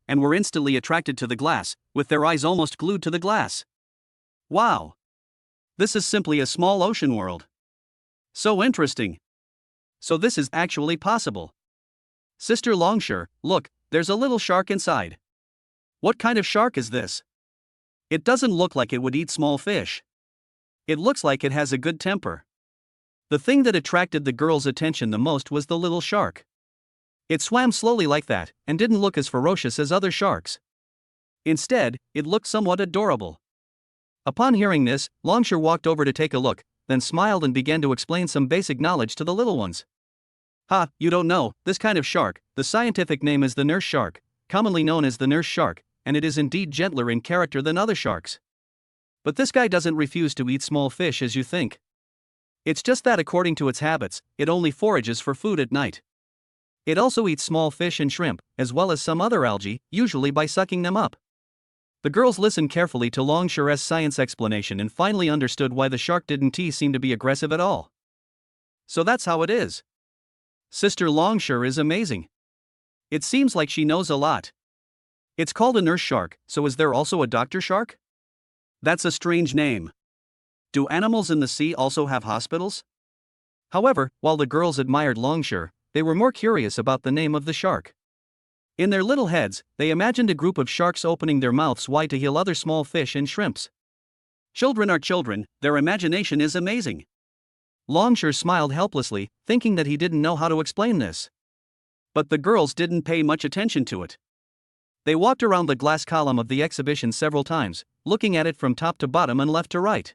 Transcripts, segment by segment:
and were instantly attracted to the glass, with their eyes almost glued to the glass. Wow! This is simply a small ocean world. So interesting. So this is actually possible. Sister Longshore, look, there's a little shark inside. What kind of shark is this? It doesn't look like it would eat small fish. It looks like it has a good temper. The thing that attracted the girl's attention the most was the little shark. It swam slowly like that, and didn't look as ferocious as other sharks. Instead, it looked somewhat adorable. Upon hearing this, Longshore walked over to take a look, then smiled and began to explain some basic knowledge to the little ones. Ha, you don't know, this kind of shark, the scientific name is the nurse shark, commonly known as the nurse shark, and it is indeed gentler in character than other sharks. But this guy doesn't refuse to eat small fish as you think. It's just that according to its habits, it only forages for food at night. It also eats small fish and shrimp, as well as some other algae, usually by sucking them up. The girls listened carefully to Longshore's science explanation and finally understood why the shark didn't seem to be aggressive at all. So that's how it is. Sister Longshore is amazing. It seems like she knows a lot. It's called a nurse shark, so is there also a doctor shark? That's a strange name. Do animals in the sea also have hospitals? However, while the girls admired Longshore, they were more curious about the name of the shark. In their little heads, they imagined a group of sharks opening their mouths wide to heal other small fish and shrimps. Children are children, their imagination is amazing. Longshore smiled helplessly, thinking that he didn't know how to explain this. But the girls didn't pay much attention to it. They walked around the glass column of the exhibition several times, looking at it from top to bottom and left to right.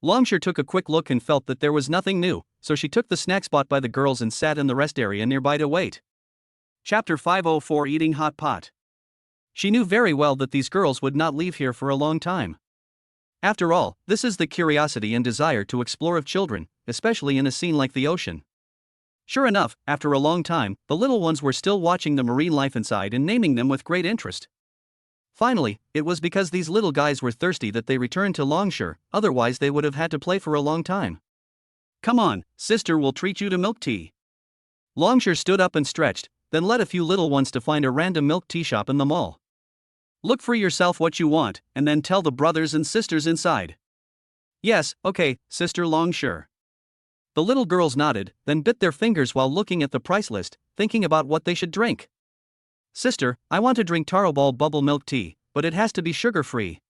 Longshore took a quick look and felt that there was nothing new, so she took the snack spot by the girls and sat in the rest area nearby to wait. Chapter 504 Eating Hot Pot. She knew very well that these girls would not leave here for a long time. After all, this is the curiosity and desire to explore of children, especially in a scene like the ocean. Sure enough, after a long time, the little ones were still watching the marine life inside and naming them with great interest. Finally, it was because these little guys were thirsty that they returned to Longshore, otherwise they would have had to play for a long time. Come on, sister will treat you to milk tea. Longshore stood up and stretched, then led a few little ones to find a random milk tea shop in the mall. Look for yourself what you want, and then tell the brothers and sisters inside. Yes, okay, Sister Longshore. The little girls nodded, then bit their fingers while looking at the price list, thinking about what they should drink. Sister, I want to drink taro ball bubble milk tea, but it has to be sugar-free.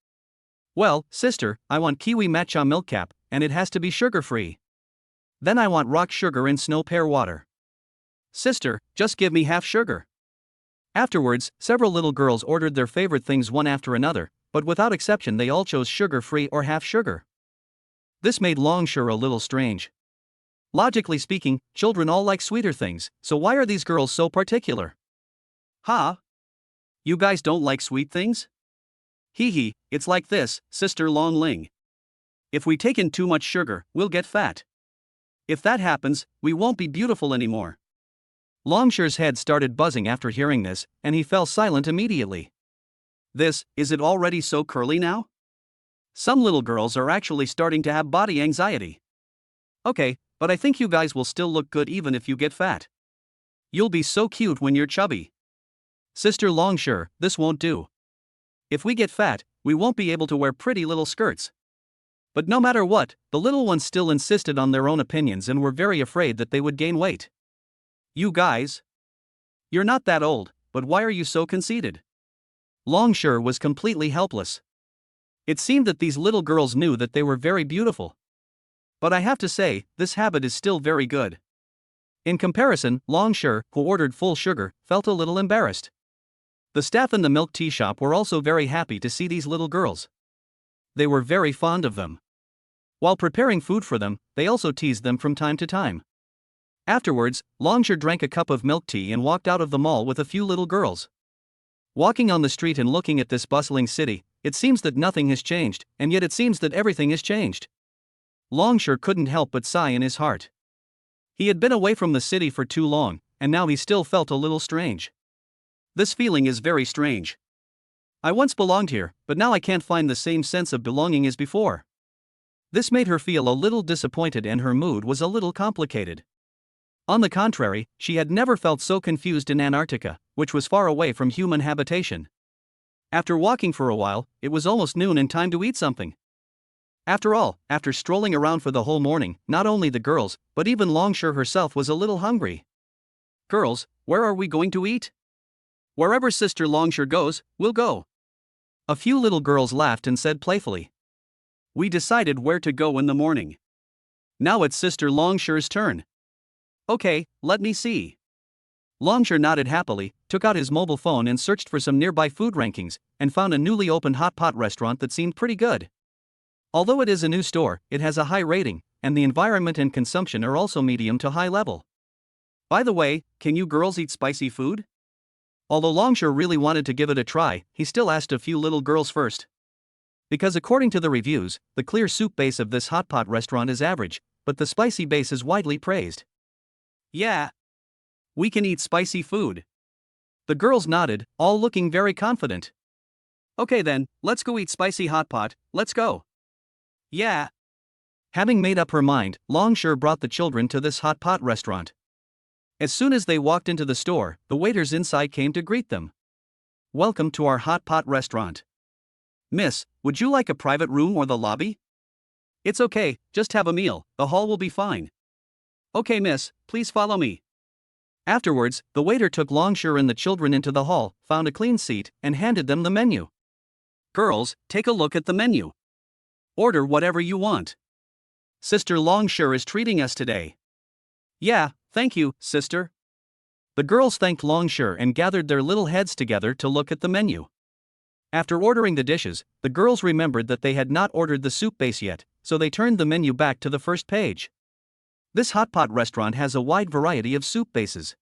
Well, sister, I want kiwi matcha milk cap, and it has to be sugar-free. Then I want rock sugar in snow pear water. Sister, just give me half sugar. Afterwards, several little girls ordered their favorite things one after another, but without exception they all chose sugar-free or half sugar. This made Longshore a little strange. Logically speaking, children all like sweeter things, so why are these girls so particular? Ha! You guys don't like sweet things? Hee hee, it's like this, Sister Long Ling. If we take in too much sugar, we'll get fat. If that happens, we won't be beautiful anymore. Longshore's head started buzzing after hearing this, and he fell silent immediately. Is it already so curly now? Some little girls are actually starting to have body anxiety. Okay, but I think you guys will still look good even if you get fat. You'll be so cute when you're chubby. Sister Longshore, this won't do. If we get fat, we won't be able to wear pretty little skirts. But no matter what, the little ones still insisted on their own opinions and were very afraid that they would gain weight. You guys? You're not that old, but why are you so conceited? Longshore was completely helpless. It seemed that these little girls knew that they were very beautiful. But I have to say, this habit is still very good. In comparison, Longshore, who ordered full sugar, felt a little embarrassed. The staff in the milk tea shop were also very happy to see these little girls. They were very fond of them. While preparing food for them, they also teased them from time to time. Afterwards, Longshore drank a cup of milk tea and walked out of the mall with a few little girls. Walking on the street and looking at this bustling city, it seems that nothing has changed, and yet it seems that everything has changed. Longshore couldn't help but sigh in his heart. He had been away from the city for too long, and now he still felt a little strange. This feeling is very strange. I once belonged here, but now I can't find the same sense of belonging as before. This made her feel a little disappointed and her mood was a little complicated. On the contrary, she had never felt so confused in Antarctica, which was far away from human habitation. After walking for a while, it was almost noon and time to eat something. After all, after strolling around for the whole morning, not only the girls, but even Longshore herself was a little hungry. Girls, where are we going to eat? Wherever Sister Longshore goes, we'll go. A few little girls laughed and said playfully. We decided where to go in the morning. Now it's Sister Longshore's turn. Okay, let me see. Longshore nodded happily, took out his mobile phone and searched for some nearby food rankings, and found a newly opened hot pot restaurant that seemed pretty good. Although it is a new store, it has a high rating, and the environment and consumption are also medium to high level. By the way, can you girls eat spicy food? Although Longshore really wanted to give it a try, he still asked a few little girls first. Because according to the reviews, the clear soup base of this hot pot restaurant is average, but the spicy base is widely praised. Yeah. We can eat spicy food. The girls nodded, all looking very confident. Okay then, let's go eat spicy hot pot, let's go. Yeah. Having made up her mind, Longshore brought the children to this hot pot restaurant. As soon as they walked into the store, the waiters inside came to greet them. Welcome to our hot pot restaurant. Miss, would you like a private room or the lobby? It's okay, just have a meal, the hall will be fine. Okay miss, please follow me. Afterwards, the waiter took Longshore and the children into the hall, found a clean seat, and handed them the menu. Girls, take a look at the menu. Order whatever you want. Sister Longshore is treating us today. Yeah, thank you, sister. The girls thanked Longshore and gathered their little heads together to look at the menu. After ordering the dishes, the girls remembered that they had not ordered the soup base yet, so they turned the menu back to the first page. This hot pot restaurant has a wide variety of soup bases.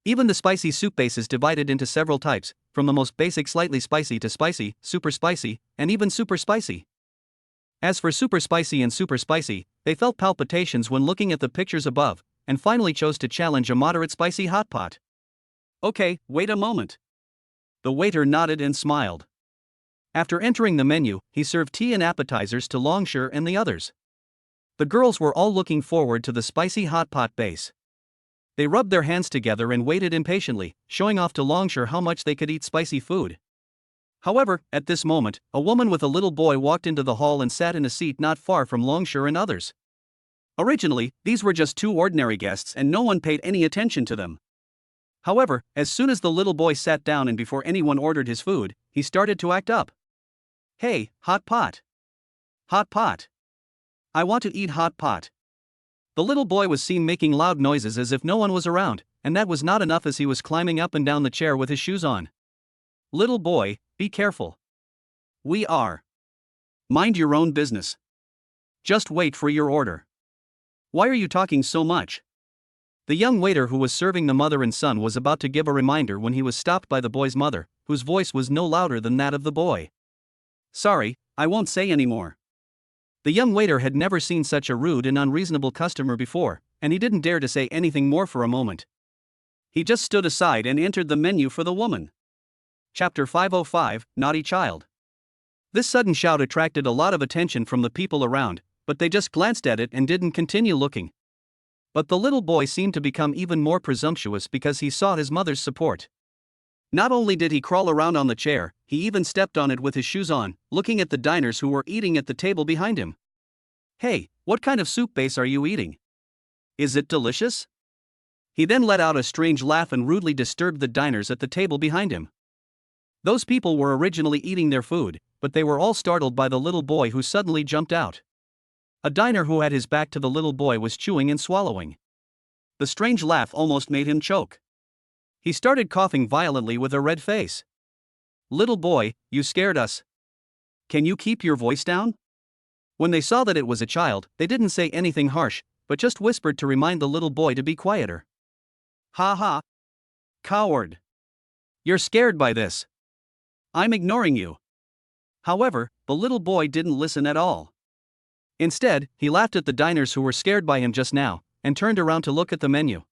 Even the spicy soup base is divided into several types, from the most basic slightly spicy to spicy, super spicy, and even super spicy. As for super spicy and super spicy, they felt palpitations when looking at the pictures above, and finally chose to challenge a moderate spicy hot pot. Okay, wait a moment. The waiter nodded and smiled. After entering the menu, he served tea and appetizers to Longshore and the others. The girls were all looking forward to the spicy hot pot base. They rubbed their hands together and waited impatiently, showing off to Longshore how much they could eat spicy food. However, at this moment, a woman with a little boy walked into the hall and sat in a seat not far from Longshore and others. Originally, these were just two ordinary guests and no one paid any attention to them. However, as soon as the little boy sat down and before anyone ordered his food, he started to act up. Hey, hot pot. Hot pot. I want to eat hot pot. The little boy was seen making loud noises as if no one was around, and that was not enough as he was climbing up and down the chair with his shoes on. Little boy, be careful. We are. Mind your own business. Just wait for your order. Why are you talking so much? The young waiter who was serving the mother and son was about to give a reminder when he was stopped by the boy's mother, whose voice was no louder than that of the boy. Sorry, I won't say any more. The young waiter had never seen such a rude and unreasonable customer before, and he didn't dare to say anything more for a moment. He just stood aside and entered the menu for the woman. Chapter 505, Naughty Child. This sudden shout attracted a lot of attention from the people around, but they just glanced at it and didn't continue looking. But the little boy seemed to become even more presumptuous because he saw his mother's support. Not only did he crawl around on the chair, he even stepped on it with his shoes on, looking at the diners who were eating at the table behind him. Hey, what kind of soup base are you eating? Is it delicious? He then let out a strange laugh and rudely disturbed the diners at the table behind him. Those people were originally eating their food, but they were all startled by the little boy who suddenly jumped out. A diner who had his back to the little boy was chewing and swallowing. The strange laugh almost made him choke. He started coughing violently with a red face. Little boy, you scared us. Can you keep your voice down? When they saw that it was a child, they didn't say anything harsh, but just whispered to remind the little boy to be quieter. Ha ha. Coward. You're scared by this. I'm ignoring you. However, the little boy didn't listen at all. Instead, he laughed at the diners who were scared by him just now, and turned around to look at the menu.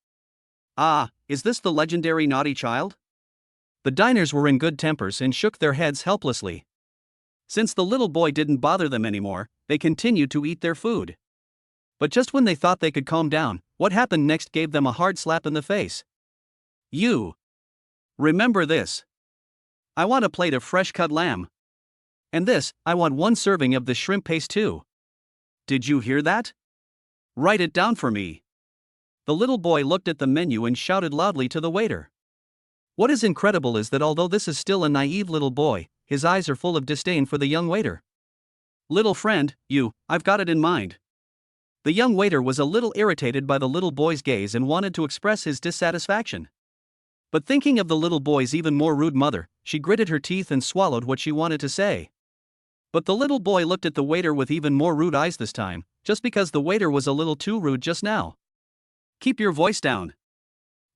Ah, is this the legendary naughty child? The diners were in good tempers and shook their heads helplessly. Since the little boy didn't bother them anymore, they continued to eat their food. But just when they thought they could calm down, what happened next gave them a hard slap in the face. You! Remember this. I want a plate of fresh cut lamb. And this, I want one serving of the shrimp paste too. Did you hear that? Write it down for me. The little boy looked at the menu and shouted loudly to the waiter. What is incredible is that although this is still a naive little boy, his eyes are full of disdain for the young waiter. Little friend, I've got it in mind. The young waiter was a little irritated by the little boy's gaze and wanted to express his dissatisfaction. But thinking of the little boy's even more rude mother, she gritted her teeth and swallowed what she wanted to say. But the little boy looked at the waiter with even more rude eyes this time, just because the waiter was a little too rude just now. Keep your voice down.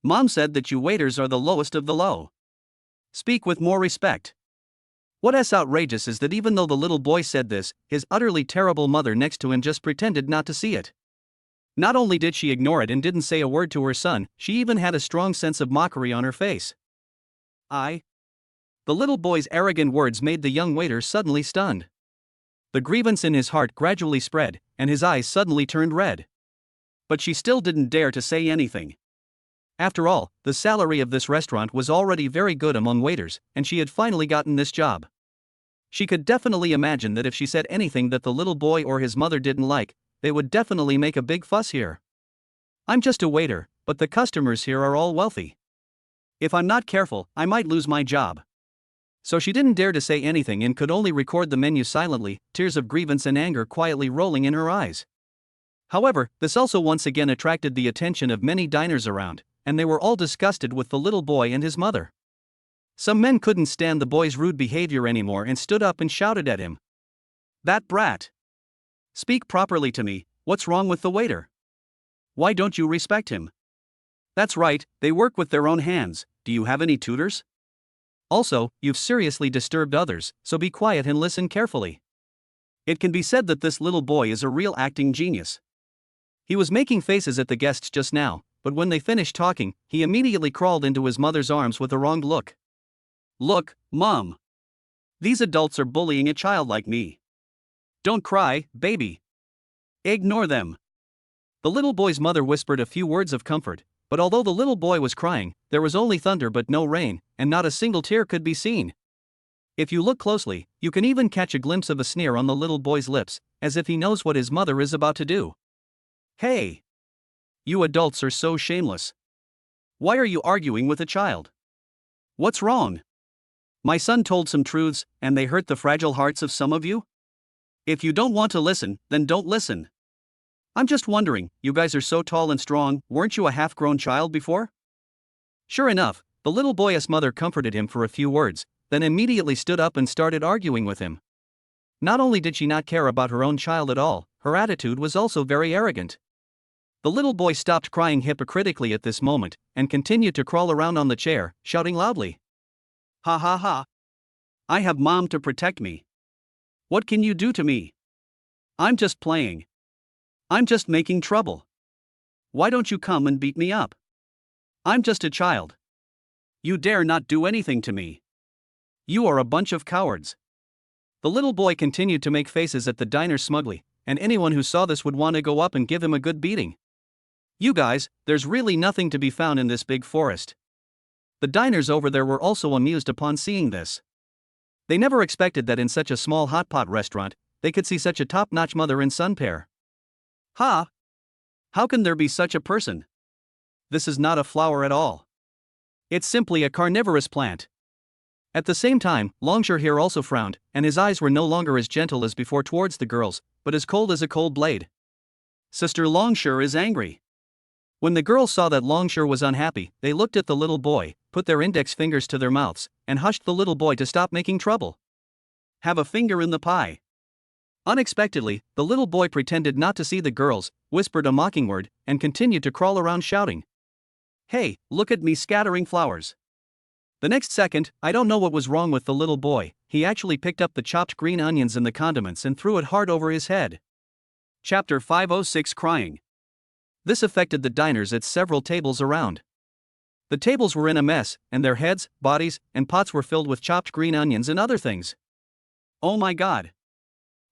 Mom said that you waiters are the lowest of the low. Speak with more respect. What's outrageous is that even though the little boy said this, his utterly terrible mother next to him just pretended not to see it. Not only did she ignore it and didn't say a word to her son, she even had a strong sense of mockery on her face. The little boy's arrogant words made the young waiter suddenly stunned. The grievance in his heart gradually spread, and his eyes suddenly turned red. But she still didn't dare to say anything. After all, the salary of this restaurant was already very good among waiters, and she had finally gotten this job. She could definitely imagine that if she said anything that the little boy or his mother didn't like, they would definitely make a big fuss here. I'm just a waiter, but the customers here are all wealthy. If I'm not careful, I might lose my job. So she didn't dare to say anything and could only record the menu silently, tears of grievance and anger quietly rolling in her eyes. However, this also once again attracted the attention of many diners around, and they were all disgusted with the little boy and his mother. Some men couldn't stand the boy's rude behavior anymore and stood up and shouted at him. That brat! Speak properly to me, what's wrong with the waiter? Why don't you respect him? That's right, they work with their own hands, do you have any tutors? Also, you've seriously disturbed others, so be quiet and listen carefully. It can be said that this little boy is a real acting genius. He was making faces at the guests just now, but when they finished talking, he immediately crawled into his mother's arms with a wronged look. Look, Mom. These adults are bullying a child like me. Don't cry, baby. Ignore them. The little boy's mother whispered a few words of comfort, but although the little boy was crying, there was only thunder but no rain, and not a single tear could be seen. If you look closely, you can even catch a glimpse of a sneer on the little boy's lips, as if he knows what his mother is about to do. Hey! You adults are so shameless. Why are you arguing with a child? What's wrong? My son told some truths, and they hurt the fragile hearts of some of you? If you don't want to listen, then don't listen. I'm just wondering, you guys are so tall and strong, weren't you a half-grown child before? Sure enough, the little boy's mother comforted him for a few words, then immediately stood up and started arguing with him. Not only did she not care about her own child at all, her attitude was also very arrogant. The little boy stopped crying hypocritically at this moment, and continued to crawl around on the chair, shouting loudly. Ha ha ha. I have Mom to protect me. What can you do to me? I'm just playing. I'm just making trouble. Why don't you come and beat me up? I'm just a child. You dare not do anything to me. You are a bunch of cowards. The little boy continued to make faces at the diner smugly, and anyone who saw this would want to go up and give him a good beating. You guys, there's really nothing to be found in this big forest. The diners over there were also amused upon seeing this. They never expected that in such a small hot pot restaurant, they could see such a top-notch mother and son pair. Ha! How can there be such a person? This is not a flower at all. It's simply a carnivorous plant. At the same time, Longshore here also frowned, and his eyes were no longer as gentle as before towards the girls, but as cold as a cold blade. Sister Longshore is angry. When the girls saw that Longshore was unhappy, they looked at the little boy, put their index fingers to their mouths, and hushed the little boy to stop making trouble. Have a finger in the pie. Unexpectedly, the little boy pretended not to see the girls, whispered a mocking word, and continued to crawl around shouting. Hey, look at me scattering flowers. The next second, I don't know what was wrong with the little boy, he actually picked up the chopped green onions and the condiments and threw it hard over his head. Chapter 506 Crying. This affected the diners at several tables around. The tables were in a mess, and their heads, bodies, and pots were filled with chopped green onions and other things. Oh my God.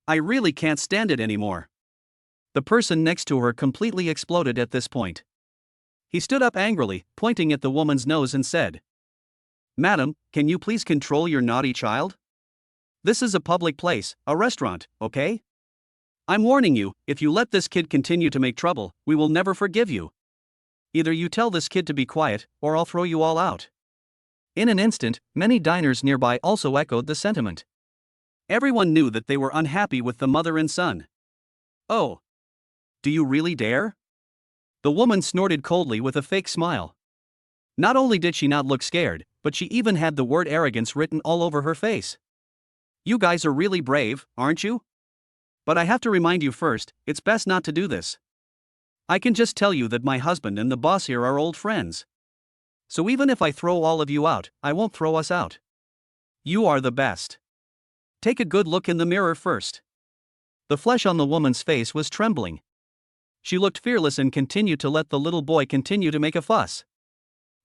I really can't stand it anymore. The person next to her completely exploded at this point. He stood up angrily, pointing at the woman's nose and said, Madam, can you please control your naughty child? This is a public place, a restaurant, okay? I'm warning you, if you let this kid continue to make trouble, we will never forgive you. Either you tell this kid to be quiet, or I'll throw you all out. In an instant, many diners nearby also echoed the sentiment. Everyone knew that they were unhappy with the mother and son. Oh. Do you really dare? The woman snorted coldly with a fake smile. Not only did she not look scared, but she even had the word arrogance written all over her face. You guys are really brave, aren't you? But I have to remind you first, it's best not to do this. I can just tell you that my husband and the boss here are old friends. So even if I throw all of you out, I won't throw us out. You are the best. Take a good look in the mirror first. The flesh on the woman's face was trembling. She looked fearless and continued to let the little boy continue to make a fuss.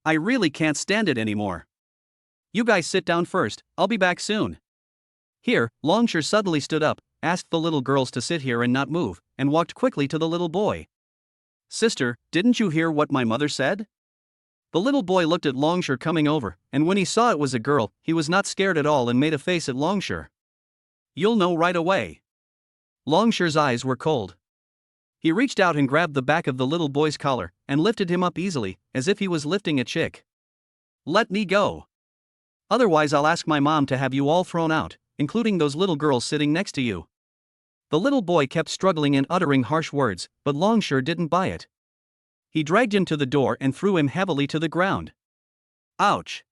I really can't stand it anymore. You guys sit down first, I'll be back soon. Here, Longshore suddenly stood up, asked the little girls to sit here and not move, and walked quickly to the little boy. Sister, didn't you hear what my mother said? The little boy looked at Longshore coming over, and when he saw it was a girl, he was not scared at all and made a face at Longshore. You'll know right away. Longshore's eyes were cold. He reached out and grabbed the back of the little boy's collar, and lifted him up easily, as if he was lifting a chick. Let me go. Otherwise I'll ask my mom to have you all thrown out, including those little girls sitting next to you. The little boy kept struggling and uttering harsh words, but Longshore didn't buy it. He dragged him to the door and threw him heavily to the ground. Ouch!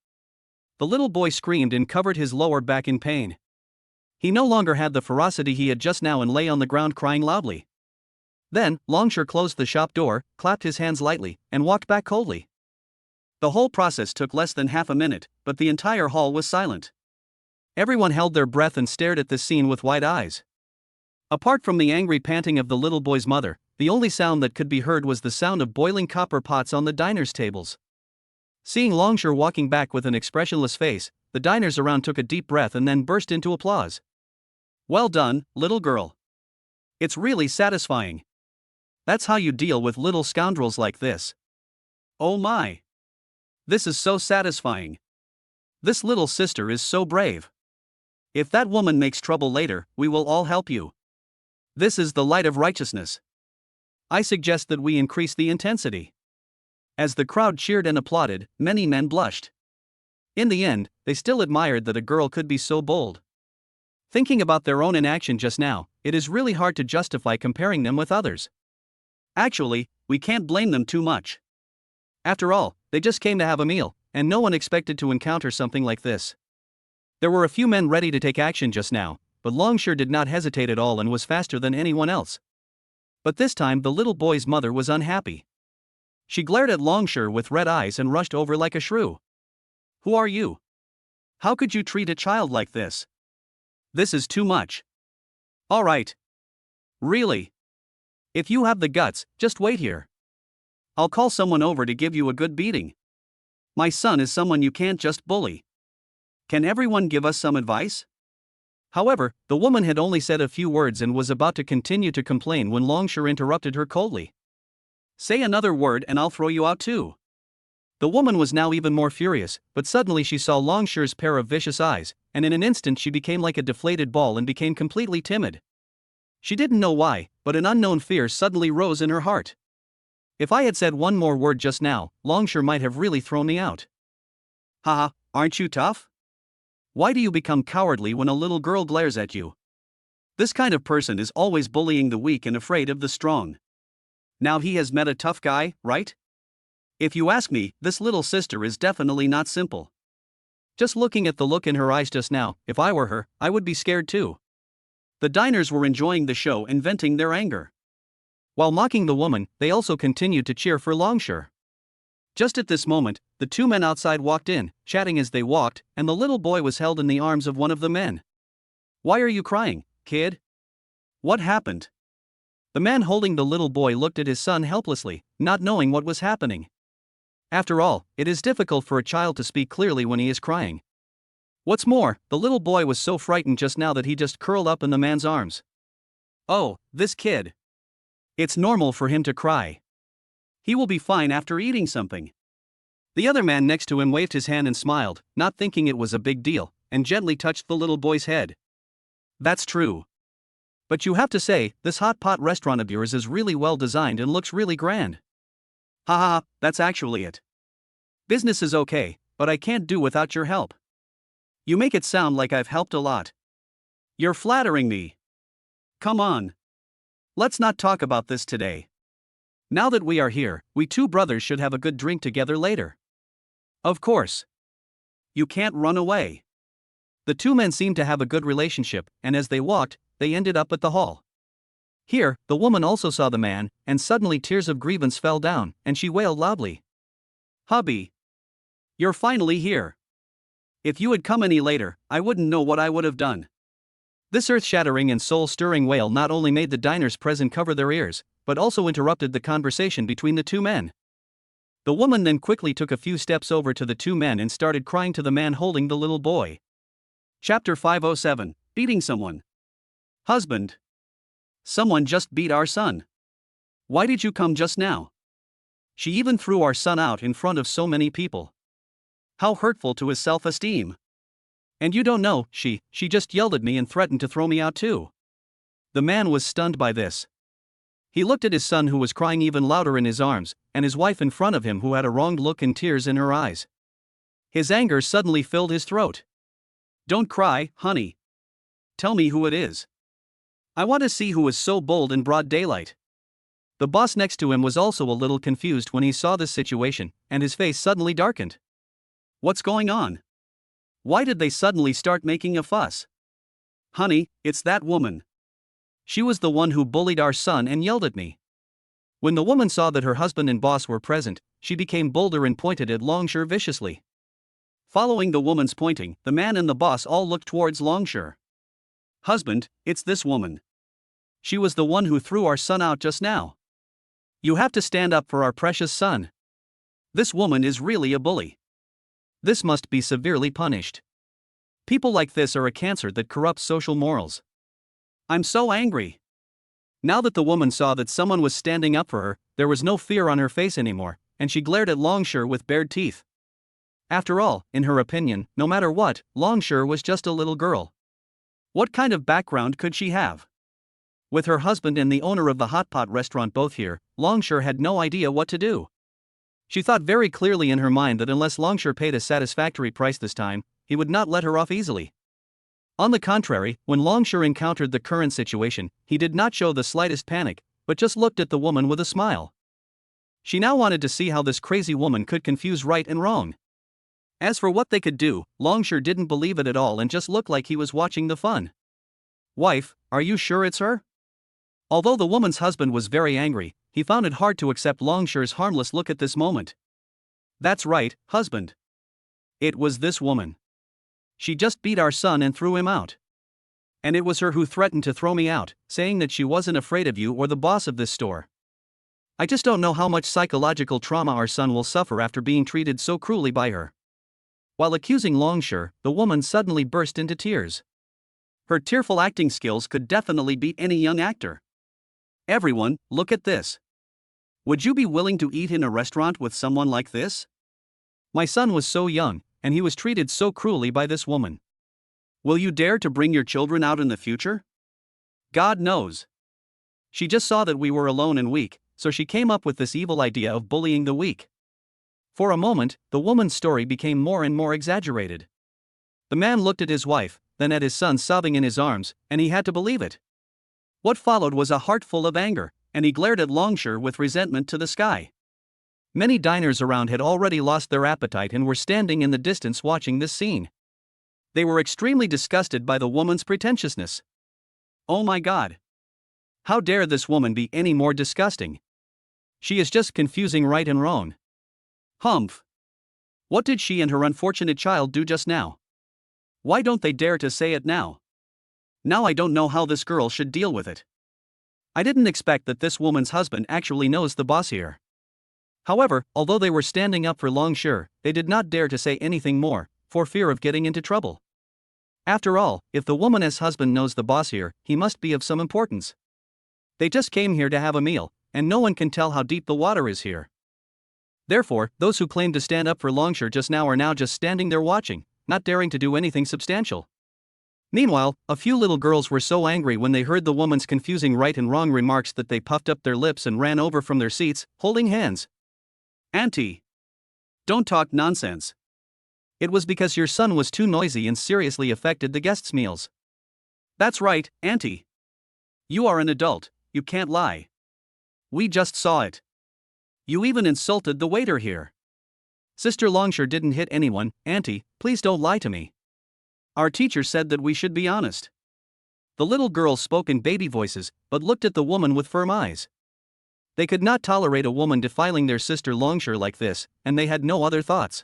The little boy screamed and covered his lower back in pain. He no longer had the ferocity he had just now and lay on the ground crying loudly. Then, Longshore closed the shop door, clapped his hands lightly, and walked back coldly. The whole process took less than half a minute, but the entire hall was silent. Everyone held their breath and stared at this scene with wide eyes. Apart from the angry panting of the little boy's mother, the only sound that could be heard was the sound of boiling copper pots on the diners' tables. Seeing Longshore walking back with an expressionless face, the diners around took a deep breath and then burst into applause. Well done, little girl. It's really satisfying. That's how you deal with little scoundrels like this. Oh my. This is so satisfying. This little sister is so brave. If that woman makes trouble later, we will all help you. This is the light of righteousness. I suggest that we increase the intensity. As the crowd cheered and applauded, many men blushed. In the end, they still admired that a girl could be so bold. Thinking about their own inaction just now, it is really hard to justify comparing them with others. Actually, we can't blame them too much. After all, they just came to have a meal, and no one expected to encounter something like this. There were a few men ready to take action just now, but Longshore did not hesitate at all and was faster than anyone else. But this time the little boy's mother was unhappy. She glared at Longshore with red eyes and rushed over like a shrew. Who are you? How could you treat a child like this? This is too much. All right. Really? If you have the guts, just wait here. I'll call someone over to give you a good beating. My son is someone you can't just bully. Can everyone give us some advice? However, the woman had only said a few words and was about to continue to complain when Longshore interrupted her coldly. Say another word and I'll throw you out too. The woman was now even more furious, but suddenly she saw Longshore's pair of vicious eyes, and in an instant she became like a deflated ball and became completely timid. She didn't know why, but an unknown fear suddenly rose in her heart. If I had said one more word just now, Longshore might have really thrown me out. Haha, aren't you tough? Why do you become cowardly when a little girl glares at you? This kind of person is always bullying the weak and afraid of the strong. Now he has met a tough guy, right? If you ask me, this little sister is definitely not simple. Just looking at the look in her eyes just now, if I were her, I would be scared too. The diners were enjoying the show and venting their anger. While mocking the woman, they also continued to cheer for Longshore. Just at this moment, the two men outside walked in, chatting as they walked, and the little boy was held in the arms of one of the men. Why are you crying, kid? What happened? The man holding the little boy looked at his son helplessly, not knowing what was happening. After all, it is difficult for a child to speak clearly when he is crying. What's more, the little boy was so frightened just now that he just curled up in the man's arms. Oh, this kid. It's normal for him to cry. He will be fine after eating something. The other man next to him waved his hand and smiled, not thinking it was a big deal, and gently touched the little boy's head. That's true. But you have to say, this hot pot restaurant of yours is really well designed and looks really grand. Haha, that's actually it. Business is okay, but I can't do without your help. You make it sound like I've helped a lot. You're flattering me. Come on. Let's not talk about this today. Now that we are here, we two brothers should have a good drink together later. Of course. You can't run away. The two men seemed to have a good relationship, and as they walked, they ended up at the hall. Here, the woman also saw the man, and suddenly tears of grievance fell down, and she wailed loudly. Hubby. You're finally here. If you had come any later, I wouldn't know what I would have done. This earth-shattering and soul-stirring wail not only made the diners present cover their ears, but also interrupted the conversation between the two men. The woman then quickly took a few steps over to the two men and started crying to the man holding the little boy. Chapter 507, Beating Someone. Husband. Someone just beat our son. Why did you come just now? She even threw our son out in front of so many people. How hurtful to his self-esteem. And you don't know, she just yelled at me and threatened to throw me out too. The man was stunned by this. He looked at his son who was crying even louder in his arms, and his wife in front of him who had a wronged look and tears in her eyes. His anger suddenly filled his throat. Don't cry, honey. Tell me who it is. I want to see who is so bold in broad daylight. The boss next to him was also a little confused when he saw this situation, and his face suddenly darkened. What's going on? Why did they suddenly start making a fuss? Honey, it's that woman. She was the one who bullied our son and yelled at me. When the woman saw that her husband and boss were present, she became bolder and pointed at Longshore viciously. Following the woman's pointing, the man and the boss all looked towards Longshore. Husband, it's this woman. She was the one who threw our son out just now. You have to stand up for our precious son. This woman is really a bully. This must be severely punished. People like this are a cancer that corrupts social morals. I'm so angry. Now that the woman saw that someone was standing up for her, there was no fear on her face anymore, and she glared at Longshore with bared teeth. After all, in her opinion, no matter what, Longshore was just a little girl. What kind of background could she have? With her husband and the owner of the hot pot restaurant both here, Longshore had no idea what to do. She thought very clearly in her mind that unless Longshore paid a satisfactory price this time, he would not let her off easily. On the contrary, when Longshore encountered the current situation, he did not show the slightest panic, but just looked at the woman with a smile. She now wanted to see how this crazy woman could confuse right and wrong. As for what they could do, Longshore didn't believe it at all and just looked like he was watching the fun. Wife, are you sure it's her? Although the woman's husband was very angry, he found it hard to accept Longshore's harmless look at this moment. That's right, husband. It was this woman. She just beat our son and threw him out. And it was her who threatened to throw me out, saying that she wasn't afraid of you or the boss of this store. I just don't know how much psychological trauma our son will suffer after being treated so cruelly by her. While accusing Longshore, the woman suddenly burst into tears. Her tearful acting skills could definitely beat any young actor. Everyone, look at this. Would you be willing to eat in a restaurant with someone like this? My son was so young, and he was treated so cruelly by this woman. Will you dare to bring your children out in the future? God knows. She just saw that we were alone and weak, so she came up with this evil idea of bullying the weak. For a moment, the woman's story became more and more exaggerated. The man looked at his wife, then at his son sobbing in his arms, and he had to believe it. What followed was a heart full of anger, and he glared at Longshore with resentment to the sky. Many diners around had already lost their appetite and were standing in the distance watching this scene. They were extremely disgusted by the woman's pretentiousness. Oh my God! How dare this woman be any more disgusting? She is just confusing right and wrong. Humph! What did she and her unfortunate child do just now? Why don't they dare to say it now? Now I don't know how this girl should deal with it. I didn't expect that this woman's husband actually knows the boss here. However, although they were standing up for Longshore, they did not dare to say anything more, for fear of getting into trouble. After all, if the woman's husband knows the boss here, he must be of some importance. They just came here to have a meal, and no one can tell how deep the water is here. Therefore, those who claimed to stand up for Longshore just now are now just standing there watching, not daring to do anything substantial. Meanwhile, a few little girls were so angry when they heard the woman's confusing right and wrong remarks that they puffed up their lips and ran over from their seats, holding hands. Auntie! Don't talk nonsense. It was because your son was too noisy and seriously affected the guests' meals. That's right, Auntie. You are an adult, you can't lie. We just saw it. You even insulted the waiter here. Sister Longshore didn't hit anyone, Auntie, please don't lie to me. Our teacher said that we should be honest. The little girls spoke in baby voices, but looked at the woman with firm eyes. They could not tolerate a woman defiling their sister Longshore like this, and they had no other thoughts.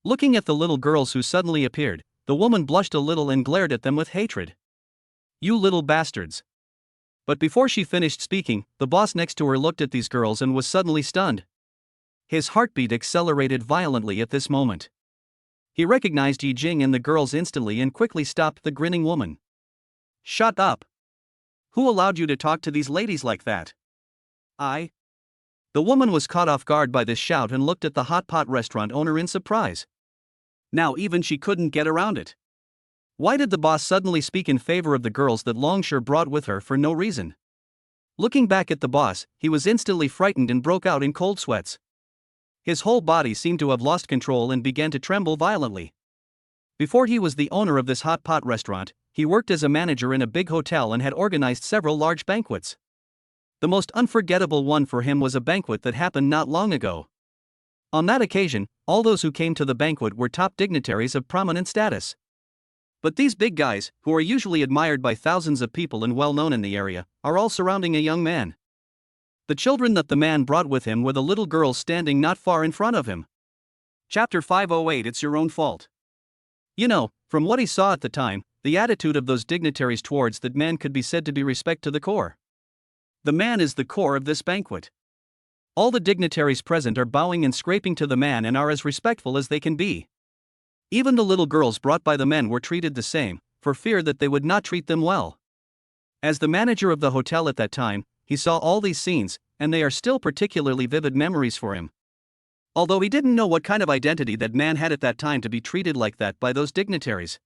Looking at the little girls who suddenly appeared, the woman blushed a little and glared at them with hatred. You little bastards. But before she finished speaking, the boss next to her looked at these girls and was suddenly stunned. His heartbeat accelerated violently at this moment. He recognized Yi Jing and the girls instantly and quickly stopped the grinning woman. Shut up. Who allowed you to talk to these ladies like that? I. The woman was caught off guard by this shout and looked at the hot pot restaurant owner in surprise. Now even she couldn't get around it. Why did the boss suddenly speak in favor of the girls that Longshore brought with her for no reason? Looking back at the boss, he was instantly frightened and broke out in cold sweats. His whole body seemed to have lost control and began to tremble violently. Before he was the owner of this hot pot restaurant, he worked as a manager in a big hotel and had organized several large banquets. The most unforgettable one for him was a banquet that happened not long ago. On that occasion, all those who came to the banquet were top dignitaries of prominent status. But these big guys, who are usually admired by thousands of people and well known in the area, are all surrounding a young man. The children that the man brought with him were the little girls standing not far in front of him. Chapter 508 It's your own fault. You know, from what he saw at the time, the attitude of those dignitaries towards that man could be said to be respect to the core. The man is the core of this banquet. All the dignitaries present are bowing and scraping to the man and are as respectful as they can be. Even the little girls brought by the men were treated the same, for fear that they would not treat them well. As the manager of the hotel at that time, he saw all these scenes, and they are still particularly vivid memories for him. Although he didn't know what kind of identity that man had at that time to be treated like that by those dignitaries.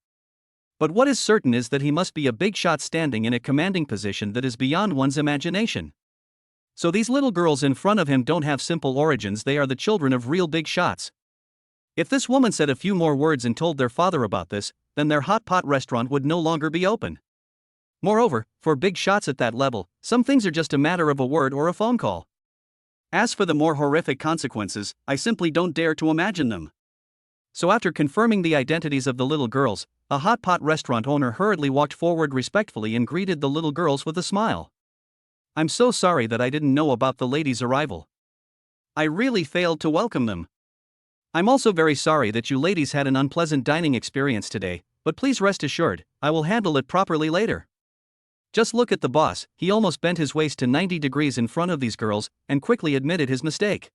But what is certain is that he must be a big shot standing in a commanding position that is beyond one's imagination. So these little girls in front of him don't have simple origins, they are the children of real big shots. If this woman said a few more words and told their father about this, then their hot pot restaurant would no longer be open. Moreover, for big shots at that level, some things are just a matter of a word or a phone call. As for the more horrific consequences, I simply don't dare to imagine them. So after confirming the identities of the little girls, a hot pot restaurant owner hurriedly walked forward respectfully and greeted the little girls with a smile. I'm so sorry that I didn't know about the ladies' arrival. I really failed to welcome them. I'm also very sorry that you ladies had an unpleasant dining experience today, but please rest assured, I will handle it properly later. Just look at the boss, he almost bent his waist to 90 degrees in front of these girls, and quickly admitted his mistake.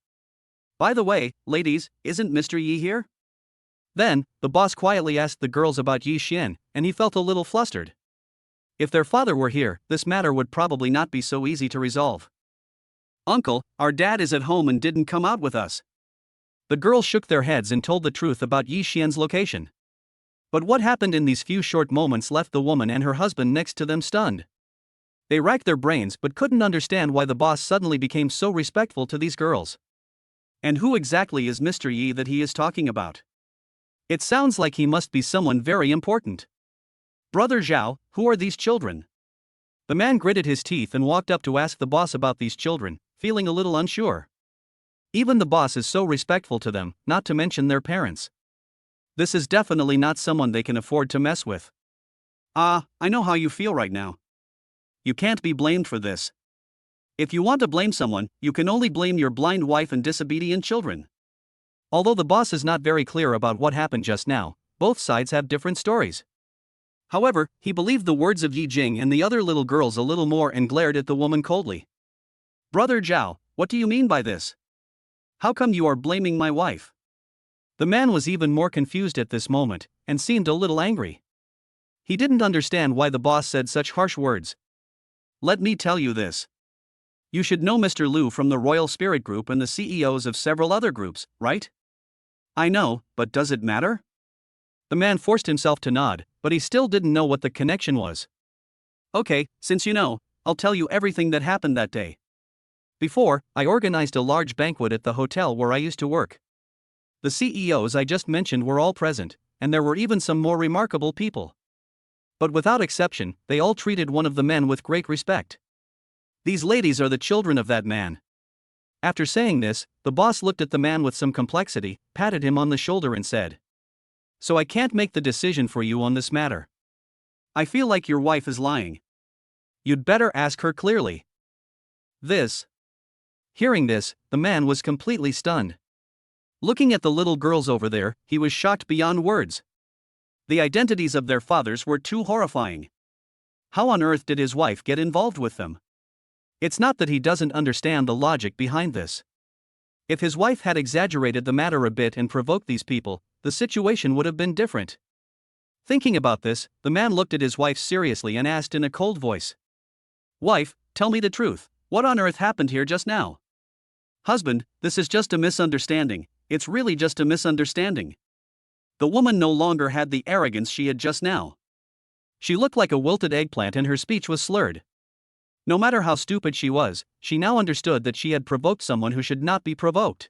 By the way, ladies, isn't Mr. Yi here? Then, the boss quietly asked the girls about Yi Xian, and he felt a little flustered. If their father were here, this matter would probably not be so easy to resolve. Uncle, our dad is at home and didn't come out with us. The girls shook their heads and told the truth about Yi Xian's location. But what happened in these few short moments left the woman and her husband next to them stunned. They racked their brains but couldn't understand why the boss suddenly became so respectful to these girls. And who exactly is Mr. Yi that he is talking about? It sounds like he must be someone very important. Brother Zhao, who are these children? The man gritted his teeth and walked up to ask the boss about these children, feeling a little unsure. Even the boss is so respectful to them, not to mention their parents. This is definitely not someone they can afford to mess with. I know how you feel right now. You can't be blamed for this. If you want to blame someone, you can only blame your blind wife and disobedient children. Although the boss is not very clear about what happened just now, both sides have different stories. However, he believed the words of Yi Jing and the other little girls a little more and glared at the woman coldly. Brother Zhao, what do you mean by this? How come you are blaming my wife? The man was even more confused at this moment, and seemed a little angry. He didn't understand why the boss said such harsh words. Let me tell you this. You should know Mr. Liu from the Royal Spirit Group and the CEOs of several other groups, right? I know, but does it matter? The man forced himself to nod, but he still didn't know what the connection was. Okay, since you know, I'll tell you everything that happened that day. Before, I organized a large banquet at the hotel where I used to work. The CEOs I just mentioned were all present, and there were even some more remarkable people. But without exception, they all treated one of the men with great respect. These ladies are the children of that man. After saying this, the boss looked at the man with some complexity, patted him on the shoulder and said, "So I can't make the decision for you on this matter. I feel like your wife is lying. You'd better ask her clearly." Hearing this, the man was completely stunned. Looking at the little girls over there, he was shocked beyond words. The identities of their fathers were too horrifying. How on earth did his wife get involved with them? It's not that he doesn't understand the logic behind this. If his wife had exaggerated the matter a bit and provoked these people, the situation would have been different. Thinking about this, the man looked at his wife seriously and asked in a cold voice, "Wife, tell me the truth, what on earth happened here just now?" "Husband, this is just a misunderstanding, it's really just a misunderstanding." The woman no longer had the arrogance she had just now. She looked like a wilted eggplant and her speech was slurred. No matter how stupid she was, she now understood that she had provoked someone who should not be provoked.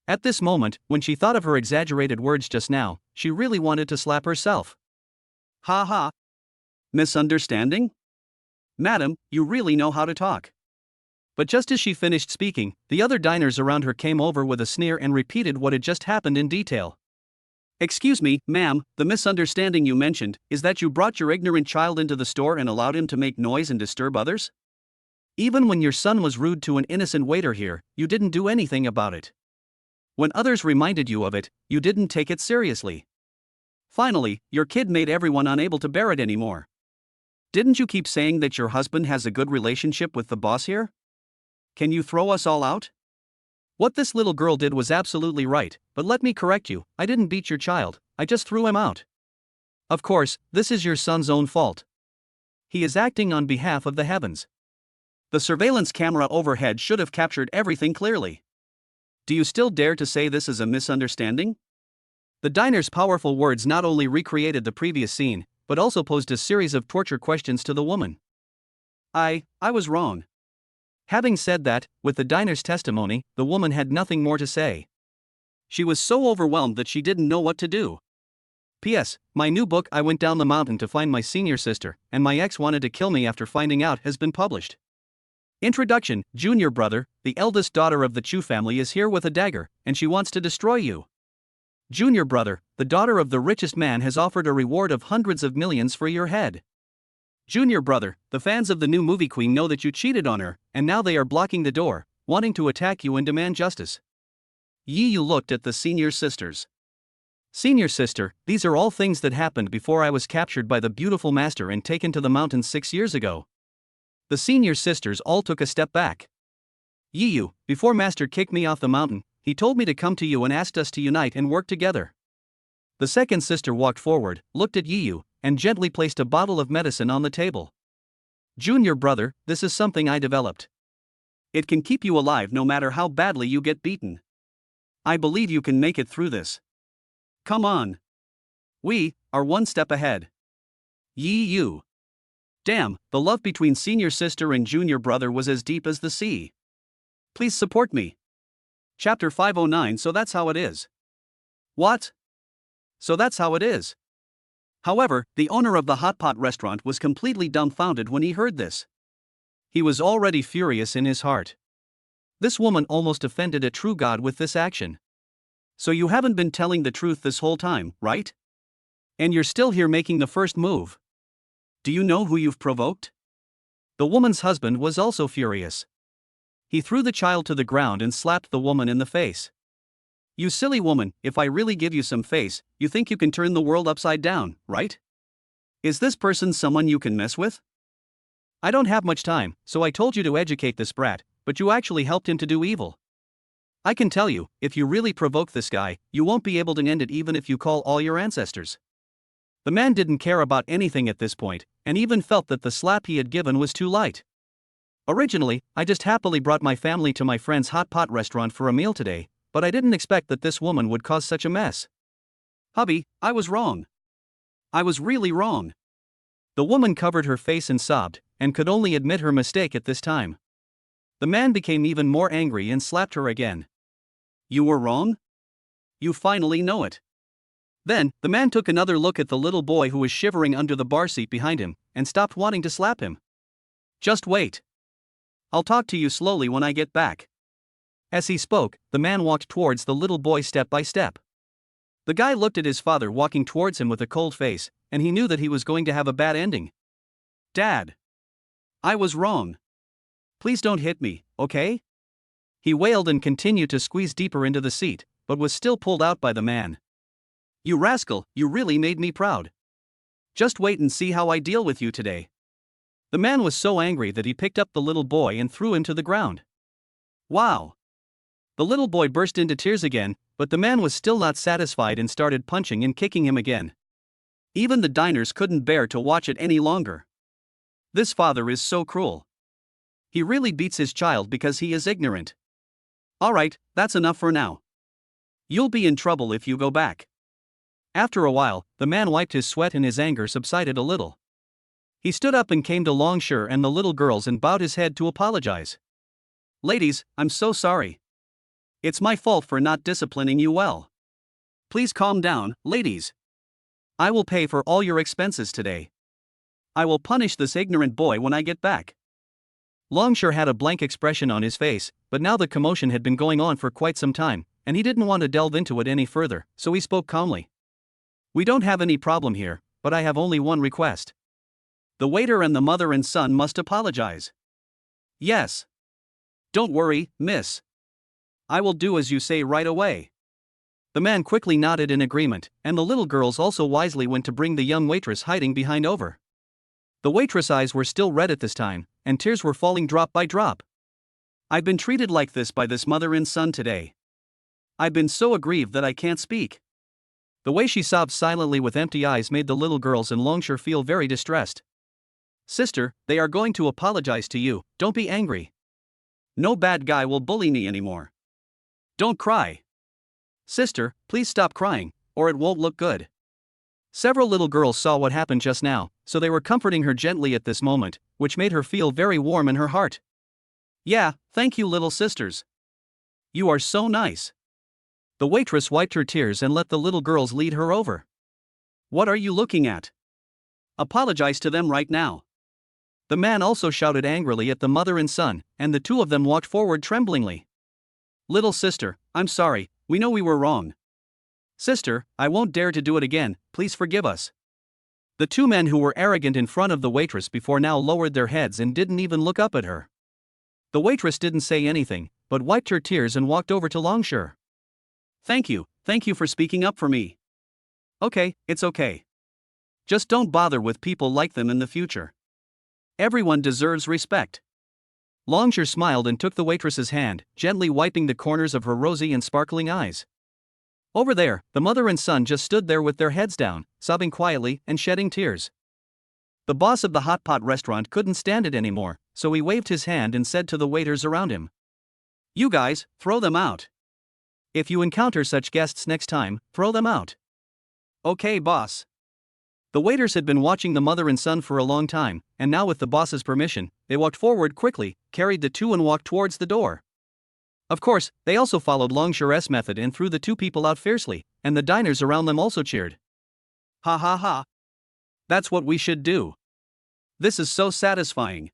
At this moment, when she thought of her exaggerated words just now, she really wanted to slap herself. Ha ha! Misunderstanding? Madam, you really know how to talk. But just as she finished speaking, the other diners around her came over with a sneer and repeated what had just happened in detail. "Excuse me, ma'am, the misunderstanding you mentioned is that you brought your ignorant child into the store and allowed him to make noise and disturb others? Even when your son was rude to an innocent waiter here, you didn't do anything about it. When others reminded you of it, you didn't take it seriously. Finally, your kid made everyone unable to bear it anymore. Didn't you keep saying that your husband has a good relationship with the boss here? Can you throw us all out?" What this little girl did was absolutely right, but let me correct you, I didn't beat your child, I just threw him out. Of course, this is your son's own fault. He is acting on behalf of the heavens. The surveillance camera overhead should have captured everything clearly. Do you still dare to say this is a misunderstanding? The diner's powerful words not only recreated the previous scene, but also posed a series of torture questions to the woman. I was wrong. Having said that, with the diner's testimony, the woman had nothing more to say. She was so overwhelmed that she didn't know what to do. P.S. My new book "I Went Down the Mountain to Find My Senior Sister, and My Ex Wanted to Kill Me After Finding Out" has been published. Introduction: Junior brother, the eldest daughter of the Chu family, is here with a dagger, and she wants to destroy you. Junior brother, the daughter of the richest man, has offered a reward of hundreds of millions for your head. Junior brother, the fans of the new movie queen know that you cheated on her, and now they are blocking the door, wanting to attack you and demand justice. Yi Yu looked at the senior sisters. Senior sister, these are all things that happened before I was captured by the beautiful master and taken to the mountains 6 years ago. The senior sisters all took a step back. Yi Yu, before master kicked me off the mountain, he told me to come to you and asked us to unite and work together. The second sister walked forward, looked at Yi Yu, and gently placed a bottle of medicine on the table. Junior brother, this is something I developed. It can keep you alive no matter how badly you get beaten. I believe you can make it through this. Come on. We are one step ahead. Yi Yu. Damn, the love between senior sister and junior brother was as deep as the sea. Please support me. Chapter 509. So that's how it is. What? So that's how it is. However, the owner of the hot pot restaurant was completely dumbfounded when he heard this. He was already furious in his heart. This woman almost offended a true god with this action. So you haven't been telling the truth this whole time, right? And you're still here making the first move. Do you know who you've provoked? The woman's husband was also furious. He threw the child to the ground and slapped the woman in the face. You silly woman, if I really give you some face, you think you can turn the world upside down, right? Is this person someone you can mess with? I don't have much time, so I told you to educate this brat, but you actually helped him to do evil. I can tell you, if you really provoke this guy, you won't be able to end it even if you call all your ancestors. The man didn't care about anything at this point, and even felt that the slap he had given was too light. Originally, I just happily brought my family to my friend's hot pot restaurant for a meal today, but I didn't expect that this woman would cause such a mess. Hubby, I was wrong. I was really wrong. The woman covered her face and sobbed, and could only admit her mistake at this time. The man became even more angry and slapped her again. You were wrong? You finally know it. Then, the man took another look at the little boy who was shivering under the bar seat behind him, and stopped wanting to slap him. Just wait. I'll talk to you slowly when I get back. As he spoke, the man walked towards the little boy step by step. The guy looked at his father walking towards him with a cold face, and he knew that he was going to have a bad ending. Dad. I was wrong. Please don't hit me, okay? He wailed and continued to squeeze deeper into the seat, but was still pulled out by the man. You rascal, you really made me proud. Just wait and see how I deal with you today. The man was so angry that he picked up the little boy and threw him to the ground. Wow! The little boy burst into tears again, but the man was still not satisfied and started punching and kicking him again. Even the diners couldn't bear to watch it any longer. This father is so cruel. He really beats his child because he is ignorant. Alright, that's enough for now. You'll be in trouble if you go back. After a while, the man wiped his sweat and his anger subsided a little. He stood up and came to Longshore and the little girls and bowed his head to apologize. Ladies, I'm so sorry. It's my fault for not disciplining you well. Please calm down, ladies. I will pay for all your expenses today. I will punish this ignorant boy when I get back. Longshore had a blank expression on his face, but now the commotion had been going on for quite some time, and he didn't want to delve into it any further, so he spoke calmly. We don't have any problem here, but I have only one request. The waiter and the mother and son must apologize. Yes. Don't worry, miss. I will do as you say right away. The man quickly nodded in agreement, and the little girls also wisely went to bring the young waitress hiding behind over. The waitress' eyes were still red at this time, and tears were falling drop by drop. I've been treated like this by this mother and son today. I've been so aggrieved that I can't speak. The way she sobbed silently with empty eyes made the little girls and Longshore feel very distressed. Sister, they are going to apologize to you, don't be angry. No bad guy will bully me anymore. Don't cry. Sister, please stop crying, or it won't look good. Several little girls saw what happened just now, so they were comforting her gently at this moment, which made her feel very warm in her heart. Yeah, thank you, little sisters. You are so nice. The waitress wiped her tears and let the little girls lead her over. What are you looking at? Apologize to them right now. The man also shouted angrily at the mother and son, and the two of them walked forward tremblingly. Little sister, I'm sorry, we know we were wrong. Sister, I won't dare to do it again, please forgive us. The two men who were arrogant in front of the waitress before now lowered their heads and didn't even look up at her. The waitress didn't say anything, but wiped her tears and walked over to Longshore. Thank you for speaking up for me. Okay, it's okay. Just don't bother with people like them in the future. Everyone deserves respect. Longshore smiled and took the waitress's hand, gently wiping the corners of her rosy and sparkling eyes. Over there, the mother and son just stood there with their heads down, sobbing quietly and shedding tears. The boss of the hot pot restaurant couldn't stand it anymore, so he waved his hand and said to the waiters around him, You guys, throw them out. If you encounter such guests next time, throw them out. Okay, boss. The waiters had been watching the mother and son for a long time, and now with the boss's permission, they walked forward quickly, carried the two and walked towards the door. Of course, they also followed Longshore's method and threw the two people out fiercely, and the diners around them also cheered. Ha ha ha. That's what we should do. This is so satisfying.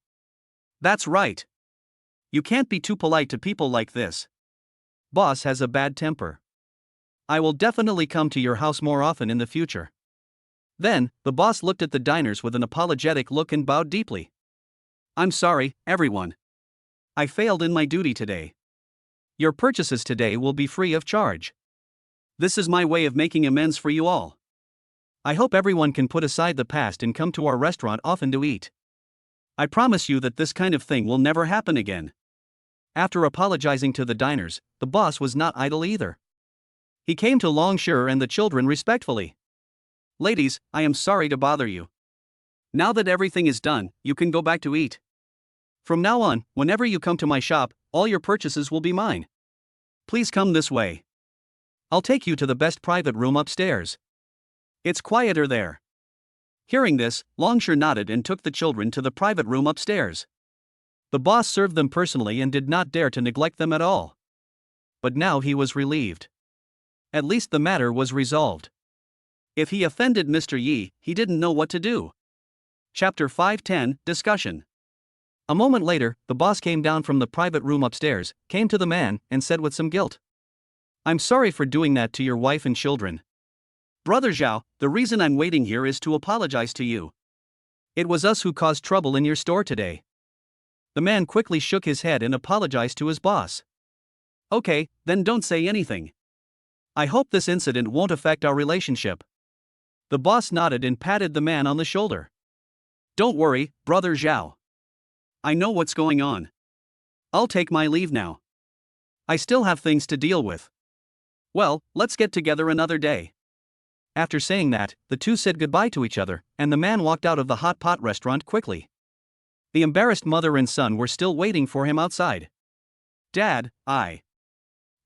That's right. You can't be too polite to people like this. Boss has a bad temper. I will definitely come to your house more often in the future. Then, the boss looked at the diners with an apologetic look and bowed deeply. I'm sorry, everyone. I failed in my duty today. Your purchases today will be free of charge. This is my way of making amends for you all. I hope everyone can put aside the past and come to our restaurant often to eat. I promise you that this kind of thing will never happen again. After apologizing to the diners, the boss was not idle either. He came to Longshore and the children respectfully. Ladies, I am sorry to bother you. Now that everything is done, you can go back to eat. From now on, whenever you come to my shop, all your purchases will be mine. Please come this way. I'll take you to the best private room upstairs. It's quieter there. Hearing this, Longshore nodded and took the children to the private room upstairs. The boss served them personally and did not dare to neglect them at all. But now he was relieved. At least the matter was resolved. If he offended Mr. Yi, he didn't know what to do. Chapter 510 Discussion. A moment later, the boss came down from the private room upstairs, came to the man, and said with some guilt, "I'm sorry for doing that to your wife and children. Brother Zhao, the reason I'm waiting here is to apologize to you. It was us who caused trouble in your store today." The man quickly shook his head and apologized to his boss. "Okay, then don't say anything. I hope this incident won't affect our relationship." The boss nodded and patted the man on the shoulder. "Don't worry, Brother Zhao. I know what's going on. I'll take my leave now. I still have things to deal with. Well, let's get together another day." After saying that, the two said goodbye to each other, and the man walked out of the hot pot restaurant quickly. The embarrassed mother and son were still waiting for him outside. "Dad, I..."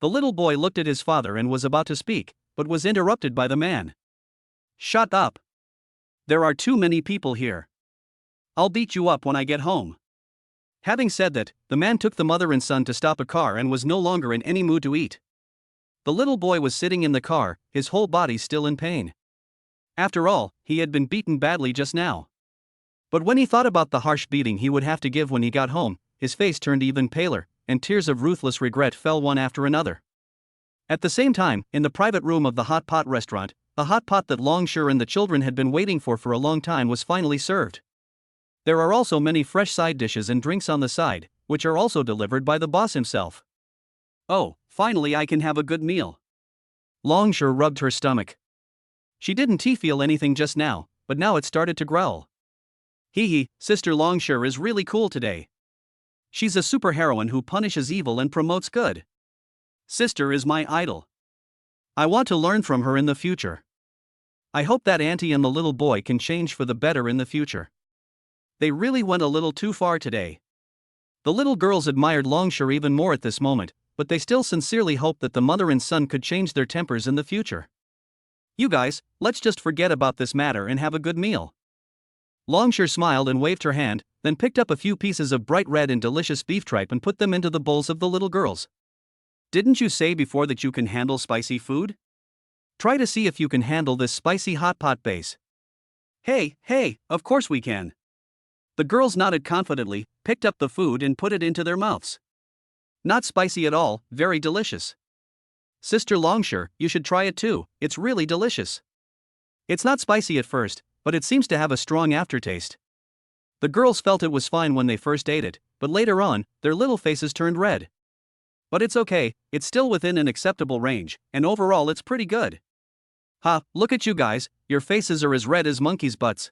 The little boy looked at his father and was about to speak, but was interrupted by the man. "Shut up. There are too many people here. I'll beat you up when I get home." Having said that, the man took the mother and son to stop a car and was no longer in any mood to eat. The little boy was sitting in the car, his whole body still in pain. After all, he had been beaten badly just now. But when he thought about the harsh beating he would have to give when he got home, his face turned even paler, and tears of ruthless regret fell one after another. At the same time, in the private room of the hot pot restaurant, the hot pot that Longshore and the children had been waiting for a long time was finally served. There are also many fresh side dishes and drinks on the side, which are also delivered by the boss himself. "Oh, finally I can have a good meal." Longshore rubbed her stomach. She didn't feel anything just now, but now it started to growl. Hee, Sister Longshore is really cool today. She's a superheroine who punishes evil and promotes good. Sister is my idol. I want to learn from her in the future. I hope that auntie and the little boy can change for the better in the future. They really went a little too far today. The little girls admired Longshore even more at this moment, but they still sincerely hoped that the mother and son could change their tempers in the future. "You guys, let's just forget about this matter and have a good meal." Longshore smiled and waved her hand, then picked up a few pieces of bright red and delicious beef tripe and put them into the bowls of the little girls. "Didn't you say before that you can handle spicy food? Try to see if you can handle this spicy hot pot base." Hey, of course we can." The girls nodded confidently, picked up the food and put it into their mouths. "Not spicy at all, very delicious. Sister Longshore, you should try it too, it's really delicious. It's not spicy at first, but it seems to have a strong aftertaste." The girls felt it was fine when they first ate it, but later on, their little faces turned red. "But it's okay, it's still within an acceptable range, and overall it's pretty good." "Ha, look at you guys, your faces are as red as monkeys' butts."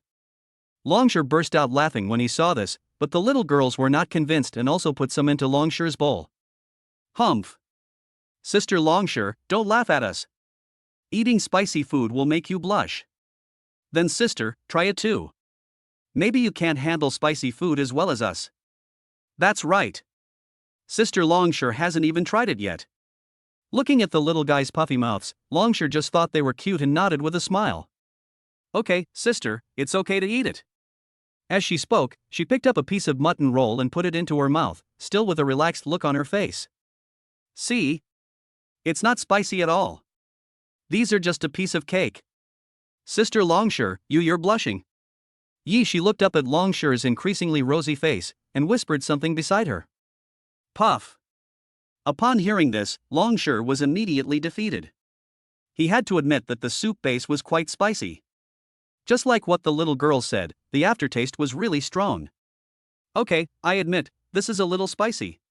Longshore burst out laughing when he saw this, but the little girls were not convinced and also put some into Longshore's bowl. "Humph. Sister Longshore, don't laugh at us. Eating spicy food will make you blush. Then sister, try it too. Maybe you can't handle spicy food as well as us." "That's right. Sister Longshore hasn't even tried it yet." Looking at the little guys' puffy mouths, Longshore just thought they were cute and nodded with a smile. "Okay, sister, it's okay to eat it." As she spoke, she picked up a piece of mutton roll and put it into her mouth, still with a relaxed look on her face. "See? It's not spicy at all. These are just a piece of cake. Sister Longshore, you're blushing." She looked up at Longshore's increasingly rosy face, and whispered something beside her. Puff. Upon hearing this, Longshore was immediately defeated. He had to admit that the soup base was quite spicy. Just like what the little girl said, the aftertaste was really strong. "Okay, I admit, this is a little spicy."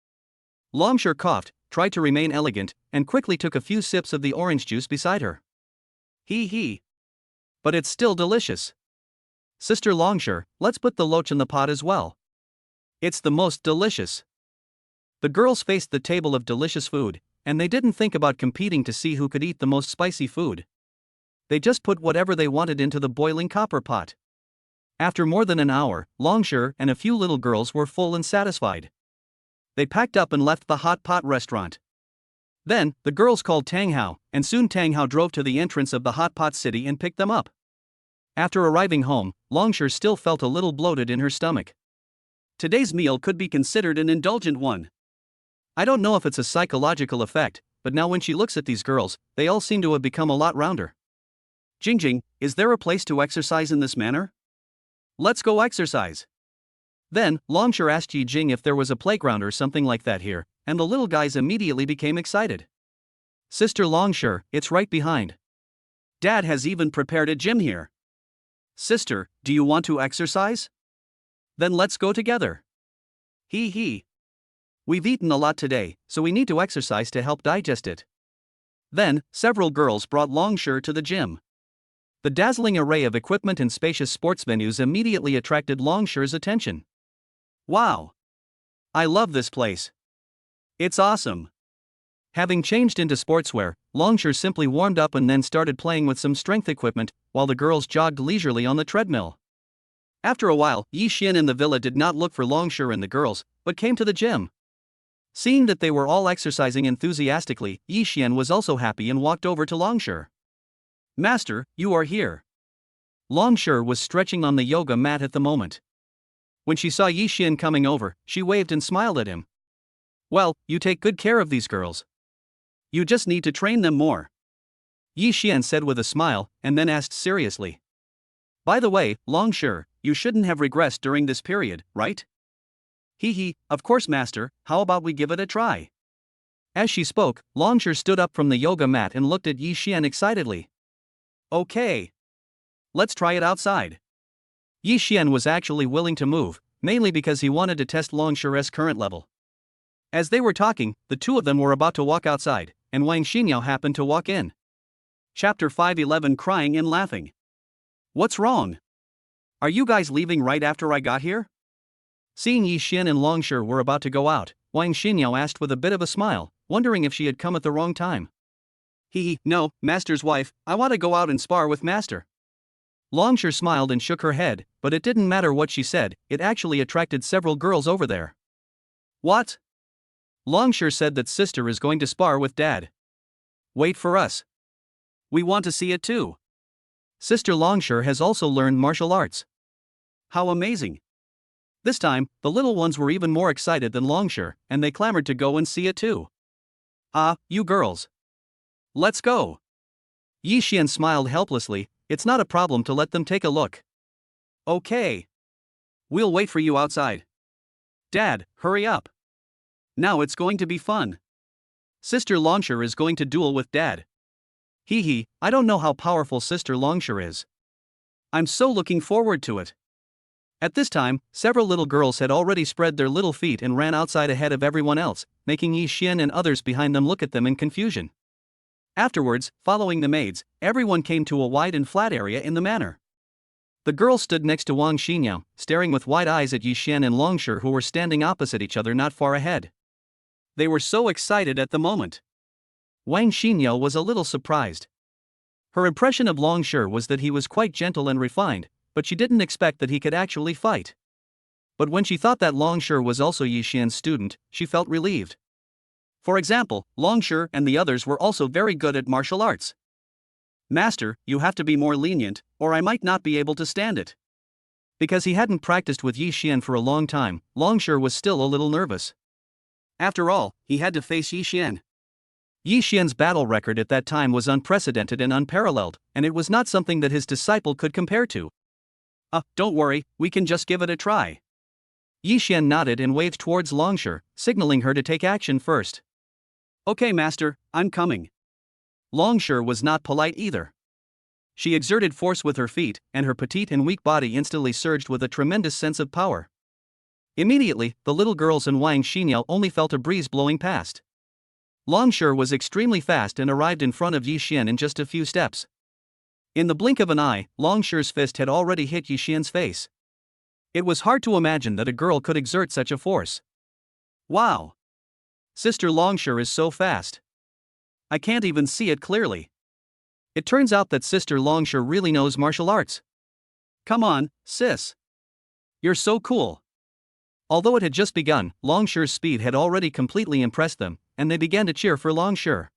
Longshore coughed, tried to remain elegant, and quickly took a few sips of the orange juice beside her. Hee. But it's still delicious. Sister Longshore, let's put the loach in the pot as well. It's the most delicious. The girls faced the table of delicious food, and they didn't think about competing to see who could eat the most spicy food. They just put whatever they wanted into the boiling copper pot. After more than an hour, Longshire and a few little girls were full and satisfied. They packed up and left the hot pot restaurant. Then, the girls called Tang Hao, and soon Tang Hao drove to the entrance of the hot pot city and picked them up. After arriving home, Longshire still felt a little bloated in her stomach. Today's meal could be considered an indulgent one. I don't know if it's a psychological effect, but now when she looks at these girls, they all seem to have become a lot rounder. Jingjing, is there a place to exercise in this manner? Let's go exercise. Then, Longshire asked Yi Jing if there was a playground or something like that here, and the little guys immediately became excited. Sister Longshire, it's right behind. Dad has even prepared a gym here. Sister, do you want to exercise? Then let's go together. Hee hee. We've eaten a lot today, so we need to exercise to help digest it. Then, several girls brought Longshire to the gym. The dazzling array of equipment and spacious sports venues immediately attracted Longshire's attention. Wow! I love this place. It's awesome. Having changed into sportswear, Longshire simply warmed up and then started playing with some strength equipment, while the girls jogged leisurely on the treadmill. After a while, Yi Xian and the villa did not look for Longshire and the girls, but came to the gym. Seeing that they were all exercising enthusiastically, Yi Xian was also happy and walked over to Longshire. Master, you are here. Longshire was stretching on the yoga mat at the moment. When she saw Yi Xian coming over, she waved and smiled at him. Well, you take good care of these girls. You just need to train them more. Yi Xian said with a smile, and then asked seriously. By the way, Longshire, you shouldn't have regressed during this period, right? Hee hee, of course master, how about we give it a try? As she spoke, Longshire stood up from the yoga mat and looked at Yi Xian excitedly. Okay. Let's try it outside. Yi Xian was actually willing to move, mainly because he wanted to test Longshire's current level. As they were talking, the two of them were about to walk outside, and Wang Xinyao happened to walk in. Chapter 5:11 Crying and Laughing. What's wrong? Are you guys leaving right after I got here? Seeing Yi Xian and Longshire were about to go out, Wang Xinyao asked with a bit of a smile, wondering if she had come at the wrong time. No, Master's wife, I want to go out and spar with Master. Longshire smiled and shook her head, but it didn't matter what she said, it actually attracted several girls over there. What? Longshire said that sister is going to spar with dad. Wait for us. We want to see it too. Sister Longshire has also learned martial arts. How amazing. This time, the little ones were even more excited than Longshire, and they clamored to go and see it too. You girls. Let's go. Yi Xian smiled helplessly, it's not a problem to let them take a look. Okay. We'll wait for you outside. Dad, hurry up. Now it's going to be fun. Sister Longshire is going to duel with Dad. I don't know how powerful Sister Longshire is. I'm so looking forward to it. At this time, several little girls had already spread their little feet and ran outside ahead of everyone else, making Yi Xian and others behind them look at them in confusion. Afterwards, following the maids, everyone came to a wide and flat area in the manor. The girl stood next to Wang Xinyao, staring with wide eyes at Yi Xian and Longshire who were standing opposite each other not far ahead. They were so excited at the moment. Wang Xinyao was a little surprised. Her impression of Longshire was that he was quite gentle and refined, but she didn't expect that he could actually fight. But when she thought that Longshire was also Yi Xian's student, she felt relieved. For example, Longshire and the others were also very good at martial arts. Master, you have to be more lenient, or I might not be able to stand it. Because he hadn't practiced with Yi Xian for a long time, Longshire was still a little nervous. After all, he had to face Yi Xian. Yi Xian's battle record at that time was unprecedented and unparalleled, and it was not something that his disciple could compare to. Don't worry, we can just give it a try. Yi Xian nodded and waved towards Longshire, signaling her to take action first. Okay master, I'm coming. Longshire was not polite either. She exerted force with her feet, and her petite and weak body instantly surged with a tremendous sense of power. Immediately, the little girls and Wang Xinyao only felt a breeze blowing past. Longshire was extremely fast and arrived in front of Yi Xian in just a few steps. In the blink of an eye, Longshire's fist had already hit Yi Xian's face. It was hard to imagine that a girl could exert such a force. Wow! Sister Longshire is so fast. I can't even see it clearly. It turns out that Sister Longshire really knows martial arts. Come on, sis. You're so cool. Although it had just begun, Longshire's speed had already completely impressed them, and they began to cheer for Longshire.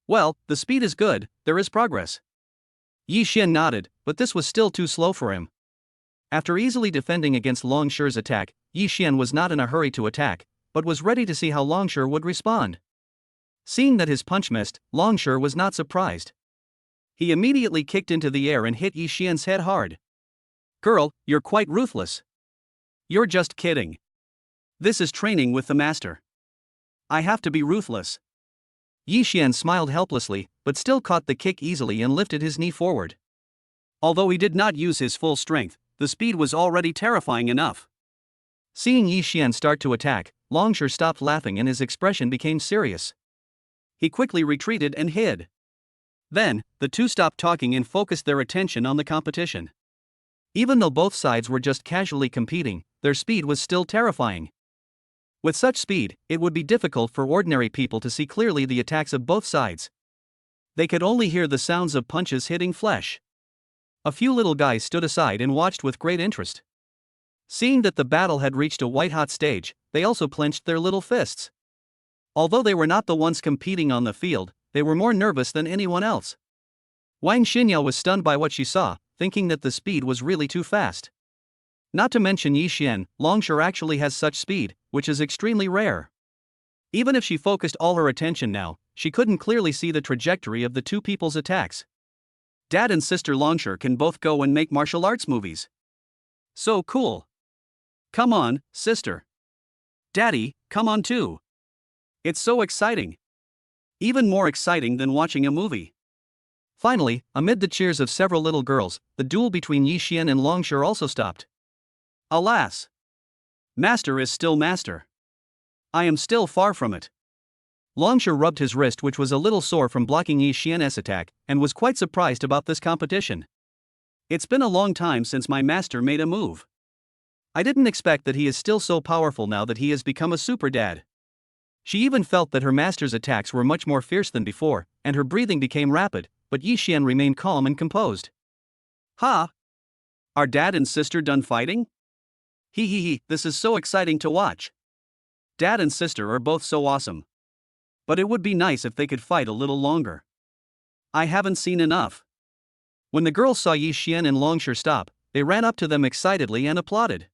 Well, the speed is good, there is progress. Yi Xian nodded, but this was still too slow for him. After easily defending against Longshire's attack, Yi Xian was not in a hurry to attack, but was ready to see how Longshire would respond. Seeing that his punch missed, Longshire was not surprised. He immediately kicked into the air and hit Yi Xian's head hard. Girl, you're quite ruthless. You're just kidding. This is training with the master. I have to be ruthless. Yi Xian smiled helplessly, but still caught the kick easily and lifted his knee forward. Although he did not use his full strength, the speed was already terrifying enough. Seeing Yi Xian start to attack, Longshire stopped laughing and his expression became serious. He quickly retreated and hid. Then, the two stopped talking and focused their attention on the competition. Even though both sides were just casually competing, their speed was still terrifying. With such speed, it would be difficult for ordinary people to see clearly the attacks of both sides. They could only hear the sounds of punches hitting flesh. A few little guys stood aside and watched with great interest. Seeing that the battle had reached a white-hot stage, they also clenched their little fists. Although they were not the ones competing on the field, they were more nervous than anyone else. Wang Xinyao was stunned by what she saw, thinking that the speed was really too fast. Not to mention Yi Xian, Longshire actually has such speed, which is extremely rare. Even if she focused all her attention now, she couldn't clearly see the trajectory of the two people's attacks. Dad and sister Longshire can both go and make martial arts movies. So cool. Come on, sister. Daddy, come on too. It's so exciting. Even more exciting than watching a movie. Finally, amid the cheers of several little girls, the duel between Yi Xian and Longshire also stopped. Alas! Master is still master. I am still far from it. Longshire rubbed his wrist, which was a little sore from blocking Yi Xian's attack, and was quite surprised about this competition. It's been a long time since my master made a move. I didn't expect that he is still so powerful now that he has become a super dad. She even felt that her master's attacks were much more fierce than before, and her breathing became rapid, but Yi Xian remained calm and composed. Ha! Are dad and sister done fighting? Hee, this is so exciting to watch. Dad and sister are both so awesome. But it would be nice if they could fight a little longer. I haven't seen enough. When the girls saw Yi Xian and Longshire stop, they ran up to them excitedly and applauded.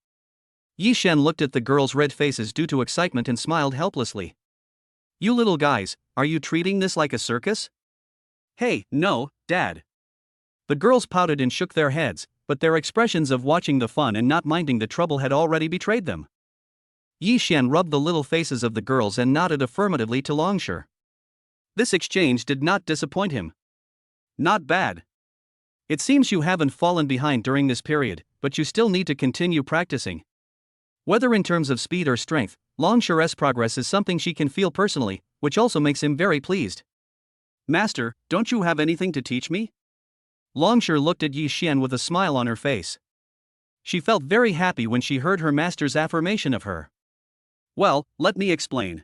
Yi Xian looked at the girls' red faces due to excitement and smiled helplessly. You little guys, are you treating this like a circus? Hey, no, Dad. The girls pouted and shook their heads, but their expressions of watching the fun and not minding the trouble had already betrayed them. Yi Xian rubbed the little faces of the girls and nodded affirmatively to Longshire. This exchange did not disappoint him. Not bad. It seems you haven't fallen behind during this period, but you still need to continue practicing. Whether in terms of speed or strength, Longshire's progress is something she can feel personally, which also makes him very pleased. Master, don't you have anything to teach me? Longshire looked at Yi Xian with a smile on her face. She felt very happy when she heard her master's affirmation of her. Well, let me explain.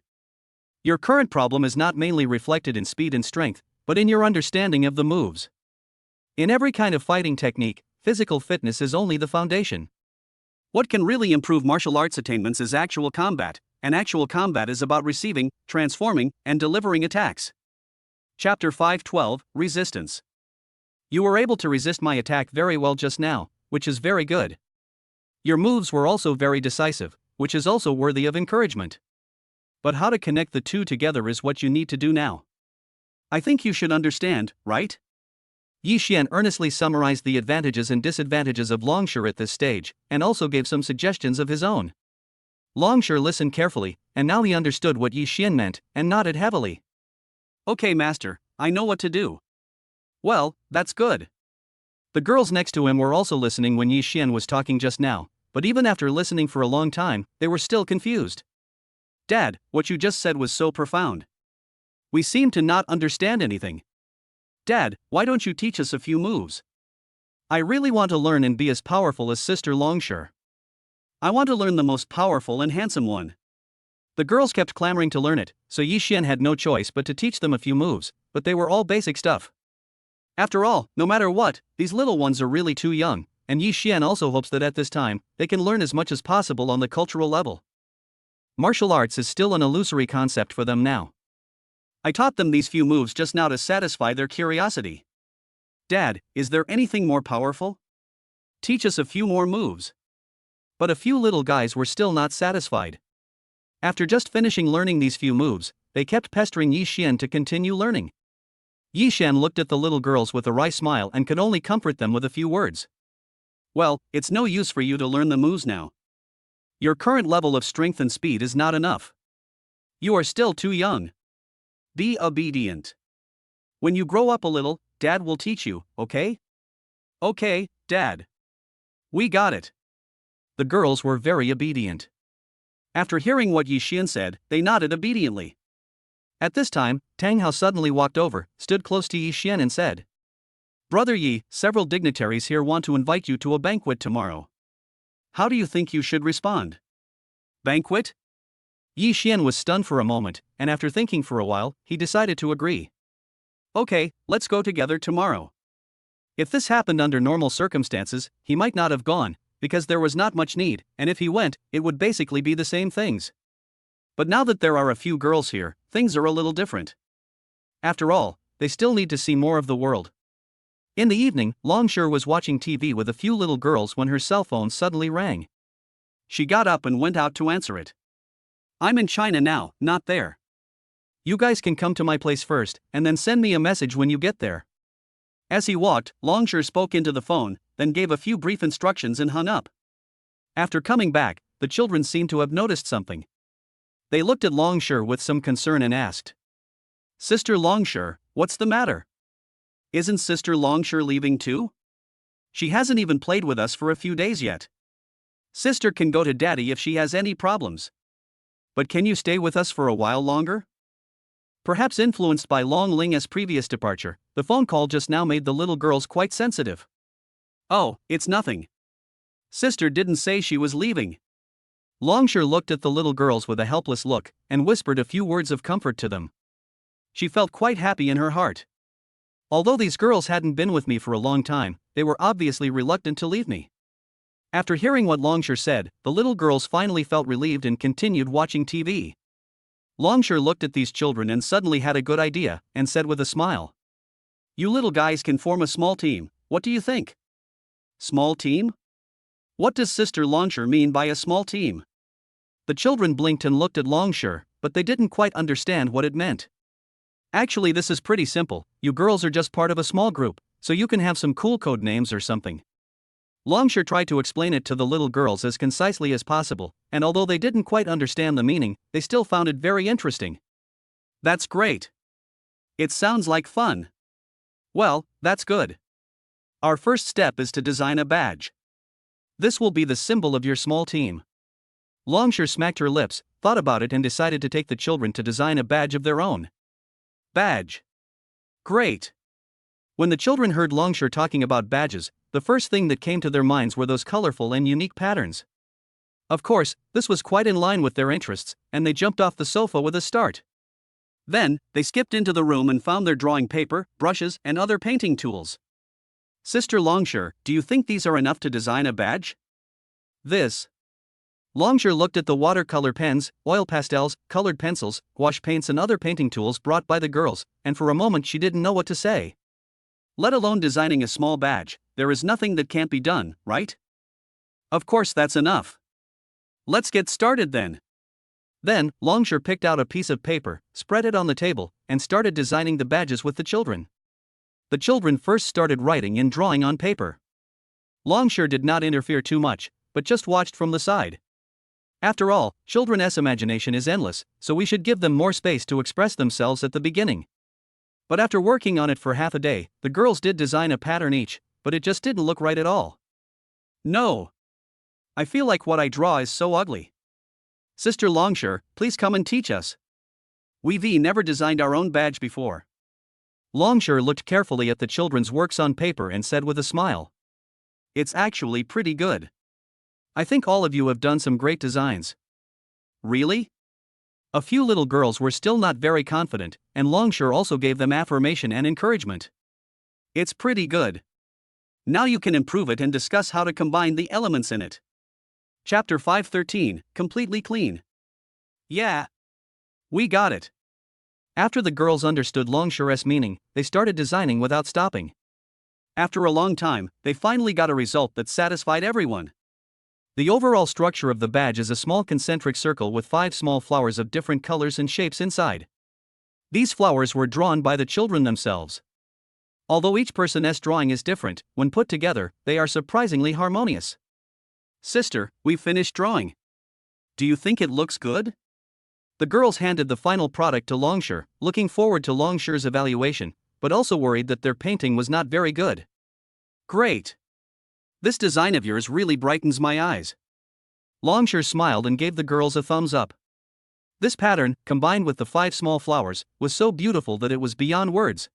Your current problem is not mainly reflected in speed and strength, but in your understanding of the moves. In every kind of fighting technique, physical fitness is only the foundation. What can really improve martial arts attainments is actual combat, and actual combat is about receiving, transforming, and delivering attacks. Chapter 5:12, Resistance. You were able to resist my attack very well just now, which is very good. Your moves were also very decisive, which is also worthy of encouragement. But how to connect the two together is what you need to do now. I think you should understand, right? Yi Xian earnestly summarized the advantages and disadvantages of Longshire at this stage, and also gave some suggestions of his own. Longshire listened carefully, and now he understood what Yi Xian meant, and nodded heavily. Okay, master, I know what to do. Well, that's good. The girls next to him were also listening when Yi Xian was talking just now, but even after listening for a long time, they were still confused. Dad, what you just said was so profound. We seem to not understand anything. Dad, why don't you teach us a few moves? I really want to learn and be as powerful as Sister Longshire. I want to learn the most powerful and handsome one. The girls kept clamoring to learn it, so Yi Xian had no choice but to teach them a few moves, but they were all basic stuff. After all, no matter what, these little ones are really too young, and Yi Xian also hopes that at this time, they can learn as much as possible on the cultural level. Martial arts is still an illusory concept for them now. I taught them these few moves just now to satisfy their curiosity. Dad, is there anything more powerful? Teach us a few more moves. But a few little guys were still not satisfied. After just finishing learning these few moves, they kept pestering Yi Xian to continue learning. Yi Xian looked at the little girls with a wry smile and could only comfort them with a few words. Well, it's no use for you to learn the moves now. Your current level of strength and speed is not enough. You are still too young. Be obedient. When you grow up a little, Dad will teach you, okay? Okay, Dad. We got it. The girls were very obedient. After hearing what Yi Xian said, they nodded obediently. At this time, Tang Hao suddenly walked over, stood close to Yi Xian and said, Brother Yi, several dignitaries here want to invite you to a banquet tomorrow. How do you think you should respond? Banquet? Yi Xian was stunned for a moment, and after thinking for a while, he decided to agree. Okay, let's go together tomorrow. If this happened under normal circumstances, he might not have gone, because there was not much need, and if he went, it would basically be the same things. But now that there are a few girls here, things are a little different. After all, they still need to see more of the world. In the evening, Longshire was watching TV with a few little girls when her cell phone suddenly rang. She got up and went out to answer it. I'm in China now, not there. You guys can come to my place first, and then send me a message when you get there. As he walked, Longshire spoke into the phone, then gave a few brief instructions and hung up. After coming back, the children seemed to have noticed something. They looked at Longshire with some concern and asked, Sister Longshire, what's the matter? Isn't Sister Longshire leaving too? She hasn't even played with us for a few days yet. Sister can go to Daddy if she has any problems. But can you stay with us for a while longer? Perhaps influenced by Long Ling's previous departure, the phone call just now made the little girls quite sensitive. Oh, it's nothing. Sister didn't say she was leaving. Longshire looked at the little girls with a helpless look, and whispered a few words of comfort to them. She felt quite happy in her heart. Although these girls hadn't been with me for a long time, they were obviously reluctant to leave me. After hearing what Longshire said, the little girls finally felt relieved and continued watching TV. Longshire looked at these children and suddenly had a good idea, and said with a smile, You little guys can form a small team, what do you think? Small team? What does Sister Longshire mean by a small team? The children blinked and looked at Longshire, but they didn't quite understand what it meant. Actually, this is pretty simple, you girls are just part of a small group, so you can have some cool code names or something. Longshire tried to explain it to the little girls as concisely as possible, and although they didn't quite understand the meaning, they still found it very interesting. That's great. It sounds like fun. Well, that's good. Our first step is to design a badge. This will be the symbol of your small team. Longshire smacked her lips, thought about it and decided to take the children to design a badge of their own. Badge. Great. When the children heard Longshire talking about badges, the first thing that came to their minds were those colorful and unique patterns. Of course, this was quite in line with their interests, and they jumped off the sofa with a start. Then, they skipped into the room and found their drawing paper, brushes, and other painting tools. Sister Longshire, do you think these are enough to design a badge? This. Longshire looked at the watercolor pens, oil pastels, colored pencils, gouache paints and other painting tools brought by the girls, and for a moment she didn't know what to say. Let alone designing a small badge, there is nothing that can't be done, right? Of course that's enough. Let's get started then. Then, Longshire picked out a piece of paper, spread it on the table, and started designing the badges with the children. The children first started writing and drawing on paper. Longshire did not interfere too much, but just watched from the side. After all, children's imagination is endless, so we should give them more space to express themselves at the beginning. But after working on it for half a day, the girls did design a pattern each, but it just didn't look right at all. No. I feel like what I draw is so ugly. Sister Longshire, please come and teach us. We've never designed our own badge before. Longshire looked carefully at the children's works on paper and said with a smile, It's actually pretty good. I think all of you have done some great designs. Really? A few little girls were still not very confident, and Longshire also gave them affirmation and encouragement. It's pretty good. Now you can improve it and discuss how to combine the elements in it. Chapter 513, Completely Clean. Yeah. We got it. After the girls understood Longshore's meaning, they started designing without stopping. After a long time, they finally got a result that satisfied everyone. The overall structure of the badge is a small concentric circle with 5 small flowers of different colors and shapes inside. These flowers were drawn by the children themselves. Although each person's drawing is different, when put together, they are surprisingly harmonious. Sister, we've finished drawing. Do you think it looks good? The girls handed the final product to Longshore, looking forward to Longshore's evaluation, but also worried that their painting was not very good. Great. This design of yours really brightens my eyes. Longshore smiled and gave the girls a thumbs up. This pattern, combined with the 5 small flowers, was so beautiful that it was beyond words.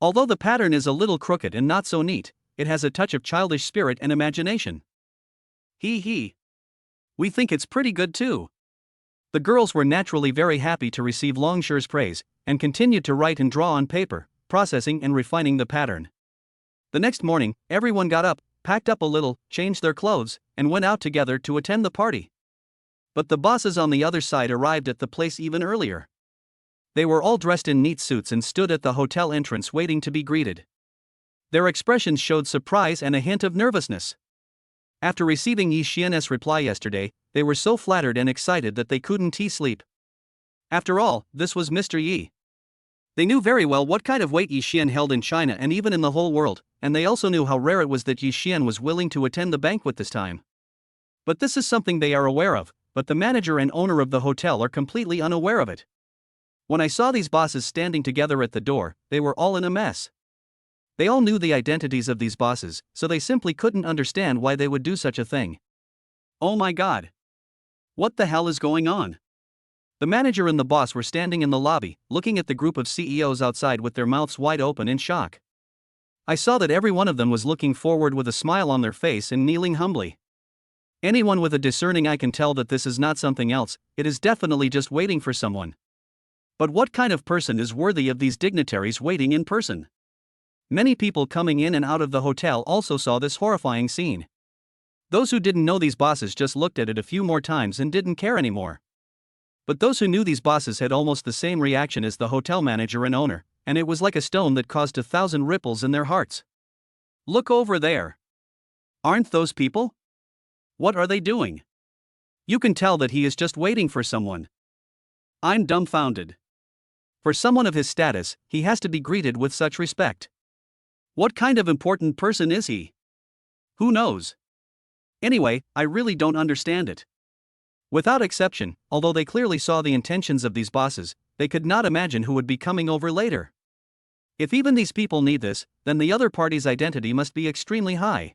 Although the pattern is a little crooked and not so neat, it has a touch of childish spirit and imagination. Hee hee. We think it's pretty good too. The girls were naturally very happy to receive Longshore's praise, and continued to write and draw on paper, processing and refining the pattern. The next morning, everyone got up, packed up a little, changed their clothes, and went out together to attend the party. But the bosses on the other side arrived at the place even earlier. They were all dressed in neat suits and stood at the hotel entrance waiting to be greeted. Their expressions showed surprise and a hint of nervousness. After receiving Yi Xian's reply yesterday, they were so flattered and excited that they couldn't sleep. After all, this was Mr. Yi. They knew very well what kind of weight Yi Xian held in China and even in the whole world, and they also knew how rare it was that Yi Xian was willing to attend the banquet this time. But this is something they are aware of, but the manager and owner of the hotel are completely unaware of it. When I saw these bosses standing together at the door, they were all in a mess. They all knew the identities of these bosses, so they simply couldn't understand why they would do such a thing. Oh my god. What the hell is going on? The manager and the boss were standing in the lobby, looking at the group of CEOs outside with their mouths wide open in shock. I saw that every one of them was looking forward with a smile on their face and kneeling humbly. Anyone with a discerning eye can tell that this is not something else, it is definitely just waiting for someone. But what kind of person is worthy of these dignitaries waiting in person? Many people coming in and out of the hotel also saw this horrifying scene. Those who didn't know these bosses just looked at it a few more times and didn't care anymore. But those who knew these bosses had almost the same reaction as the hotel manager and owner, and it was like a stone that caused 1,000 ripples in their hearts. Look over there. Aren't those people? What are they doing? You can tell that he is just waiting for someone. I'm dumbfounded. For someone of his status, he has to be greeted with such respect. What kind of important person is he? Who knows? Anyway, I really don't understand it. Without exception, although they clearly saw the intentions of these bosses, they could not imagine who would be coming over later. If even these people need this, then the other party's identity must be extremely high.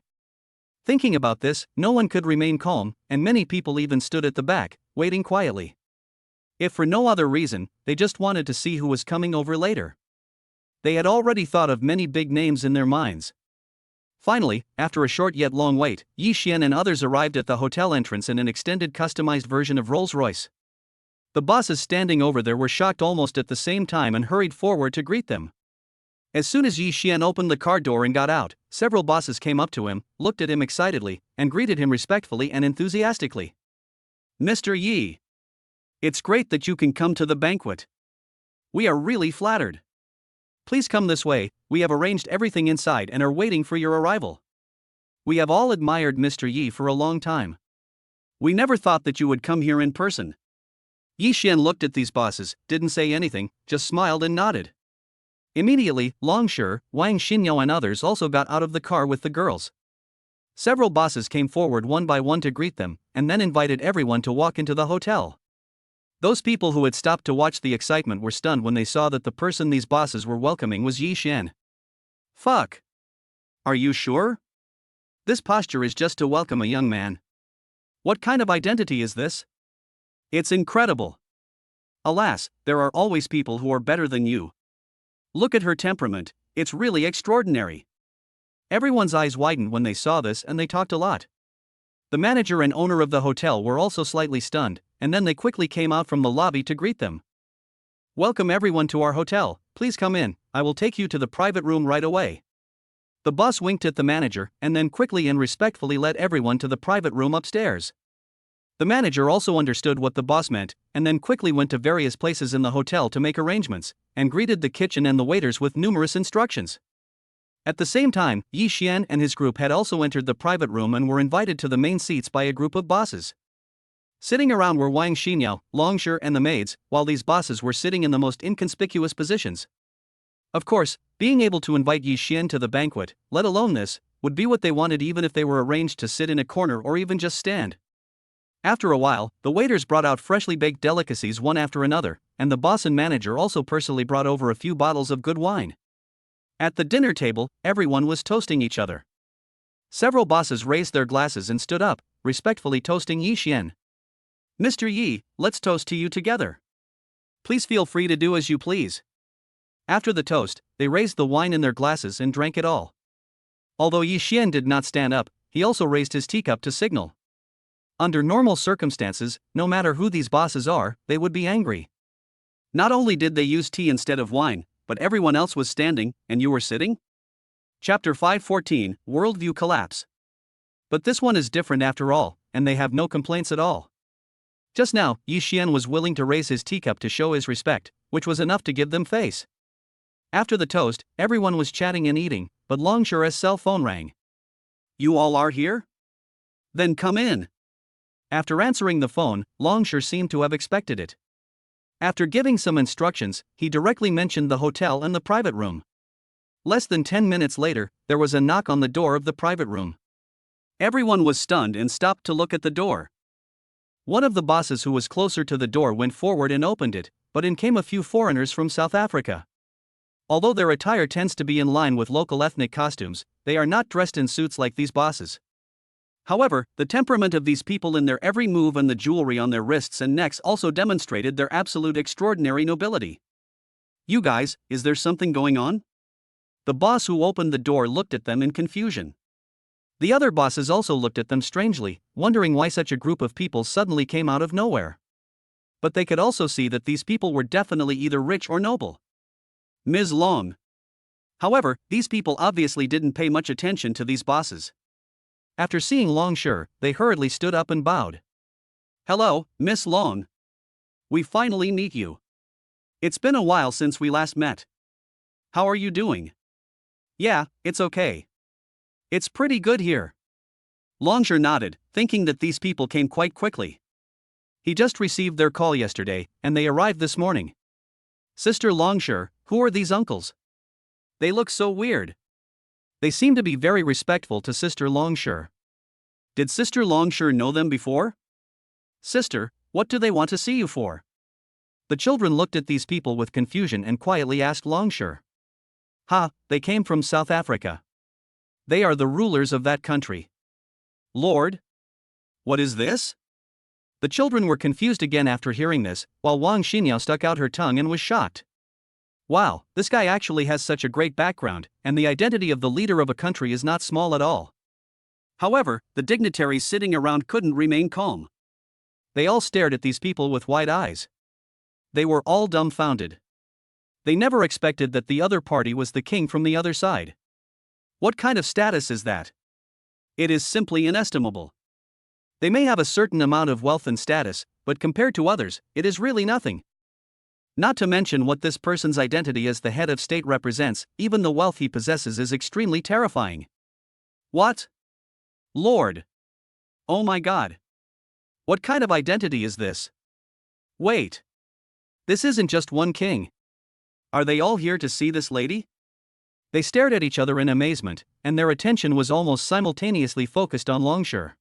Thinking about this, no one could remain calm, and many people even stood at the back, waiting quietly. If for no other reason, they just wanted to see who was coming over later. They had already thought of many big names in their minds. Finally, after a short yet long wait, Yi Xian and others arrived at the hotel entrance in an extended customized version of Rolls-Royce. The bosses standing over there were shocked almost at the same time and hurried forward to greet them. As soon as Yi Xian opened the car door and got out, several bosses came up to him, looked at him excitedly, and greeted him respectfully and enthusiastically. Mr. Yi. It's great that you can come to the banquet. We are really flattered. Please come this way, we have arranged everything inside and are waiting for your arrival. We have all admired Mr. Yi for a long time. We never thought that you would come here in person. Yi Xian looked at these bosses, didn't say anything, just smiled and nodded. Immediately, Longshore, Wang Xinyao and others also got out of the car with the girls. Several bosses came forward one by one to greet them, and then invited everyone to walk into the hotel. Those people who had stopped to watch the excitement were stunned when they saw that the person these bosses were welcoming was Yi Xian. Fuck. Are you sure? This posture is just to welcome a young man. What kind of identity is this? It's incredible. Alas, there are always people who are better than you. Look at her temperament, it's really extraordinary. Everyone's eyes widened when they saw this and they talked a lot. The manager and owner of the hotel were also slightly stunned, and then they quickly came out from the lobby to greet them. Welcome everyone to our hotel, please come in, I will take you to the private room right away. The boss winked at the manager and then quickly and respectfully led everyone to the private room upstairs. The manager also understood what the boss meant, and then quickly went to various places in the hotel to make arrangements, and greeted the kitchen and the waiters with numerous instructions. At the same time, Yi Xian and his group had also entered the private room and were invited to the main seats by a group of bosses. Sitting around were Wang Xinyao, Longsher and the maids, while these bosses were sitting in the most inconspicuous positions. Of course, being able to invite Yi Xian to the banquet, let alone this, would be what they wanted even if they were arranged to sit in a corner or even just stand. After a while, the waiters brought out freshly baked delicacies one after another, and the boss and manager also personally brought over a few bottles of good wine. At the dinner table, everyone was toasting each other. Several bosses raised their glasses and stood up, respectfully toasting Yi Xian. "Mr. Yi, let's toast to you together. Please feel free to do as you please." After the toast, they raised the wine in their glasses and drank it all. Although Yi Xian did not stand up, he also raised his teacup to signal. Under normal circumstances, no matter who these bosses are, they would be angry. Not only did they use tea instead of wine, but everyone else was standing, and you were sitting? Chapter 514, Worldview Collapse. But this one is different after all, and they have no complaints at all. Just now, Yi Xian was willing to raise his teacup to show his respect, which was enough to give them face. After the toast, everyone was chatting and eating, but Longsher's cell phone rang. "You all are here? Then come in." After answering the phone, Longsher seemed to have expected it. After giving some instructions, he directly mentioned the hotel and the private room. Less than 10 minutes later, there was a knock on the door of the private room. Everyone was stunned and stopped to look at the door. One of the bosses who was closer to the door went forward and opened it, but in came a few foreigners from South Africa. Although their attire tends to be in line with local ethnic costumes, they are not dressed in suits like these bosses. However, the temperament of these people in their every move and the jewelry on their wrists and necks also demonstrated their absolute extraordinary nobility. "You guys, is there something going on?" The boss who opened the door looked at them in confusion. The other bosses also looked at them strangely, wondering why such a group of people suddenly came out of nowhere. But they could also see that these people were definitely either rich or noble. Ms. Long. However, these people obviously didn't pay much attention to these bosses. After seeing Longsher, they hurriedly stood up and bowed. "Hello, Miss Long. We finally meet you. It's been a while since we last met. How are you doing?" "Yeah, it's okay. It's pretty good here." Longsher nodded, thinking that these people came quite quickly. He just received their call yesterday, and they arrived this morning. "Sister Longsher, who are these uncles? They look so weird." They seem to be very respectful to Sister Longsher. "Did Sister Longsher know them before?" "Sister, what do they want to see you for?" The children looked at these people with confusion and quietly asked Longsher. "Ha, they came from South Africa. They are the rulers of that country." "Lord? What is this?" The children were confused again after hearing this, while Wang Xinyao stuck out her tongue and was shocked. Wow, this guy actually has such a great background, and the identity of the leader of a country is not small at all. However, the dignitaries sitting around couldn't remain calm. They all stared at these people with wide eyes. They were all dumbfounded. They never expected that the other party was the king from the other side. What kind of status is that? It is simply inestimable. They may have a certain amount of wealth and status, but compared to others, it is really nothing. Not to mention what this person's identity as the head of state represents, even the wealth he possesses is extremely terrifying. What? Lord! Oh my God! What kind of identity is this? Wait! This isn't just one king. Are they all here to see this lady? They stared at each other in amazement, and their attention was almost simultaneously focused on Longsher.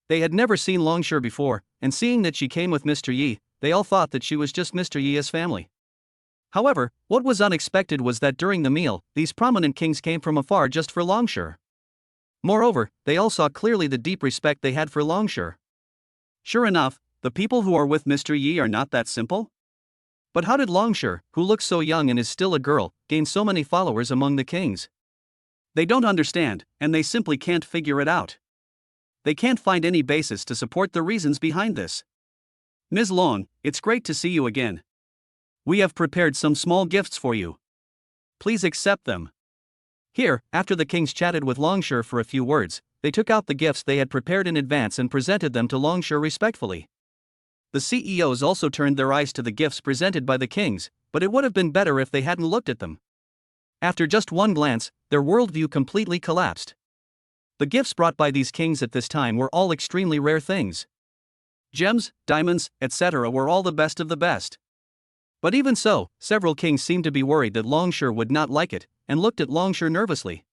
They had never seen Longsher before, and seeing that she came with Mr. Yi, they all thought that she was just Mr. Yi's family. However, what was unexpected was that during the meal, these prominent kings came from afar just for Longsher. Moreover, they all saw clearly the deep respect they had for Longsher. Sure enough, the people who are with Mr. Yi are not that simple? But how did Longsher, who looks so young and is still a girl, gain so many followers among the kings? They don't understand, and they simply can't figure it out. They can't find any basis to support the reasons behind this. Ms. Long, it's great to see you again. We have prepared some small gifts for you. Please accept them. Here, after the kings chatted with Longshire for a few words, they took out the gifts they had prepared in advance and presented them to Longshire respectfully. The CEOs also turned their eyes to the gifts presented by the kings, but it would have been better if they hadn't looked at them. After just one glance, their worldview completely collapsed. The gifts brought by these kings at this time were all extremely rare things. Gems, diamonds, etc. were all the best of the best. But even so, several kings seemed to be worried that Longshire would not like it, and looked at Longshire nervously.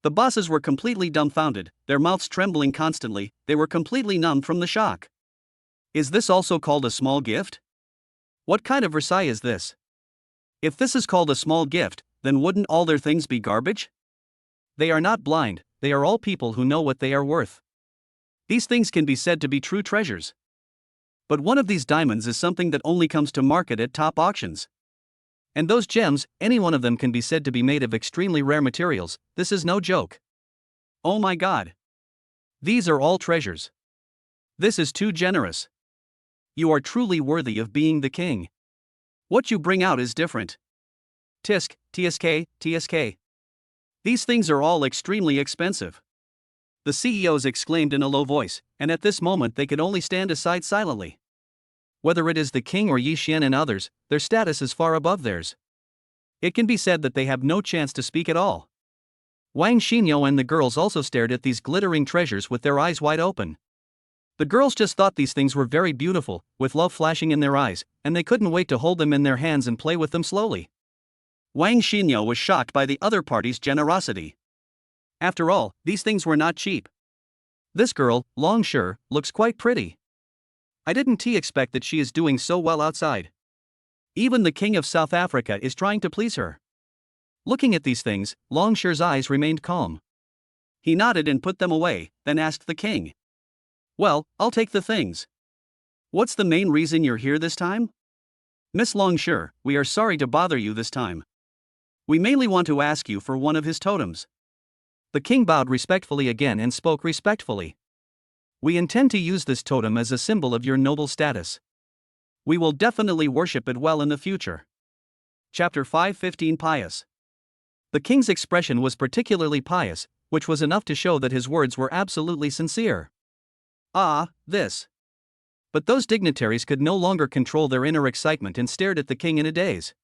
The bosses were completely dumbfounded, their mouths trembling constantly, they were completely numb from the shock. Is this also called a small gift? What kind of Versailles is this? If this is called a small gift, then wouldn't all their things be garbage? They are not blind, they are all people who know what they are worth. These things can be said to be true treasures. But one of these diamonds is something that only comes to market at top auctions. And those gems, any one of them can be said to be made of extremely rare materials, this is no joke. Oh my God! These are all treasures. This is too generous. You are truly worthy of being the king. What you bring out is different. Tisk, TSK, TSK. These things are all extremely expensive. The CEOs exclaimed in a low voice, and at this moment they could only stand aside silently. Whether it is the king or Yi Xian and others, their status is far above theirs. It can be said that they have no chance to speak at all. Wang Xinyo and the girls also stared at these glittering treasures with their eyes wide open. The girls just thought these things were very beautiful, with love flashing in their eyes, and they couldn't wait to hold them in their hands and play with them slowly. Wang Xinyo was shocked by the other party's generosity. After all, these things were not cheap. This girl, Longshire, looks quite pretty. I didn't expect that she is doing so well outside. Even the king of South Africa is trying to please her. Looking at these things, Longshire's eyes remained calm. He nodded and put them away, then asked the king. Well, I'll take the things. What's the main reason you're here this time? Miss Longshire, we are sorry to bother you this time. We mainly want to ask you for one of his totems. The king bowed respectfully again and spoke respectfully. We intend to use this totem as a symbol of your noble status. We will definitely worship it well in the future. Chapter 5:15 Pious. The king's expression was particularly pious, which was enough to show that his words were absolutely sincere. This. But those dignitaries could no longer control their inner excitement and stared at the king in a daze.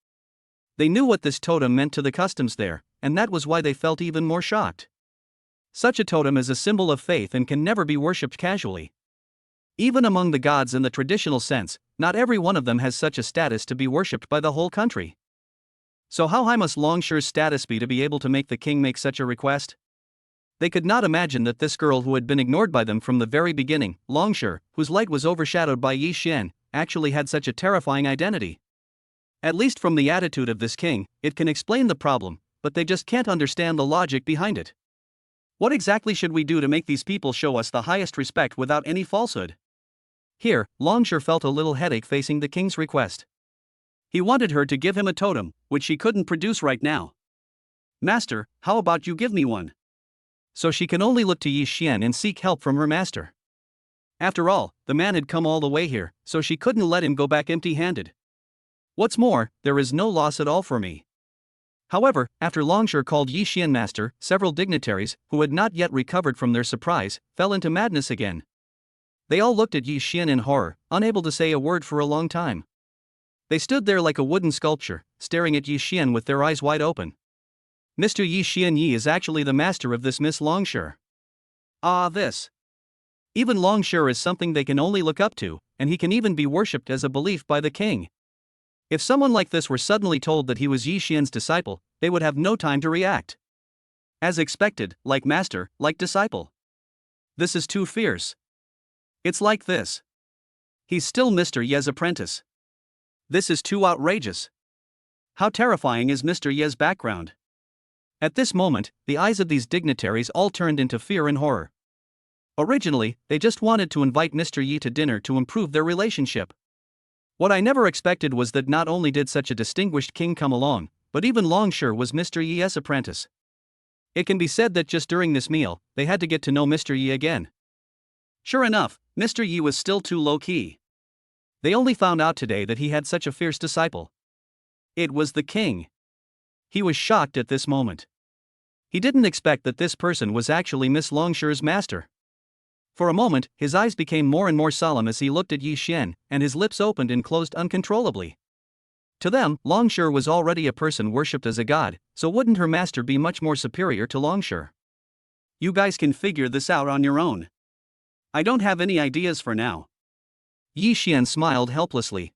They knew what this totem meant to the customs there, and that was why they felt even more shocked. Such a totem is a symbol of faith and can never be worshipped casually. Even among the gods in the traditional sense, not every one of them has such a status to be worshipped by the whole country. So how high must Longshire's status be to be able to make the king make such a request? They could not imagine that this girl who had been ignored by them from the very beginning, Longshire, whose light was overshadowed by Yi Xian, actually had such a terrifying identity. At least from the attitude of this king, it can explain the problem, but they just can't understand the logic behind it. What exactly should we do to make these people show us the highest respect without any falsehood? Here, Longshire felt a little headache facing the king's request. He wanted her to give him a totem, which she couldn't produce right now. Master, how about you give me one? So she can only look to Yi Xian and seek help from her master. After all, the man had come all the way here, so she couldn't let him go back empty-handed. What's more, there is no loss at all for me. However, after Longshire called Yi Xian master, several dignitaries, who had not yet recovered from their surprise, fell into madness again. They all looked at Yi Xian in horror, unable to say a word for a long time. They stood there like a wooden sculpture, staring at Yi Xian with their eyes wide open. Mr. Yi Xian Yi is actually the master of this Miss Longshire. This. Even Longshire is something they can only look up to, and he can even be worshipped as a belief by the king. If someone like this were suddenly told that he was Yi Xian's disciple, they would have no time to react. As expected, like master, like disciple. This is too fierce. It's like this. He's still Mr. Ye's apprentice. This is too outrageous. How terrifying is Mr. Ye's background? At this moment, the eyes of these dignitaries all turned into fear and horror. Originally, they just wanted to invite Mr. Yi to dinner to improve their relationship. What I never expected was that not only did such a distinguished king come along, but even Longshire was Mr. Yi's apprentice. It can be said that just during this meal, they had to get to know Mr. Yi again. Sure enough, Mr. Yi was still too low-key. They only found out today that he had such a fierce disciple. It was the king. He was shocked at this moment. He didn't expect that this person was actually Miss Longshire's master. For a moment, his eyes became more and more solemn as he looked at Yi Xian, and his lips opened and closed uncontrollably. To them, Longshire was already a person worshipped as a god, so wouldn't her master be much more superior to Longshire? You guys can figure this out on your own. I don't have any ideas for now. Yi Xian smiled helplessly.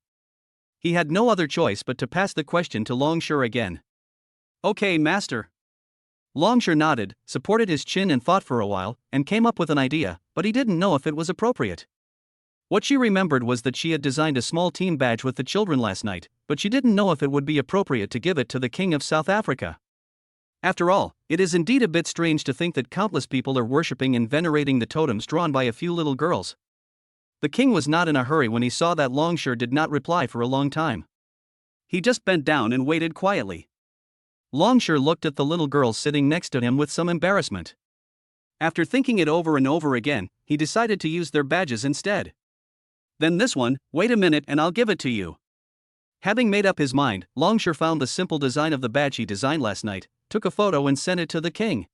He had no other choice but to pass the question to Longshire again. Okay, master. Longshire nodded, supported his chin and thought for a while, and came up with an idea, but he didn't know if it was appropriate. What she remembered was that she had designed a small team badge with the children last night, but she didn't know if it would be appropriate to give it to the King of South Africa. After all, it is indeed a bit strange to think that countless people are worshipping and venerating the totems drawn by a few little girls. The king was not in a hurry when he saw that Longshire did not reply for a long time. He just bent down and waited quietly. Longshire looked at the little girls sitting next to him with some embarrassment. After thinking it over and over again, he decided to use their badges instead. Then this one, wait a minute and I'll give it to you. Having made up his mind, Longshire found the simple design of the badge he designed last night, took a photo and sent it to the king.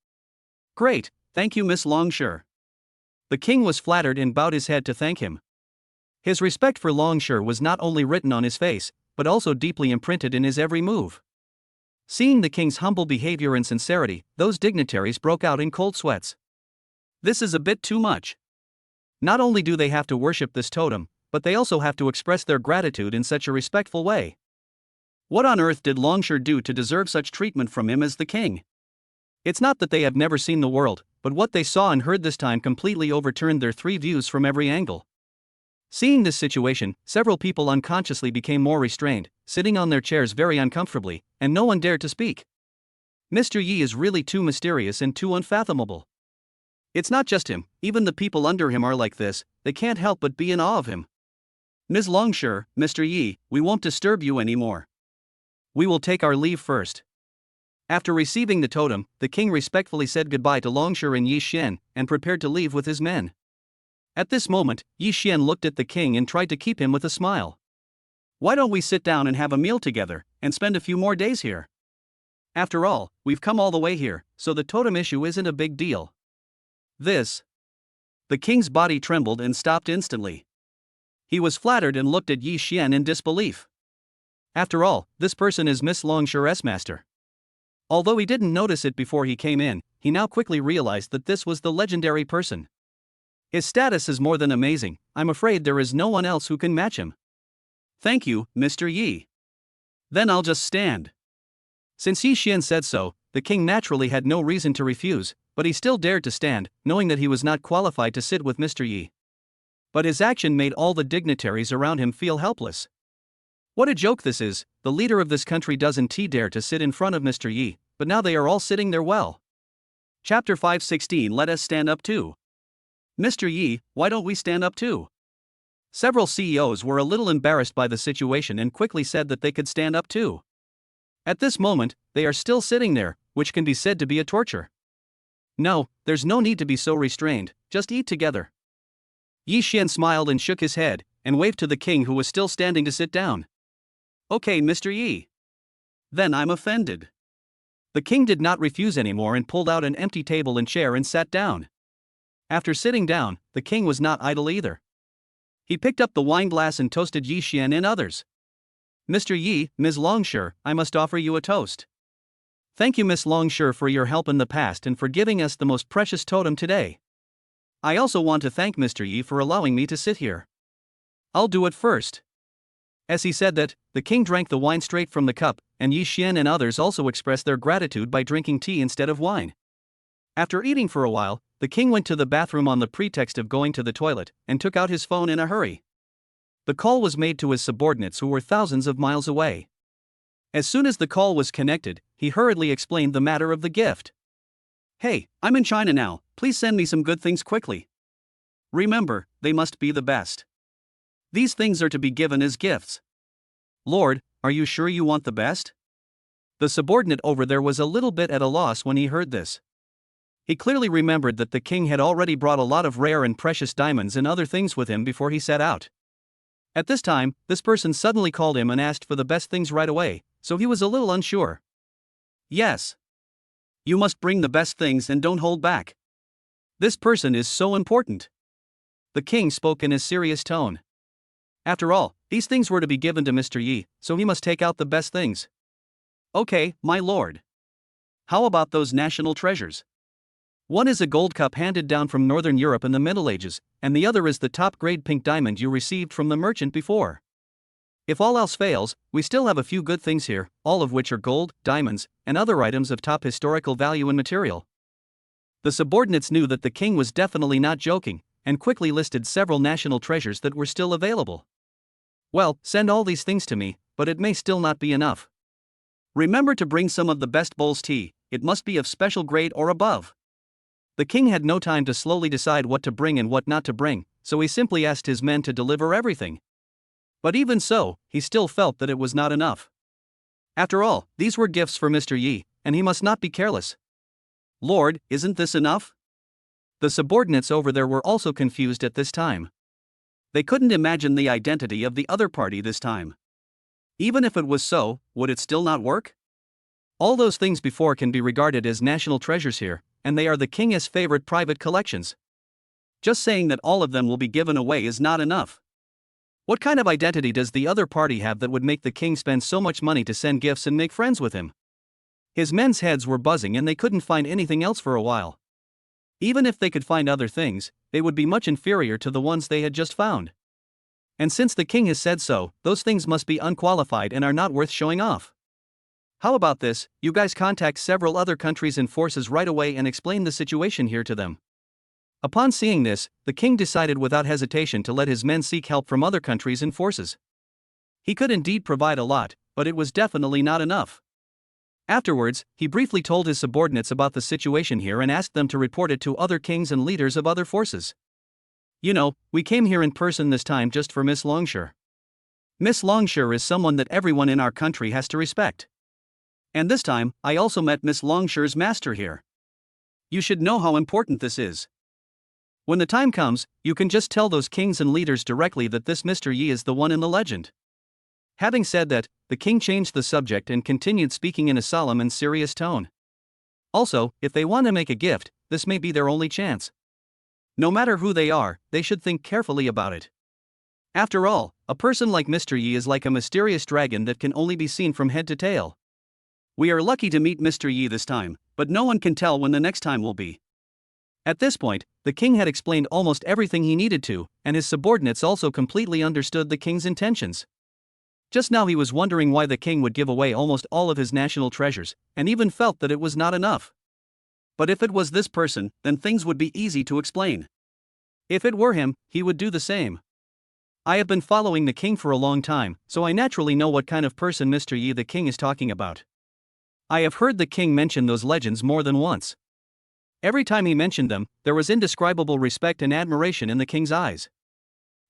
Great, thank you Miss Longshire. The king was flattered and bowed his head to thank him. His respect for Longshire was not only written on his face, but also deeply imprinted in his every move. Seeing the king's humble behavior and sincerity, those dignitaries broke out in cold sweats. This is a bit too much. Not only do they have to worship this totem, but they also have to express their gratitude in such a respectful way. What on earth did Longshire do to deserve such treatment from him as the king? It's not that they have never seen the world, but what they saw and heard this time completely overturned their three views from every angle. Seeing this situation, several people unconsciously became more restrained, sitting on their chairs very uncomfortably, and no one dared to speak. Mr. Yi is really too mysterious and too unfathomable. It's not just him, even the people under him are like this, they can't help but be in awe of him. Ms. Longshire, Mr. Yi, we won't disturb you anymore. We will take our leave first. After receiving the totem, the king respectfully said goodbye to Longshire and Yi Xian, and prepared to leave with his men. At this moment, Yi Xian looked at the king and tried to keep him with a smile. Why don't we sit down and have a meal together, and spend a few more days here? After all, we've come all the way here, so the totem issue isn't a big deal. The king's body trembled and stopped instantly. He was flattered and looked at Yi Xian in disbelief. After all, this person is Miss Longshire's master. Although he didn't notice it before he came in, he now quickly realized that this was the legendary person. His status is more than amazing, I'm afraid there is no one else who can match him. Thank you, Mr. Yi. Then I'll just stand. Since Yi Xian said so, the king naturally had no reason to refuse, but he still dared to stand, knowing that he was not qualified to sit with Mr. Yi. But his action made all the dignitaries around him feel helpless. What a joke this is, the leader of this country doesn't dare to sit in front of Mr. Yi, but now they are all sitting there well. Chapter 5:16 Let us stand up too. Mr. Yi, why don't we stand up too? Several CEOs were a little embarrassed by the situation and quickly said that they could stand up too. At this moment, they are still sitting there, which can be said to be a torture. No, there's no need to be so restrained, just eat together. Yi Xian smiled and shook his head, and waved to the king who was still standing to sit down. Okay, Mr. Yi. Then I'm offended. The king did not refuse anymore and pulled out an empty table and chair and sat down. After sitting down, the king was not idle either. He picked up the wine glass and toasted Yi Xian and others. Mr. Yi, Ms. Longshire, I must offer you a toast. Thank you Miss Longshire for your help in the past and for giving us the most precious totem today. I also want to thank Mr. Yi for allowing me to sit here. I'll do it first. As he said that, the king drank the wine straight from the cup, and Yi Xian and others also expressed their gratitude by drinking tea instead of wine. After eating for a while, the king went to the bathroom on the pretext of going to the toilet, and took out his phone in a hurry. The call was made to his subordinates who were thousands of miles away. As soon as the call was connected, he hurriedly explained the matter of the gift. Hey, I'm in China now, please send me some good things quickly. Remember, they must be the best. These things are to be given as gifts. Lord, are you sure you want the best? The subordinate over there was a little bit at a loss when he heard this. He clearly remembered that the king had already brought a lot of rare and precious diamonds and other things with him before he set out. At this time, this person suddenly called him and asked for the best things right away, so he was a little unsure. Yes. You must bring the best things and don't hold back. This person is so important. The king spoke in a serious tone. After all, these things were to be given to Mr. Yi, so he must take out the best things. Okay, my lord. How about those national treasures? One is a gold cup handed down from Northern Europe in the Middle Ages, and the other is the top-grade pink diamond you received from the merchant before. If all else fails, we still have a few good things here, all of which are gold, diamonds, and other items of top historical value and material. The subordinates knew that the king was definitely not joking, and quickly listed several national treasures that were still available. Well, send all these things to me, but it may still not be enough. Remember to bring some of the best bowls tea, it must be of special grade or above. The king had no time to slowly decide what to bring and what not to bring, so he simply asked his men to deliver everything. But even so, he still felt that it was not enough. After all, these were gifts for Mr. Yi, and he must not be careless. Lord, isn't this enough? The subordinates over there were also confused at this time. They couldn't imagine the identity of the other party this time. Even if it was so, would it still not work? All those things before can be regarded as national treasures here, and they are the king's favorite private collections. Just saying that all of them will be given away is not enough. What kind of identity does the other party have that would make the king spend so much money to send gifts and make friends with him? His men's heads were buzzing and they couldn't find anything else for a while. Even if they could find other things, they would be much inferior to the ones they had just found. And since the king has said so, those things must be unqualified and are not worth showing off. How about this, you guys contact several other countries and forces right away and explain the situation here to them. Upon seeing this, the king decided without hesitation to let his men seek help from other countries and forces. He could indeed provide a lot, but it was definitely not enough. Afterwards, he briefly told his subordinates about the situation here and asked them to report it to other kings and leaders of other forces. You know, we came here in person this time just for Miss Longshire. Miss Longshire is someone that everyone in our country has to respect. And this time, I also met Miss Longshire's master here. You should know how important this is. When the time comes, you can just tell those kings and leaders directly that this Mr. Yi is the one in the legend. Having said that, the king changed the subject and continued speaking in a solemn and serious tone. Also, if they want to make a gift, this may be their only chance. No matter who they are, they should think carefully about it. After all, a person like Mr. Yi is like a mysterious dragon that can only be seen from head to tail. We are lucky to meet Mr. Yi this time, but no one can tell when the next time will be. At this point, the king had explained almost everything he needed to, and his subordinates also completely understood the king's intentions. Just now he was wondering why the king would give away almost all of his national treasures, and even felt that it was not enough. But if it was this person, then things would be easy to explain. If it were him, he would do the same. I have been following the king for a long time, so I naturally know what kind of person Mr. Yi the king is talking about. I have heard the king mention those legends more than once. Every time he mentioned them, there was indescribable respect and admiration in the king's eyes.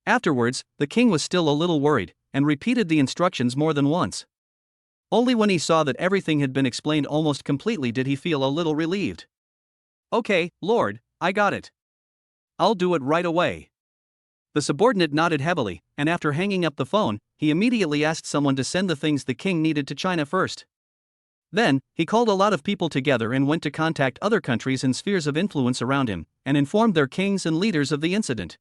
Afterwards, the king was still a little worried, and repeated the instructions more than once. Only when he saw that everything had been explained almost completely did he feel a little relieved. Okay, Lord, I got it. I'll do it right away. The subordinate nodded heavily, and after hanging up the phone, he immediately asked someone to send the things the king needed to China first. Then, he called a lot of people together and went to contact other countries and spheres of influence around him, and informed their kings and leaders of the incident.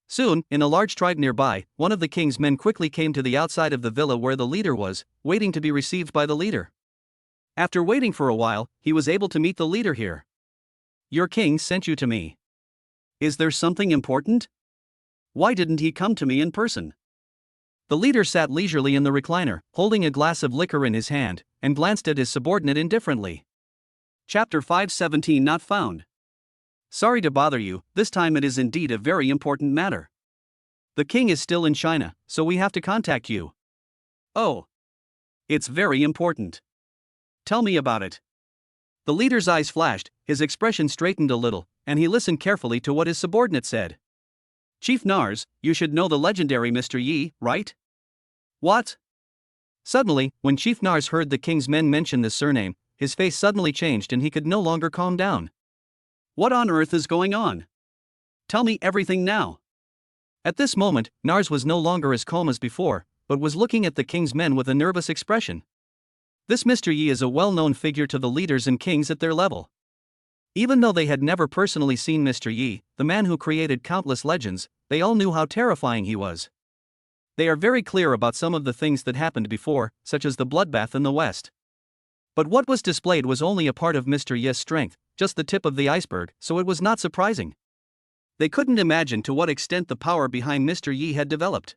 Soon, in a large tribe nearby, one of the king's men quickly came to the outside of the villa where the leader was, waiting to be received by the leader. After waiting for a while, he was able to meet the leader here. Your king sent you to me. Is there something important? Why didn't he come to me in person? The leader sat leisurely in the recliner, holding a glass of liquor in his hand, and glanced at his subordinate indifferently. Chapter 517 Not Found. Sorry to bother you, this time it is indeed a very important matter. The king is still in China, so we have to contact you. Oh. It's very important. Tell me about it. The leader's eyes flashed, his expression straightened a little, and he listened carefully to what his subordinate said. Chief Nars, you should know the legendary Mr. Yi, right? What? Suddenly, when Chief Nars heard the king's men mention this surname, his face suddenly changed and he could no longer calm down. What on earth is going on? Tell me everything now. At this moment, Nars was no longer as calm as before, but was looking at the king's men with a nervous expression. This Mr. Yi is a well-known figure to the leaders and kings at their level. Even though they had never personally seen Mr. Yi, the man who created countless legends, they all knew how terrifying he was. They are very clear about some of the things that happened before, such as the bloodbath in the West. But what was displayed was only a part of Mr. Yi's strength, just the tip of the iceberg, so it was not surprising. They couldn't imagine to what extent the power behind Mr. Yi had developed.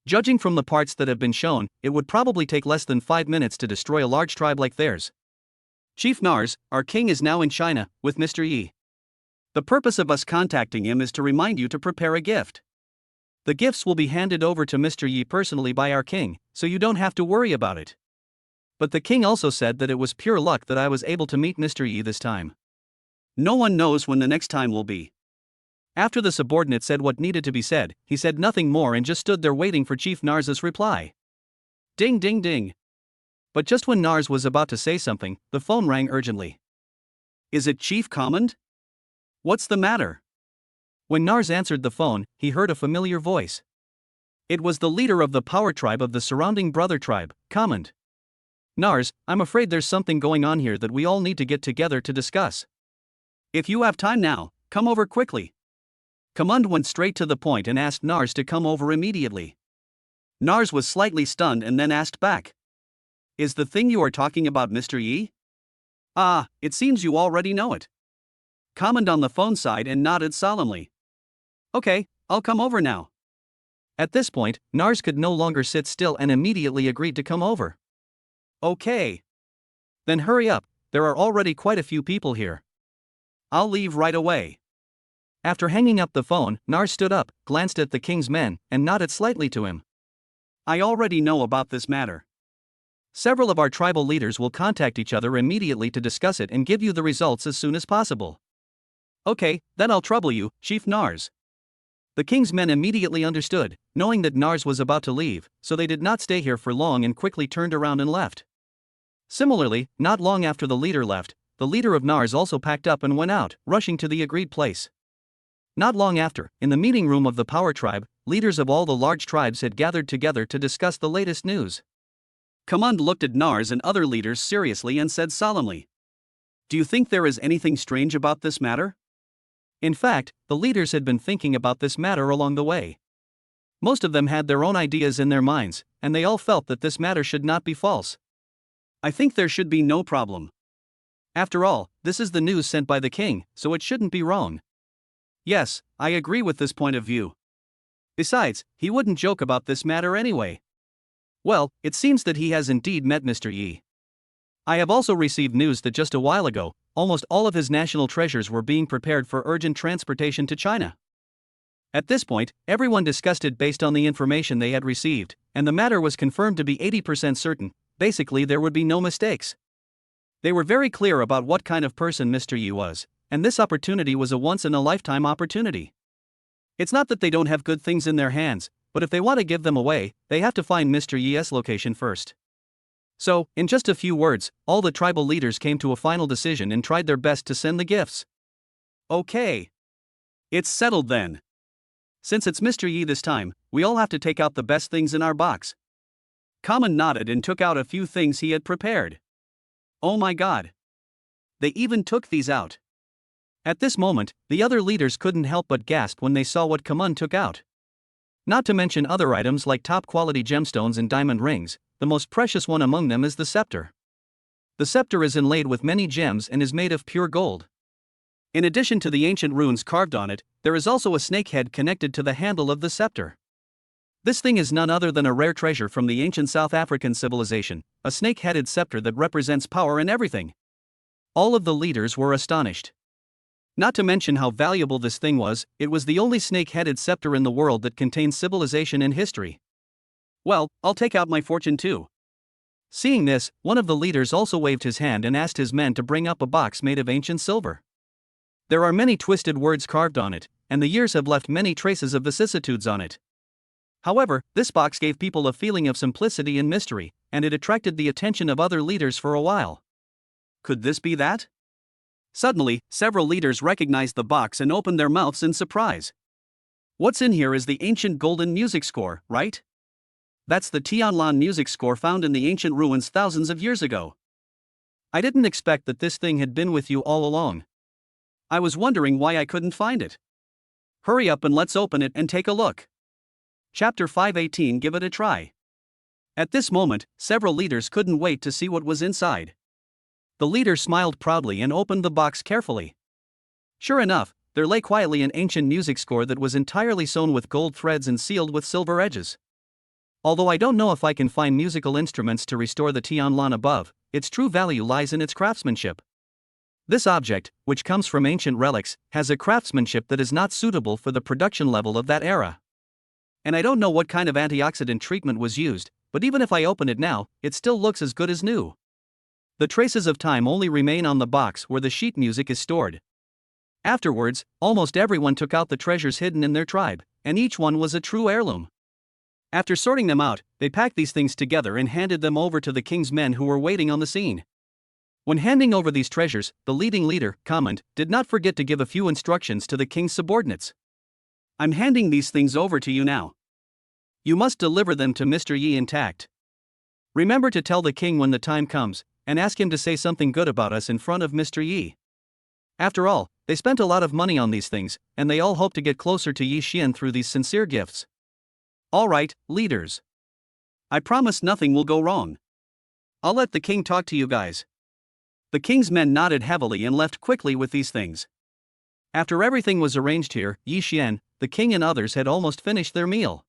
Judging from the parts that have been shown, it would probably take less than 5 minutes to destroy a large tribe like theirs. Chief Nars, our king is now in China, with Mr. Yi. The purpose of us contacting him is to remind you to prepare a gift. The gifts will be handed over to Mr. Yi personally by our king, so you don't have to worry about it. But the king also said that it was pure luck that I was able to meet Mr. Yi this time. No one knows when the next time will be. After the subordinate said what needed to be said, he said nothing more and just stood there waiting for Chief Nars's reply. Ding ding ding. But just when Nars was about to say something, the phone rang urgently. Is it Chief Command? What's the matter? When Nars answered the phone, he heard a familiar voice. It was the leader of the power tribe of the surrounding brother tribe, Command. Nars, I'm afraid there's something going on here that we all need to get together to discuss. If you have time now, come over quickly. Command went straight to the point and asked Nars to come over immediately. Nars was slightly stunned and then asked back. Is the thing you are talking about Mr. Yi? Ah, it seems you already know it. Command on the phone sighed and nodded solemnly. Okay, I'll come over now. At this point, Nars could no longer sit still and immediately agreed to come over. Okay. Then hurry up, there are already quite a few people here. I'll leave right away. After hanging up the phone, Nars stood up, glanced at the king's men, and nodded slightly to him. I already know about this matter. Several of our tribal leaders will contact each other immediately to discuss it and give you the results as soon as possible. Okay, then I'll trouble you, Chief Nars. The king's men immediately understood, knowing that Nars was about to leave, so they did not stay here for long and quickly turned around and left. Similarly, not long after the leader left, the leader of Nars also packed up and went out, rushing to the agreed place. Not long after, in the meeting room of the power tribe, leaders of all the large tribes had gathered together to discuss the latest news. Command looked at Nars and other leaders seriously and said solemnly, do you think there is anything strange about this matter? In fact, the leaders had been thinking about this matter along the way. Most of them had their own ideas in their minds, and they all felt that this matter should not be false. I think there should be no problem. After all, this is the news sent by the king, so it shouldn't be wrong. Yes, I agree with this point of view. Besides, he wouldn't joke about this matter anyway. Well, it seems that he has indeed met Mr. Yi. I have also received news that just a while ago, almost all of his national treasures were being prepared for urgent transportation to China. At this point, everyone discussed it based on the information they had received, and the matter was confirmed to be 80% certain. Basically, there would be no mistakes. They were very clear about what kind of person Mr. Yi was, and this opportunity was a once-in-a-lifetime opportunity. It's not that they don't have good things in their hands, but if they want to give them away, they have to find Mr. Yi's location first. So, in just a few words, all the tribal leaders came to a final decision and tried their best to send the gifts. Okay. It's settled then. Since it's Mr. Yi this time, we all have to take out the best things in our box. Common nodded and took out a few things he had prepared. Oh my god. They even took these out. At this moment, the other leaders couldn't help but gasp when they saw what Command took out. Not to mention other items like top-quality gemstones and diamond rings, the most precious one among them is the scepter. The scepter is inlaid with many gems and is made of pure gold. In addition to the ancient runes carved on it, there is also a snake head connected to the handle of the scepter. This thing is none other than a rare treasure from the ancient South African civilization, a snake-headed scepter that represents power and everything. All of the leaders were astonished. Not to mention how valuable this thing was, it was the only snake-headed scepter in the world that contains civilization and history. Well, I'll take out my fortune too. Seeing this, one of the leaders also waved his hand and asked his men to bring up a box made of ancient silver. There are many twisted words carved on it, and the years have left many traces of vicissitudes on it. However, this box gave people a feeling of simplicity and mystery, and it attracted the attention of other leaders for a while. Could this be that? Suddenly, several leaders recognized the box and opened their mouths in surprise. What's in here is the ancient golden music score, right? That's the Tianlan music score found in the ancient ruins thousands of years ago. I didn't expect that this thing had been with you all along. I was wondering why I couldn't find it. Hurry up and let's open it and take a look. Chapter 518. Give it a try. At this moment, several leaders couldn't wait to see what was inside. The leader smiled proudly and opened the box carefully. Sure enough, there lay quietly an ancient music score that was entirely sewn with gold threads and sealed with silver edges. Although I don't know if I can find musical instruments to restore the Tianlan above, its true value lies in its craftsmanship. This object, which comes from ancient relics, has a craftsmanship that is not suitable for the production level of that era. And I don't know what kind of antioxidant treatment was used, but even if I open it now, it still looks as good as new. The traces of time only remain on the box where the sheet music is stored. Afterwards, almost everyone took out the treasures hidden in their tribe, and each one was a true heirloom. After sorting them out, they packed these things together and handed them over to the king's men who were waiting on the scene. When handing over these treasures, the leading leader, Command, did not forget to give a few instructions to the king's subordinates. I'm handing these things over to you now. You must deliver them to Mr. Yi intact. Remember to tell the king when the time comes, and ask him to say something good about us in front of Mr. Yi. After all, they spent a lot of money on these things, and they all hope to get closer to Yi Xian through these sincere gifts. Alright, leaders. I promise nothing will go wrong. I'll let the king talk to you guys. The king's men nodded heavily and left quickly with these things. After everything was arranged here, Yi Xian, the king and others had almost finished their meal.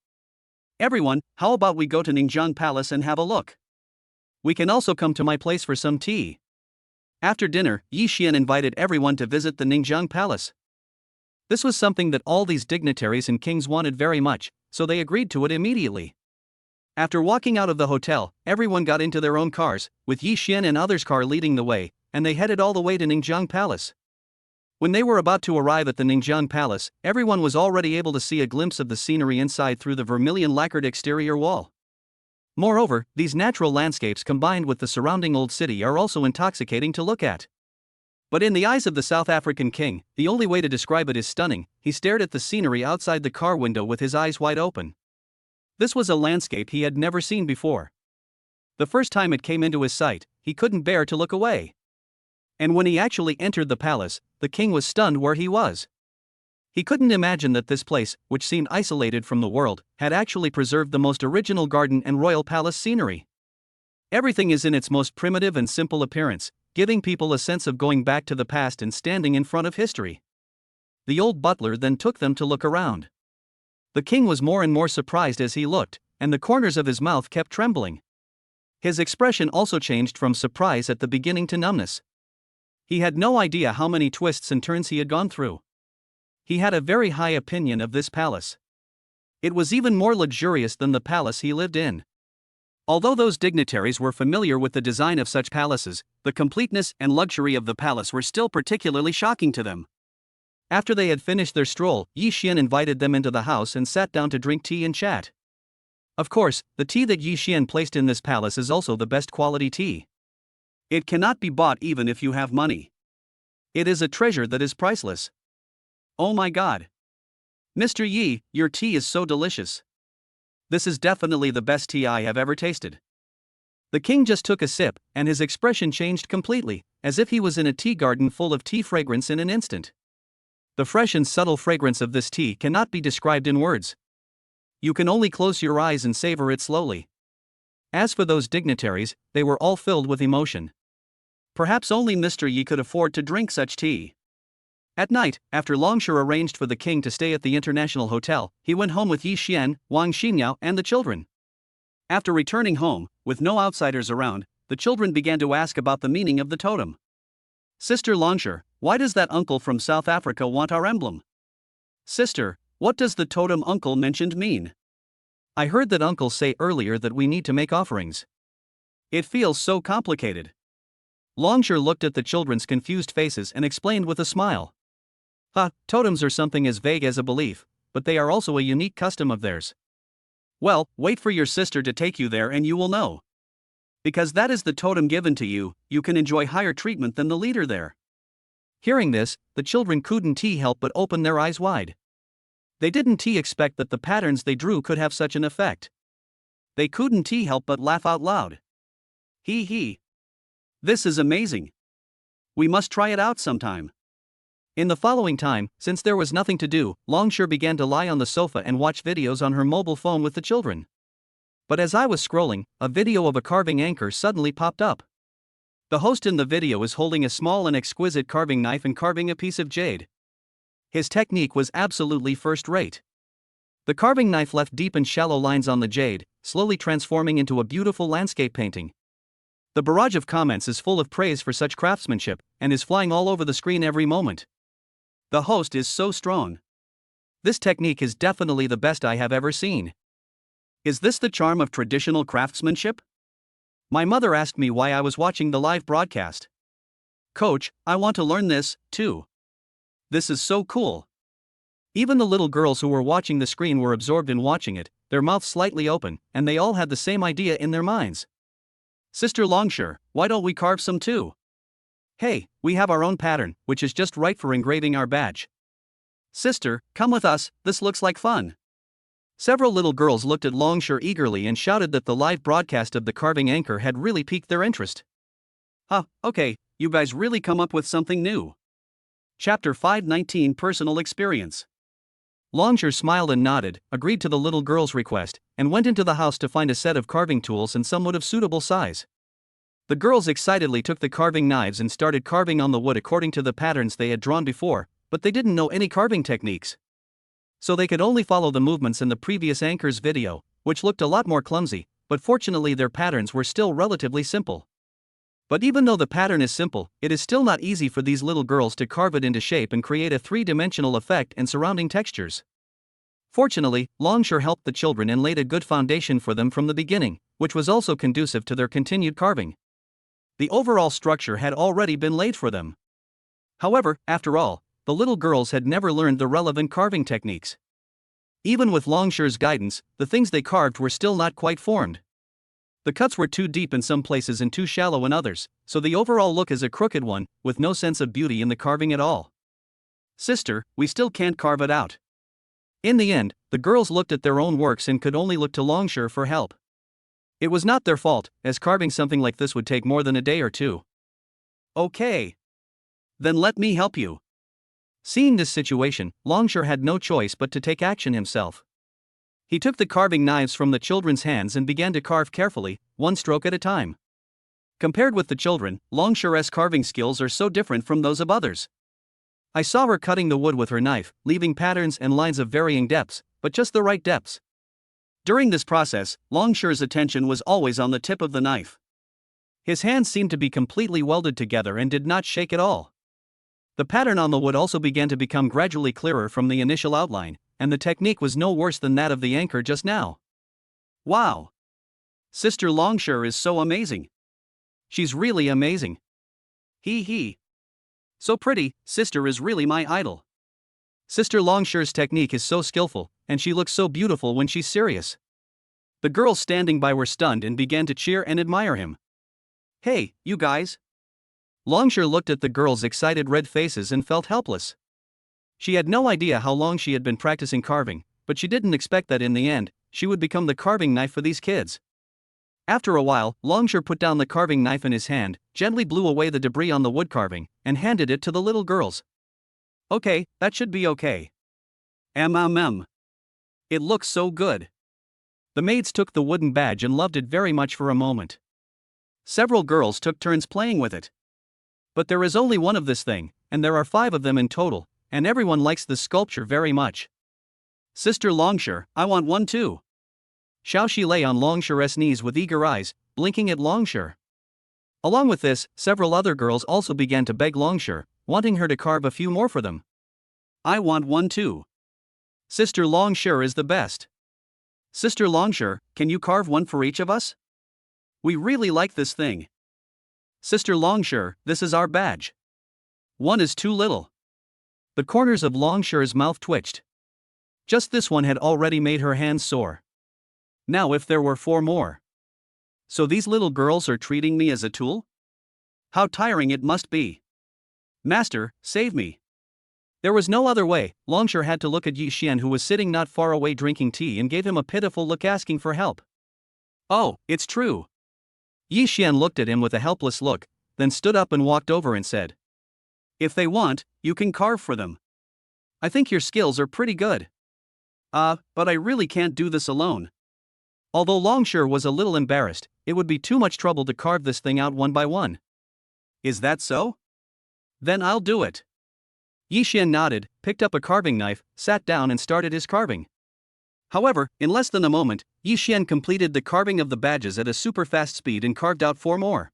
Everyone, how about we go to Ningjiang Palace and have a look? We can also come to my place for some tea. After dinner, Yi Xian invited everyone to visit the Ningjiang Palace. This was something that all these dignitaries and kings wanted very much, so they agreed to it immediately. After walking out of the hotel, everyone got into their own cars, with Yi Xian and others' car leading the way, and they headed all the way to Ningjiang Palace. When they were about to arrive at the Ningjiang Palace, everyone was already able to see a glimpse of the scenery inside through the vermilion lacquered exterior wall. Moreover, these natural landscapes combined with the surrounding old city are also intoxicating to look at. But in the eyes of the South African king, the only way to describe it is stunning. He stared at the scenery outside the car window with his eyes wide open. This was a landscape he had never seen before. The first time it came into his sight, he couldn't bear to look away. And when he actually entered the palace, the king was stunned where he was. He couldn't imagine that this place, which seemed isolated from the world, had actually preserved the most original garden and royal palace scenery. Everything is in its most primitive and simple appearance, giving people a sense of going back to the past and standing in front of history. The old butler then took them to look around. The king was more and more surprised as he looked, and the corners of his mouth kept trembling. His expression also changed from surprise at the beginning to numbness. He had no idea how many twists and turns he had gone through. He had a very high opinion of this palace. It was even more luxurious than the palace he lived in. Although those dignitaries were familiar with the design of such palaces, the completeness and luxury of the palace were still particularly shocking to them. After they had finished their stroll, Yi Xian invited them into the house and sat down to drink tea and chat. Of course, the tea that Yi Xian placed in this palace is also the best quality tea. It cannot be bought even if you have money. It is a treasure that is priceless. Oh my God! Mr. Yi, your tea is so delicious. This is definitely the best tea I have ever tasted. The king just took a sip, and his expression changed completely, as if he was in a tea garden full of tea fragrance in an instant. The fresh and subtle fragrance of this tea cannot be described in words. You can only close your eyes and savor it slowly. As for those dignitaries, they were all filled with emotion. Perhaps only Mr. Yi could afford to drink such tea. At night, after Longsha arranged for the king to stay at the International Hotel, he went home with Yi Xian, Wang Xinyao, and the children. After returning home, with no outsiders around, the children began to ask about the meaning of the totem. Sister Longsha, why does that uncle from South Africa want our emblem? Sister, what does the totem uncle mentioned mean? I heard that uncle say earlier that we need to make offerings. It feels so complicated. Longsha looked at the children's confused faces and explained with a smile. Totems are something as vague as a belief, but they are also a unique custom of theirs. Well, wait for your sister to take you there and you will know. Because that is the totem given to you, you can enjoy higher treatment than the leader there. Hearing this, the children couldn't help but open their eyes wide. They didn't expect that the patterns they drew could have such an effect. They couldn't help but laugh out loud. Hee hee. This is amazing. We must try it out sometime. In the following time, since there was nothing to do, Longshore began to lie on the sofa and watch videos on her mobile phone with the children. But as I was scrolling, a video of a carving anchor suddenly popped up. The host in the video is holding a small and exquisite carving knife and carving a piece of jade. His technique was absolutely first-rate. The carving knife left deep and shallow lines on the jade, slowly transforming into a beautiful landscape painting. The barrage of comments is full of praise for such craftsmanship, and is flying all over the screen every moment. The host is so strong. This technique is definitely the best I have ever seen. Is this the charm of traditional craftsmanship? My mother asked me why I was watching the live broadcast. Coach, I want to learn this, too. This is so cool. Even the little girls who were watching the screen were absorbed in watching it, their mouths slightly open, and they all had the same idea in their minds. Sister Longshore, why don't we carve some too? Hey, we have our own pattern, which is just right for engraving our badge. Sister, come with us, this looks like fun. Several little girls looked at Longshore eagerly and shouted that the live broadcast of the carving anchor had really piqued their interest. Okay, you guys really come up with something new. Chapter 519 Personal Experience. Longshore smiled and nodded, agreed to the little girl's request, and went into the house to find a set of carving tools and somewhat of suitable size. The girls excitedly took the carving knives and started carving on the wood according to the patterns they had drawn before, but they didn't know any carving techniques. So they could only follow the movements in the previous anchor's video, which looked a lot more clumsy, but fortunately their patterns were still relatively simple. But even though the pattern is simple, it is still not easy for these little girls to carve it into shape and create a three-dimensional effect and surrounding textures. Fortunately, Longshore helped the children and laid a good foundation for them from the beginning, which was also conducive to their continued carving. The overall structure had already been laid for them. However, after all, the little girls had never learned the relevant carving techniques. Even with Longshore's guidance, the things they carved were still not quite formed. The cuts were too deep in some places and too shallow in others, so the overall look is a crooked one, with no sense of beauty in the carving at all. Sister, we still can't carve it out. In the end, the girls looked at their own works and could only look to Longshore for help. It was not their fault, as carving something like this would take more than a day or two. Okay. Then let me help you. Seeing this situation, Longshore had no choice but to take action himself. He took the carving knives from the children's hands and began to carve carefully, one stroke at a time. Compared with the children, Longshore's carving skills are so different from those of others. I saw her cutting the wood with her knife, leaving patterns and lines of varying depths, but just the right depths. During this process, Longshore's attention was always on the tip of the knife. His hands seemed to be completely welded together and did not shake at all. The pattern on the wood also began to become gradually clearer from the initial outline, and the technique was no worse than that of the anchor just now. Wow! Sister Longshore is so amazing. She's really amazing. Hee hee. So pretty, Sister is really my idol. Sister Longshore's technique is so skillful, and she looks so beautiful when she's serious. The girls standing by were stunned and began to cheer and admire him. Hey, you guys! Longshore looked at the girls' excited red faces and felt helpless. She had no idea how long she had been practicing carving, but she didn't expect that in the end, she would become the carving knife for these kids. After a while, Longshore put down the carving knife in his hand, gently blew away the debris on the wood carving, and handed it to the little girls. Okay, that should be okay. It looks so good. The maids took the wooden badge and loved it very much for a moment. Several girls took turns playing with it. But there is only one of this thing, and there are 5 of them in total, and everyone likes this sculpture very much. Sister Longshore, I want one too. Xiaoxi lay on Longshore's knees with eager eyes, blinking at Longshore. Along with this, several other girls also began to beg Longshore, wanting her to carve a few more for them. I want one too. Sister Longshore is the best. Sister Longshore, can you carve one for each of us? We really like this thing. Sister Longshore, this is our badge. One is too little. The corners of Longshore's mouth twitched. Just this one had already made her hands sore. Now if there were 4 more. So these little girls are treating me as a tool? How tiring it must be. Master, save me. There was no other way. Longshore had to look at Yi Xian, who was sitting not far away drinking tea, and gave him a pitiful look asking for help. Oh, it's true. Yi Xian looked at him with a helpless look, then stood up and walked over and said, "If they want, you can carve for them. I think your skills are pretty good. But I really can't do this alone." Although Longshore was a little embarrassed, it would be too much trouble to carve this thing out one by one. "Is that so? Then I'll do it." Yi Xian nodded, picked up a carving knife, sat down and started his carving. However, in less than a moment, Yi Xian completed the carving of the badges at a super fast speed and carved out 4 more.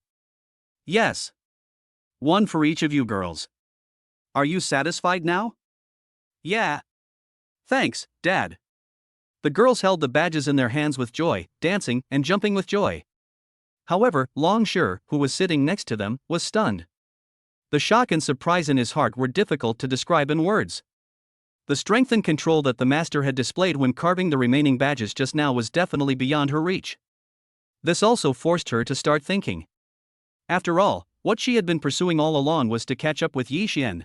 "Yes. One for each of you girls. Are you satisfied now?" "Yeah. Thanks, Dad." The girls held the badges in their hands with joy, dancing and jumping with joy. However, Longshore, who was sitting next to them, was stunned. The shock and surprise in his heart were difficult to describe in words. The strength and control that the master had displayed when carving the remaining badges just now was definitely beyond her reach. This also forced her to start thinking. After all, what she had been pursuing all along was to catch up with Yi Xian.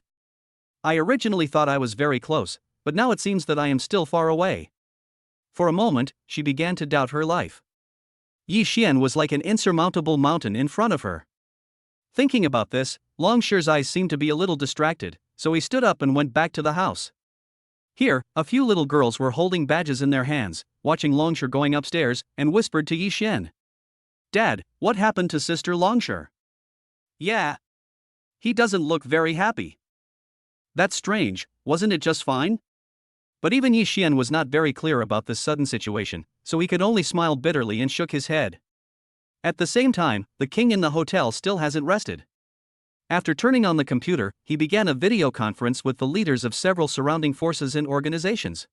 "I originally thought I was very close, but now it seems that I am still far away." For a moment, she began to doubt her life. Yi Xian was like an insurmountable mountain in front of her. Thinking about this, Longshore's eyes seemed to be a little distracted, so he stood up and went back to the house. Here, a few little girls were holding badges in their hands, watching Longshore going upstairs, and whispered to Yi Xian, "Dad, what happened to Sister Longshore?" "Yeah. He doesn't look very happy." "That's strange, wasn't it just fine?" But even Yi Xian was not very clear about this sudden situation, so he could only smile bitterly and shook his head. At the same time, the king in the hotel still hasn't rested. After turning on the computer, he began a video conference with the leaders of several surrounding forces and organizations.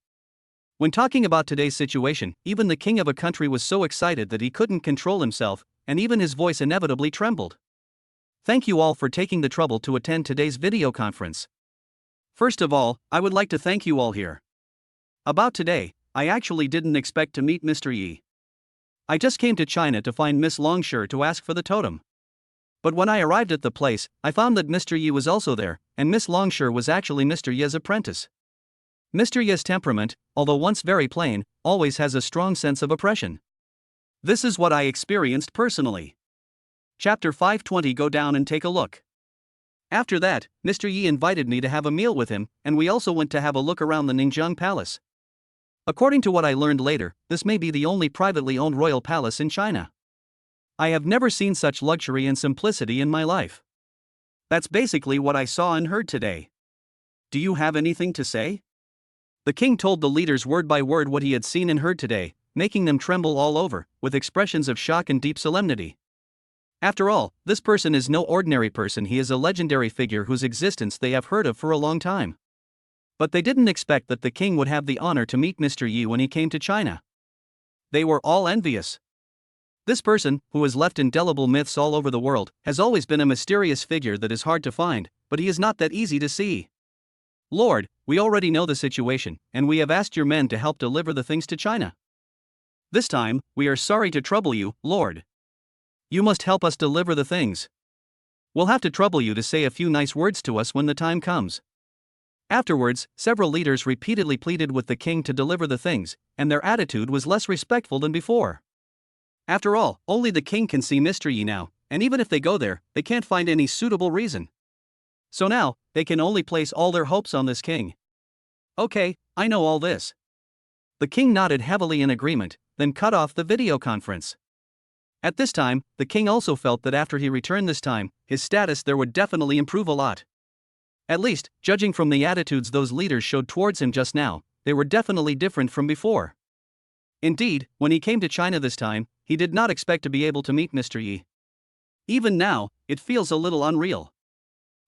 When talking about today's situation, even the king of a country was so excited that he couldn't control himself, and even his voice inevitably trembled. Thank you all for taking the trouble to attend today's video conference. First of all, I would like to thank you all here. About today, I actually didn't expect to meet Mr. Yi. I just came to China to find Miss Longshore to ask for the totem. But when I arrived at the place, I found that Mr. Yi was also there, and Miss Longshore was actually Mr. Yi's apprentice. Mr. Yi's temperament, although once very plain, always has a strong sense of oppression. This is what I experienced personally. Chapter 520. Go down and take a look. After that, Mr. Yi invited me to have a meal with him, and we also went to have a look around the Ningjiang Palace. According to what I learned later, this may be the only privately owned royal palace in China. I have never seen such luxury and simplicity in my life. That's basically what I saw and heard today. Do you have anything to say? The king told the leaders word by word what he had seen and heard today, making them tremble all over, with expressions of shock and deep solemnity. After all, this person is no ordinary person, he is a legendary figure whose existence they have heard of for a long time. But they didn't expect that the king would have the honor to meet Mr. Yi when he came to China. They were all envious. This person, who has left indelible myths all over the world, has always been a mysterious figure that is hard to find, but he is not that easy to see. Lord, we already know the situation, and we have asked your men to help deliver the things to China. This time, we are sorry to trouble you, Lord. You must help us deliver the things. We'll have to trouble you to say a few nice words to us when the time comes. Afterwards, several leaders repeatedly pleaded with the king to deliver the things, and their attitude was less respectful than before. After all, only the king can see Mr. Yi now, and even if they go there, they can't find any suitable reason. So now, they can only place all their hopes on this king. Okay, I know all this. The king nodded heavily in agreement, then cut off the video conference. At this time, the king also felt that after he returned this time, his status there would definitely improve a lot. At least, judging from the attitudes those leaders showed towards him just now, they were definitely different from before. Indeed, when he came to China this time, he did not expect to be able to meet Mr. Yi. Even now, it feels a little unreal.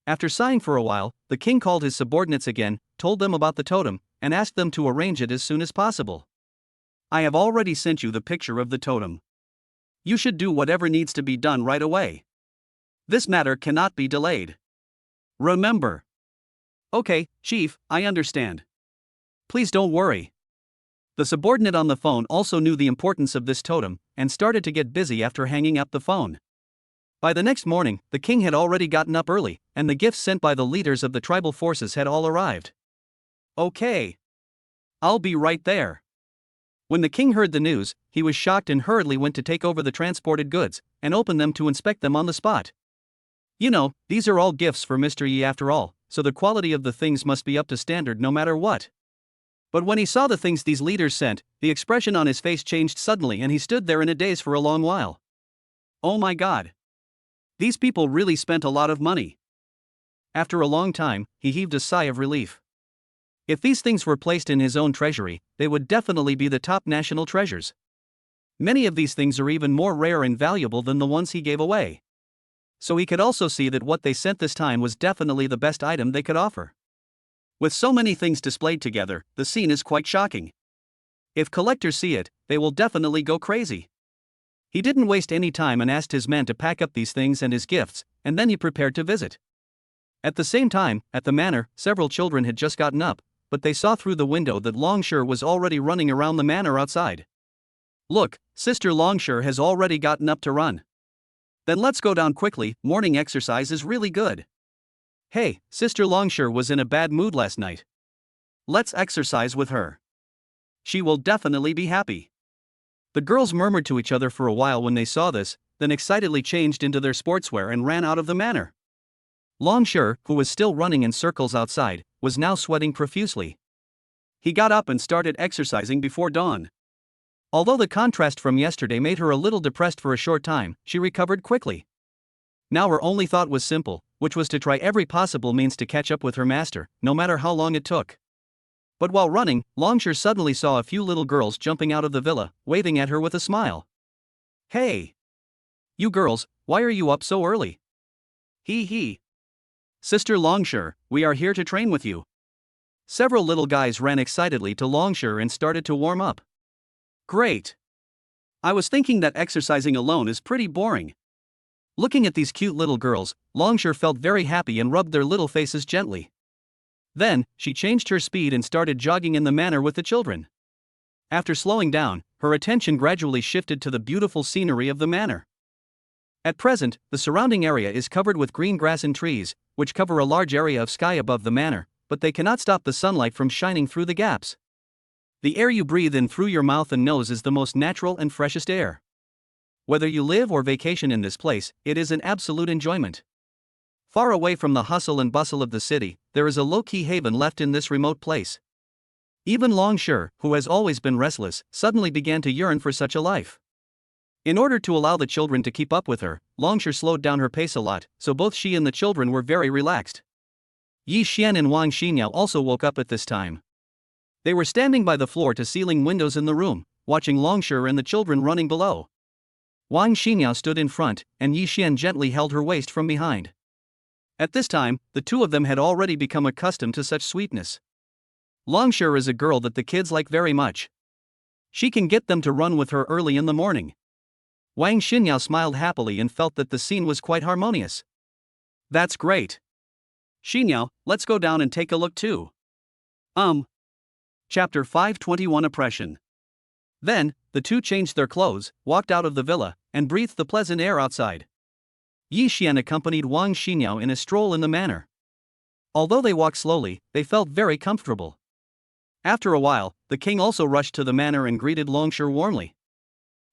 After sighing for a while, the king called his subordinates again, told them about the totem, and asked them to arrange it as soon as possible. I have already sent you the picture of the totem. You should do whatever needs to be done right away. This matter cannot be delayed. Remember. Okay, Chief, I understand. Please don't worry. The subordinate on the phone also knew the importance of this totem, and started to get busy after hanging up the phone. By the next morning, the king had already gotten up early, and the gifts sent by the leaders of the tribal forces had all arrived. Okay. I'll be right there. When the king heard the news, he was shocked and hurriedly went to take over the transported goods and open them to inspect them on the spot. You know, these are all gifts for Mr. Yi after all, so the quality of the things must be up to standard no matter what. But when he saw the things these leaders sent, the expression on his face changed suddenly and he stood there in a daze for a long while. Oh my god. These people really spent a lot of money. After a long time, he heaved a sigh of relief. If these things were placed in his own treasury, they would definitely be the top national treasures. Many of these things are even more rare and valuable than the ones he gave away. So he could also see that what they sent this time was definitely the best item they could offer. With so many things displayed together, the scene is quite shocking. If collectors see it, they will definitely go crazy. He didn't waste any time and asked his men to pack up these things and his gifts, and then he prepared to visit. At the same time, at the manor, several children had just gotten up, but they saw through the window that Longshire was already running around the manor outside. Look, Sister Longshire has already gotten up to run. Then let's go down quickly, morning exercise is really good. Hey, Sister Longshire was in a bad mood last night. Let's exercise with her. She will definitely be happy. The girls murmured to each other for a while when they saw this, then excitedly changed into their sportswear and ran out of the manor. Longshire, who was still running in circles outside, was now sweating profusely. He got up and started exercising before dawn. Although the contrast from yesterday made her a little depressed for a short time, she recovered quickly. Now her only thought was simple, which was to try every possible means to catch up with her master, no matter how long it took. But while running, Longshire suddenly saw a few little girls jumping out of the villa, waving at her with a smile. Hey! You girls, why are you up so early? Hee hee. Sister Longshire, we are here to train with you. Several little guys ran excitedly to Longshire and started to warm up. Great! I was thinking that exercising alone is pretty boring. Looking at these cute little girls, Longshire felt very happy and rubbed their little faces gently. Then, she changed her speed and started jogging in the manor with the children. After slowing down, her attention gradually shifted to the beautiful scenery of the manor. At present, the surrounding area is covered with green grass and trees, which cover a large area of sky above the manor, but they cannot stop the sunlight from shining through the gaps. The air you breathe in through your mouth and nose is the most natural and freshest air. Whether you live or vacation in this place, it is an absolute enjoyment. Far away from the hustle and bustle of the city, there is a low-key haven left in this remote place. Even Longshire, who has always been restless, suddenly began to yearn for such a life. In order to allow the children to keep up with her, Longshire slowed down her pace a lot, so both she and the children were very relaxed. Yi Xian and Wang Xinyao also woke up at this time. They were standing by the floor-to-ceiling windows in the room, watching Longshire and the children running below. Wang Xinyao stood in front, and Yi Xian gently held her waist from behind. At this time, the two of them had already become accustomed to such sweetness. Longshire is a girl that the kids like very much. She can get them to run with her early in the morning. Wang Xinyao smiled happily and felt that the scene was quite harmonious. That's great. Xinyao, let's go down and take a look too. Chapter 521 Oppression. Then, the two changed their clothes, walked out of the villa, and breathed the pleasant air outside. Yi Xian accompanied Wang Xinyao in a stroll in the manor. Although they walked slowly, they felt very comfortable. After a while, the king also rushed to the manor and greeted Longshire warmly.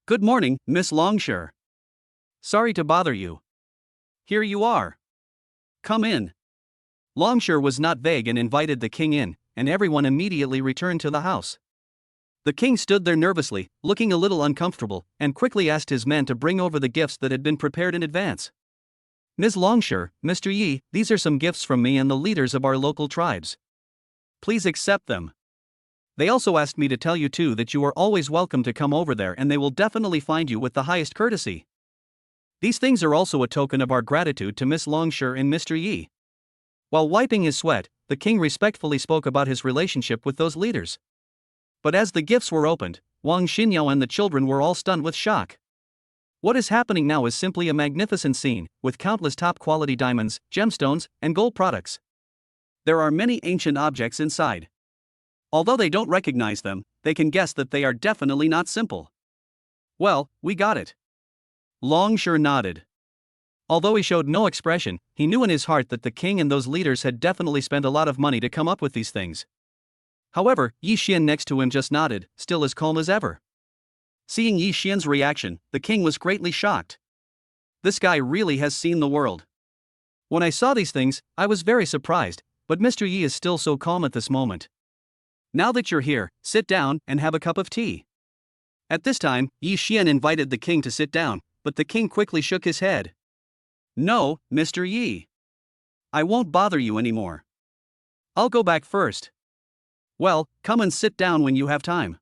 Good morning, Miss Longshire. Sorry to bother you. Here you are. Come in. Longshire was not vague and invited the king in, and everyone immediately returned to the house. The king stood there nervously, looking a little uncomfortable, and quickly asked his men to bring over the gifts that had been prepared in advance. Ms. Longshire, Mr. Yi, these are some gifts from me and the leaders of our local tribes. Please accept them. They also asked me to tell you too that you are always welcome to come over there and they will definitely find you with the highest courtesy. These things are also a token of our gratitude to Miss Longshire and Mr. Yi. While wiping his sweat, the king respectfully spoke about his relationship with those leaders. But as the gifts were opened, Wang Xinyao and the children were all stunned with shock. What is happening now is simply a magnificent scene, with countless top-quality diamonds, gemstones, and gold products. There are many ancient objects inside. Although they don't recognize them, they can guess that they are definitely not simple. Well, we got it. Longshire nodded. Although he showed no expression, he knew in his heart that the king and those leaders had definitely spent a lot of money to come up with these things. However, Yi Xian next to him just nodded, still as calm as ever. Seeing Yi Xian's reaction, the king was greatly shocked. This guy really has seen the world. When I saw these things, I was very surprised, but Mr. Yi is still so calm at this moment. Now that you're here, sit down and have a cup of tea. At this time, Yi Xian invited the king to sit down, but the king quickly shook his head. No, Mr. Yi. I won't bother you anymore. I'll go back first. Well, come and sit down when you have time.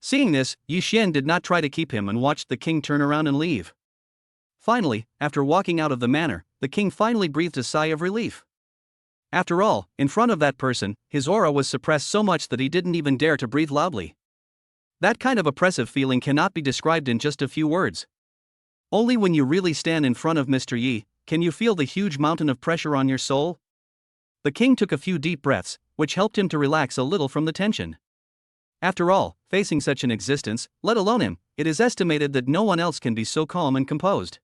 Seeing this, Yi Xian did not try to keep him and watched the king turn around and leave. Finally, after walking out of the manor, the king finally breathed a sigh of relief. After all, in front of that person, his aura was suppressed so much that he didn't even dare to breathe loudly. That kind of oppressive feeling cannot be described in just a few words. Only when you really stand in front of Mr. Yi can you feel the huge mountain of pressure on your soul. The king took a few deep breaths, which helped him to relax a little from the tension. After all, facing such an existence, let alone him, it is estimated that no one else can be so calm and composed.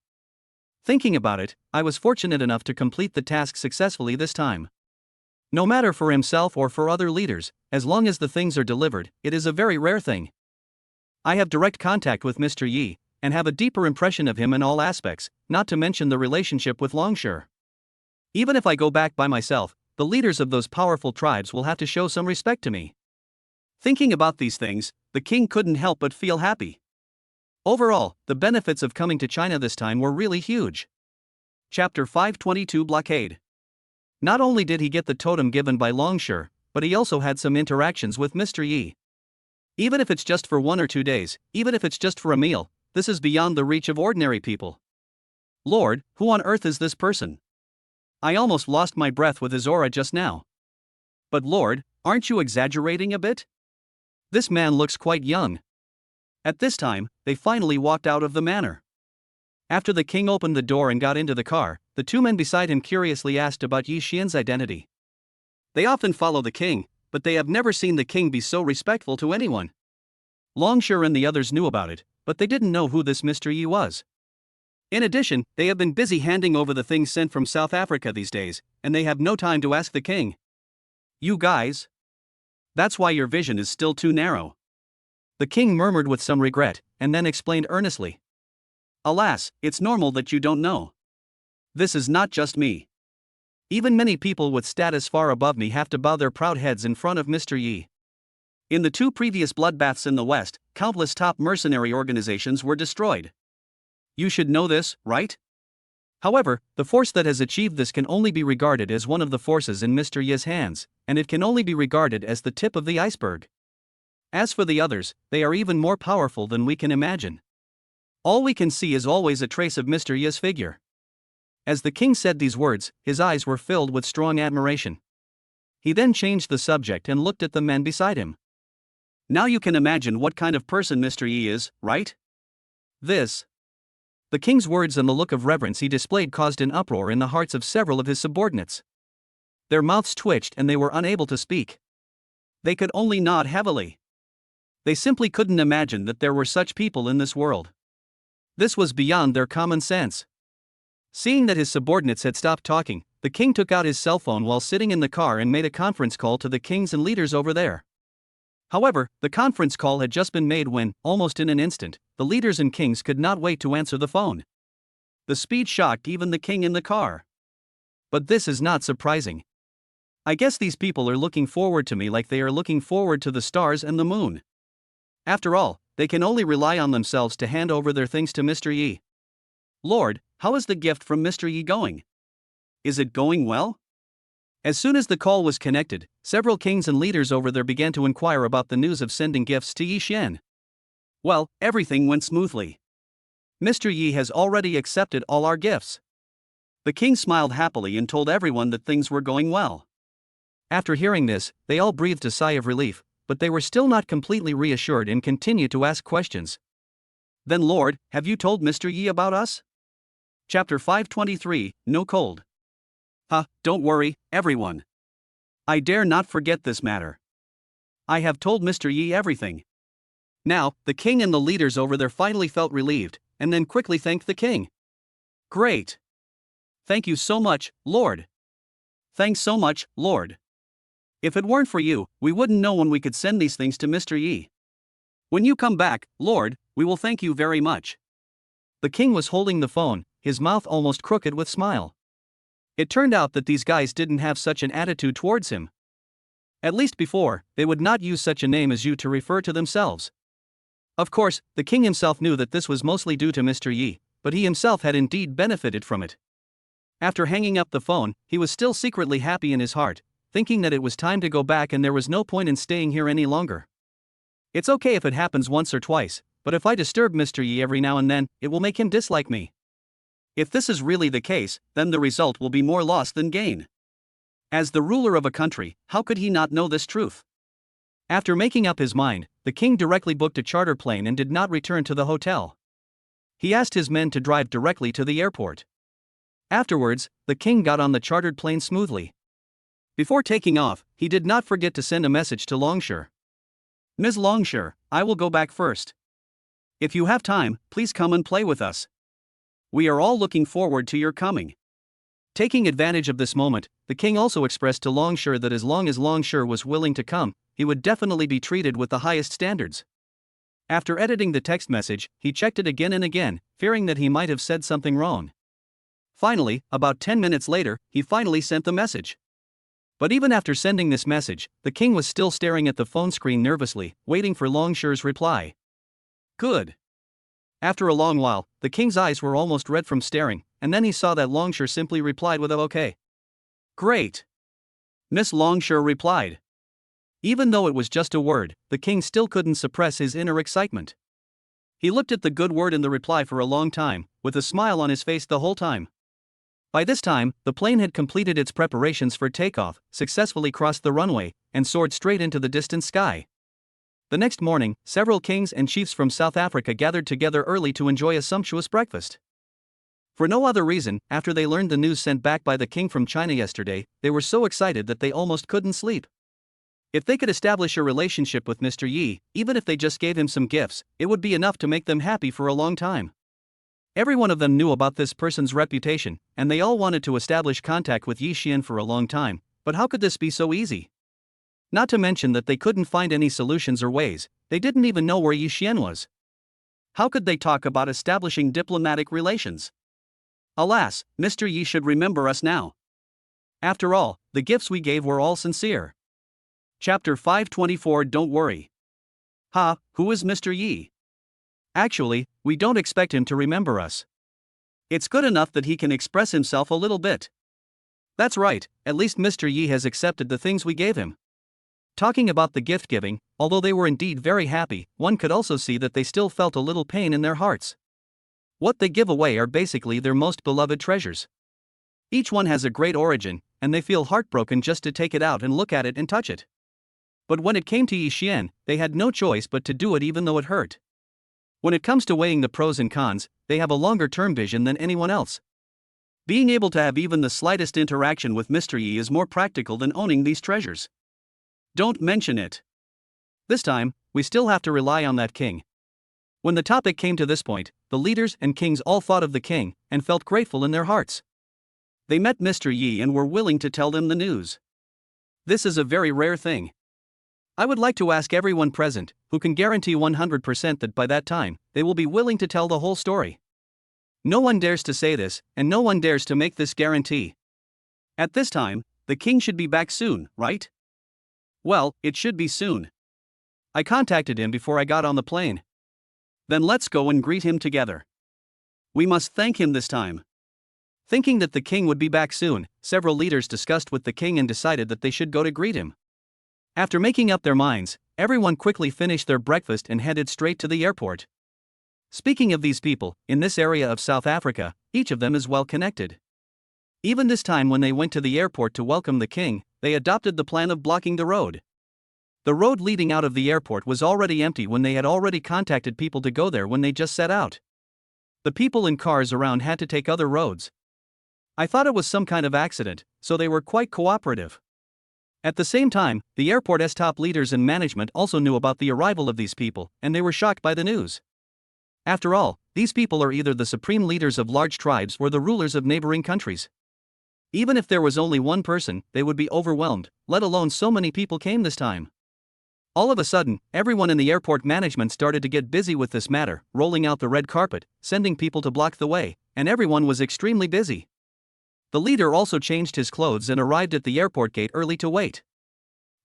Thinking about it, I was fortunate enough to complete the task successfully this time. No matter for himself or for other leaders, as long as the things are delivered, it is a very rare thing. I have direct contact with Mr. Yi, and have a deeper impression of him in all aspects, not to mention the relationship with Longshire. Even if I go back by myself, the leaders of those powerful tribes will have to show some respect to me. Thinking about these things, the king couldn't help but feel happy. Overall, the benefits of coming to China this time were really huge. Chapter 522 Blockade. Not only did he get the totem given by Longshire, but he also had some interactions with Mr. Yi. Even if it's just for 1 or 2 days, even if it's just for a meal, this is beyond the reach of ordinary people. Lord, who on earth is this person? I almost lost my breath with his aura just now. But Lord, aren't you exaggerating a bit? This man looks quite young. At this time, they finally walked out of the manor. After the king opened the door and got into the car, the 2 men beside him curiously asked about Yi Xian's identity. They often follow the king, but they have never seen the king be so respectful to anyone. Longshire and the others knew about it, but they didn't know who this Mr. Yi was. In addition, they have been busy handing over the things sent from South Africa these days, and they have no time to ask the king. You guys? That's why your vision is still too narrow. The king murmured with some regret, and then explained earnestly. Alas, it's normal that you don't know. This is not just me. Even many people with status far above me have to bow their proud heads in front of Mr. Yi. In the 2 previous bloodbaths in the West, countless top mercenary organizations were destroyed. You should know this, right? However, the force that has achieved this can only be regarded as one of the forces in Mr. Yi's hands, and it can only be regarded as the tip of the iceberg. As for the others, they are even more powerful than we can imagine. All we can see is always a trace of Mr. Yi's figure. As the king said these words, his eyes were filled with strong admiration. He then changed the subject and looked at the men beside him. Now you can imagine what kind of person Mr. Yi is, right? The king's words and the look of reverence he displayed caused an uproar in the hearts of several of his subordinates. Their mouths twitched and they were unable to speak. They could only nod heavily. They simply couldn't imagine that there were such people in this world. This was beyond their common sense. Seeing that his subordinates had stopped talking, the king took out his cell phone while sitting in the car and made a conference call to the kings and leaders over there. However, the conference call had just been made when, almost in an instant, the leaders and kings could not wait to answer the phone. The speed shocked even the king in the car. But this is not surprising. I guess these people are looking forward to me like they are looking forward to the stars and the moon. After all, they can only rely on themselves to hand over their things to Mr. Yi. Lord, how is the gift from Mr. Yi going? Is it going well? As soon as the call was connected, several kings and leaders over there began to inquire about the news of sending gifts to Yi Xian. Well, everything went smoothly. Mr. Yi has already accepted all our gifts. The king smiled happily and told everyone that things were going well. After hearing this, they all breathed a sigh of relief, but they were still not completely reassured and continued to ask questions. Then Lord, have you told Mr. Yi about us? Chapter 523, No Cold. Don't worry, everyone. I dare not forget this matter. I have told Mr. Yi everything. Now, the king and the leaders over there finally felt relieved, and then quickly thanked the king. Great. Thank you so much, Lord. Thanks so much, Lord. If it weren't for you, we wouldn't know when we could send these things to Mr. Yi. When you come back, Lord, we will thank you very much." The king was holding the phone, his mouth almost crooked with smile. It turned out that these guys didn't have such an attitude towards him. At least before, they would not use such a name as you to refer to themselves. Of course, the king himself knew that this was mostly due to Mr. Yi, but he himself had indeed benefited from it. After hanging up the phone, he was still secretly happy in his heart, thinking that it was time to go back and there was no point in staying here any longer. It's okay if it happens once or twice, but if I disturb Mr. Yi every now and then, it will make him dislike me. If this is really the case, then the result will be more loss than gain. As the ruler of a country, how could he not know this truth? After making up his mind, the king directly booked a charter plane and did not return to the hotel. He asked his men to drive directly to the airport. Afterwards, the king got on the chartered plane smoothly. Before taking off, he did not forget to send a message to Longshire. "Ms. Longshire, I will go back first. If you have time, please come and play with us. We are all looking forward to your coming." Taking advantage of this moment, the king also expressed to Longshire that as long as Longshire was willing to come, he would definitely be treated with the highest standards. After editing the text message, he checked it again and again, fearing that he might have said something wrong. Finally, about 10 minutes later, he finally sent the message. But even after sending this message, the king was still staring at the phone screen nervously, waiting for Longshire's reply. Good. After a long while, the king's eyes were almost red from staring, and then he saw that Longshire simply replied with a "okay." "Great." Miss Longshire replied. Even though it was just a word, the king still couldn't suppress his inner excitement. He looked at the good word in the reply for a long time, with a smile on his face the whole time. By this time, the plane had completed its preparations for takeoff, successfully crossed the runway, and soared straight into the distant sky. The next morning, several kings and chiefs from South Africa gathered together early to enjoy a sumptuous breakfast. For no other reason, after they learned the news sent back by the king from China yesterday, they were so excited that they almost couldn't sleep. If they could establish a relationship with Mr. Yi, even if they just gave him some gifts, it would be enough to make them happy for a long time. Every one of them knew about this person's reputation, and they all wanted to establish contact with Yi Xian for a long time, but how could this be so easy? Not to mention that they couldn't find any solutions or ways, they didn't even know where Yi Xian was. How could they talk about establishing diplomatic relations? Alas, Mr. Yi should remember us now. After all, the gifts we gave were all sincere. Chapter 524. Don't worry. Ha, who is Mr. Yi? Actually, we don't expect him to remember us. It's good enough that he can express himself a little bit. That's right, at least Mr. Yi has accepted the things we gave him. Talking about the gift giving, although they were indeed very happy, one could also see that they still felt a little pain in their hearts. What they give away are basically their most beloved treasures. Each one has a great origin, and they feel heartbroken just to take it out and look at it and touch it. But when it came to Yi Xian, they had no choice but to do it even though it hurt. When it comes to weighing the pros and cons, they have a longer-term vision than anyone else. Being able to have even the slightest interaction with Mr. Yi is more practical than owning these treasures. Don't mention it. This time, we still have to rely on that king. When the topic came to this point, the leaders and kings all thought of the king, and felt grateful in their hearts. They met Mr. Yi and were willing to tell them the news. This is a very rare thing. I would like to ask everyone present, who can guarantee 100% that by that time, they will be willing to tell the whole story. No one dares to say this, and no one dares to make this guarantee. At this time, the king should be back soon, right? Well, it should be soon. I contacted him before I got on the plane. Then let's go and greet him together. We must thank him this time. Thinking that the king would be back soon, several leaders discussed with the king and decided that they should go to greet him. After making up their minds, everyone quickly finished their breakfast and headed straight to the airport. Speaking of these people, in this area of South Africa, each of them is well connected. Even this time when they went to the airport to welcome the king, they adopted the plan of blocking the road. The road leading out of the airport was already empty when they had already contacted people to go there when they just set out. The people in cars around had to take other roads. I thought it was some kind of accident, so they were quite cooperative. At the same time, the airport's top leaders and management also knew about the arrival of these people, and they were shocked by the news. After all, these people are either the supreme leaders of large tribes or the rulers of neighboring countries. Even if there was only one person, they would be overwhelmed, let alone so many people came this time. All of a sudden, everyone in the airport management started to get busy with this matter, rolling out the red carpet, sending people to block the way, and everyone was extremely busy. The leader also changed his clothes and arrived at the airport gate early to wait.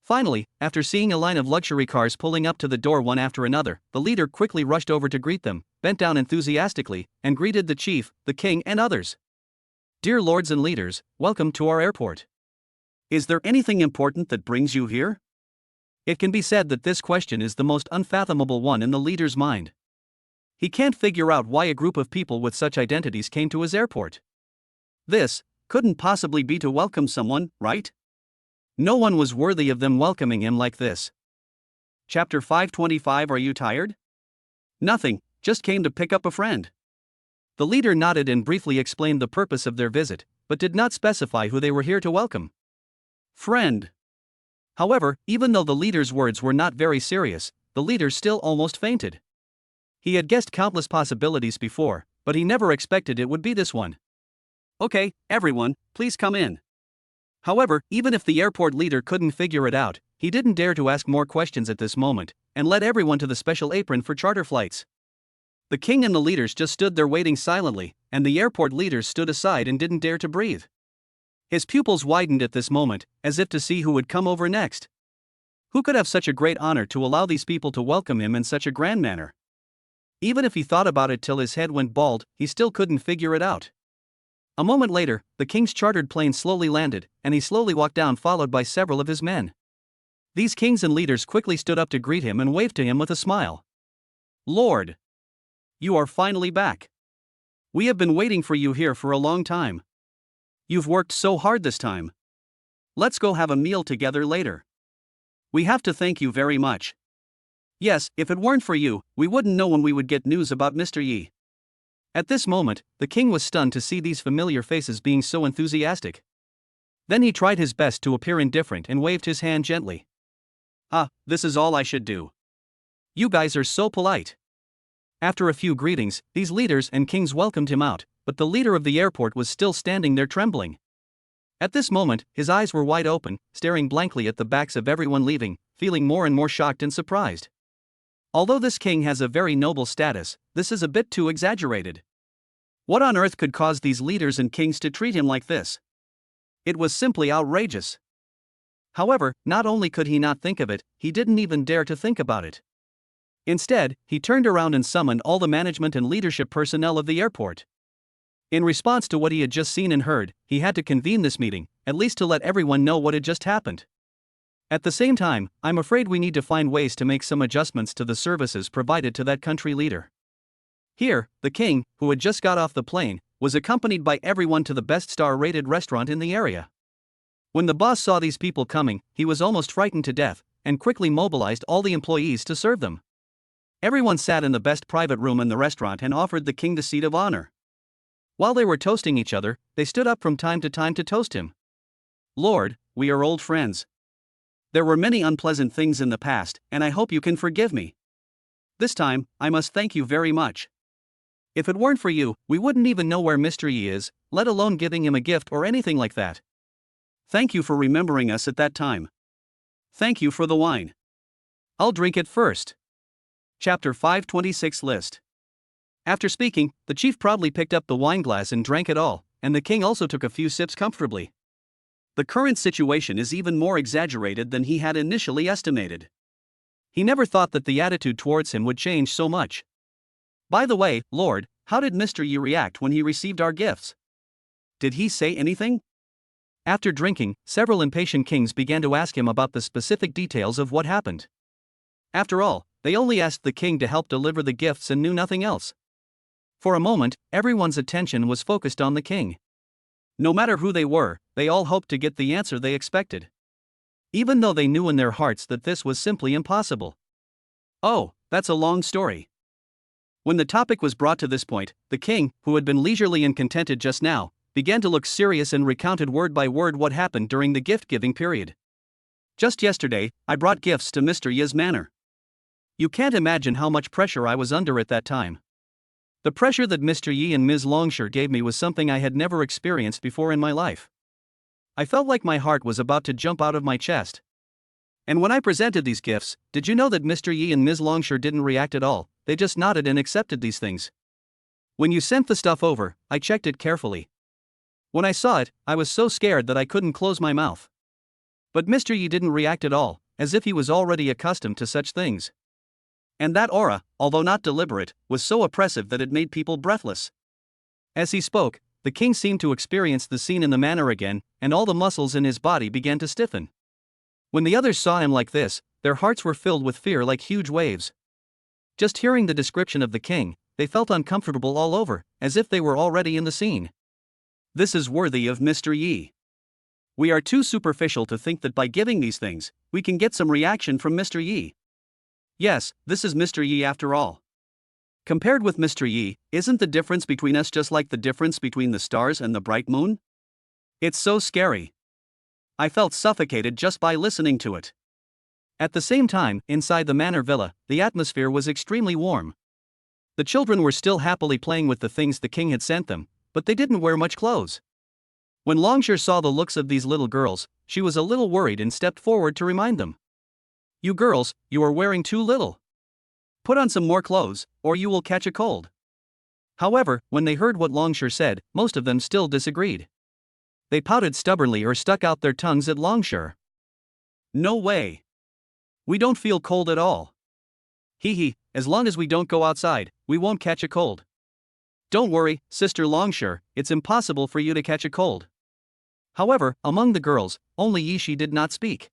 Finally, after seeing a line of luxury cars pulling up to the door one after another, the leader quickly rushed over to greet them, bent down enthusiastically, and greeted the chief, the king, and others. "Dear lords and leaders, welcome to our airport. Is there anything important that brings you here?" It can be said that this question is the most unfathomable one in the leader's mind. He can't figure out why a group of people with such identities came to his airport. This couldn't possibly be to welcome someone, right? No one was worthy of them welcoming him like this. Chapter 525. Are you tired? Nothing, just came to pick up a friend. The leader nodded and briefly explained the purpose of their visit, but did not specify who they were here to welcome. Friend. However, even though the leader's words were not very serious, the leader still almost fainted. He had guessed countless possibilities before, but he never expected it would be this one. "Okay, everyone, please come in." However, even if the airport leader couldn't figure it out, he didn't dare to ask more questions at this moment, and led everyone to the special apron for charter flights. The king and the leaders just stood there waiting silently, and the airport leaders stood aside and didn't dare to breathe. His pupils widened at this moment, as if to see who would come over next. Who could have such a great honor to allow these people to welcome him in such a grand manner? Even if he thought about it till his head went bald, he still couldn't figure it out. A moment later, the king's chartered plane slowly landed, and he slowly walked down followed by several of his men. These kings and leaders quickly stood up to greet him and waved to him with a smile. "Lord! You are finally back. We have been waiting for you here for a long time. You've worked so hard this time. Let's go have a meal together later. We have to thank you very much. Yes, if it weren't for you, we wouldn't know when we would get news about Mr. Yi." At this moment, the king was stunned to see these familiar faces being so enthusiastic. Then he tried his best to appear indifferent and waved his hand gently. "Ah, this is all I should do. You guys are so polite." After a few greetings, these leaders and kings welcomed him out, but the leader of the airport was still standing there trembling. At this moment, his eyes were wide open, staring blankly at the backs of everyone leaving, feeling more and more shocked and surprised. Although this king has a very noble status, this is a bit too exaggerated. What on earth could cause these leaders and kings to treat him like this? It was simply outrageous. However, not only could he not think of it, he didn't even dare to think about it. Instead, he turned around and summoned all the management and leadership personnel of the airport. In response to what he had just seen and heard, he had to convene this meeting, at least to let everyone know what had just happened. At the same time, I'm afraid we need to find ways to make some adjustments to the services provided to that country leader. Here, the king, who had just got off the plane, was accompanied by everyone to the best star-rated restaurant in the area. When the boss saw these people coming, he was almost frightened to death, and quickly mobilized all the employees to serve them. Everyone sat in the best private room in the restaurant and offered the king the seat of honor. While they were toasting each other, they stood up from time to toast him. "Lord, we are old friends. There were many unpleasant things in the past, and I hope you can forgive me. This time, I must thank you very much. If it weren't for you, we wouldn't even know where Mr. Yi is, let alone giving him a gift or anything like that. Thank you for remembering us at that time. Thank you for the wine. I'll drink it first." Chapter 526 List. After speaking, the chief proudly picked up the wine glass and drank it all, and the king also took a few sips comfortably. The current situation is even more exaggerated than he had initially estimated. He never thought that the attitude towards him would change so much. "By the way, Lord, how did Mr. Yi react when he received our gifts? Did he say anything?" After drinking, several impatient kings began to ask him about the specific details of what happened. After all, they only asked the king to help deliver the gifts and knew nothing else. For a moment, everyone's attention was focused on the king. No matter who they were, they all hoped to get the answer they expected. Even though they knew in their hearts that this was simply impossible. Oh, that's a long story. When the topic was brought to this point, the king, who had been leisurely and contented just now, began to look serious and recounted word by word what happened during the gift-giving period. "Just yesterday, I brought gifts to Mr. Yi's manor. You can't imagine how much pressure I was under at that time. The pressure that Mr. Yi and Ms. Longshire gave me was something I had never experienced before in my life. I felt like my heart was about to jump out of my chest. And when I presented these gifts, did you know that Mr. Yi and Ms. Longshore didn't react at all? They just nodded and accepted these things. When you sent the stuff over, I checked it carefully. When I saw it, I was so scared that I couldn't close my mouth. But Mr. Yi didn't react at all, as if he was already accustomed to such things. And that aura, although not deliberate, was so oppressive that it made people breathless. As he spoke, the king seemed to experience the scene in the manner again, and all the muscles in his body began to stiffen. When the others saw him like this, their hearts were filled with fear like huge waves. Just hearing the description of the king, they felt uncomfortable all over, as if they were already in the scene. This is worthy of Mr. Yi. We are too superficial to think that by giving these things, we can get some reaction from Mr. Yi. Yes, this is Mr. Yi after all. Compared with Mr. Yi, isn't the difference between us just like the difference between the stars and the bright moon? It's so scary. I felt suffocated just by listening to it. At the same time, inside the manor villa, the atmosphere was extremely warm. The children were still happily playing with the things the king had sent them, but they didn't wear much clothes. When Longshore saw the looks of these little girls, she was a little worried and stepped forward to remind them. You girls, you are wearing too little. Put on some more clothes, or you will catch a cold. However, when they heard what Longshore said, most of them still disagreed. They pouted stubbornly or stuck out their tongues at Longshore. No way. We don't feel cold at all. Hee hee, as long as we don't go outside, we won't catch a cold. Don't worry, Sister Longshore, it's impossible for you to catch a cold. However, among the girls, only Yishi did not speak.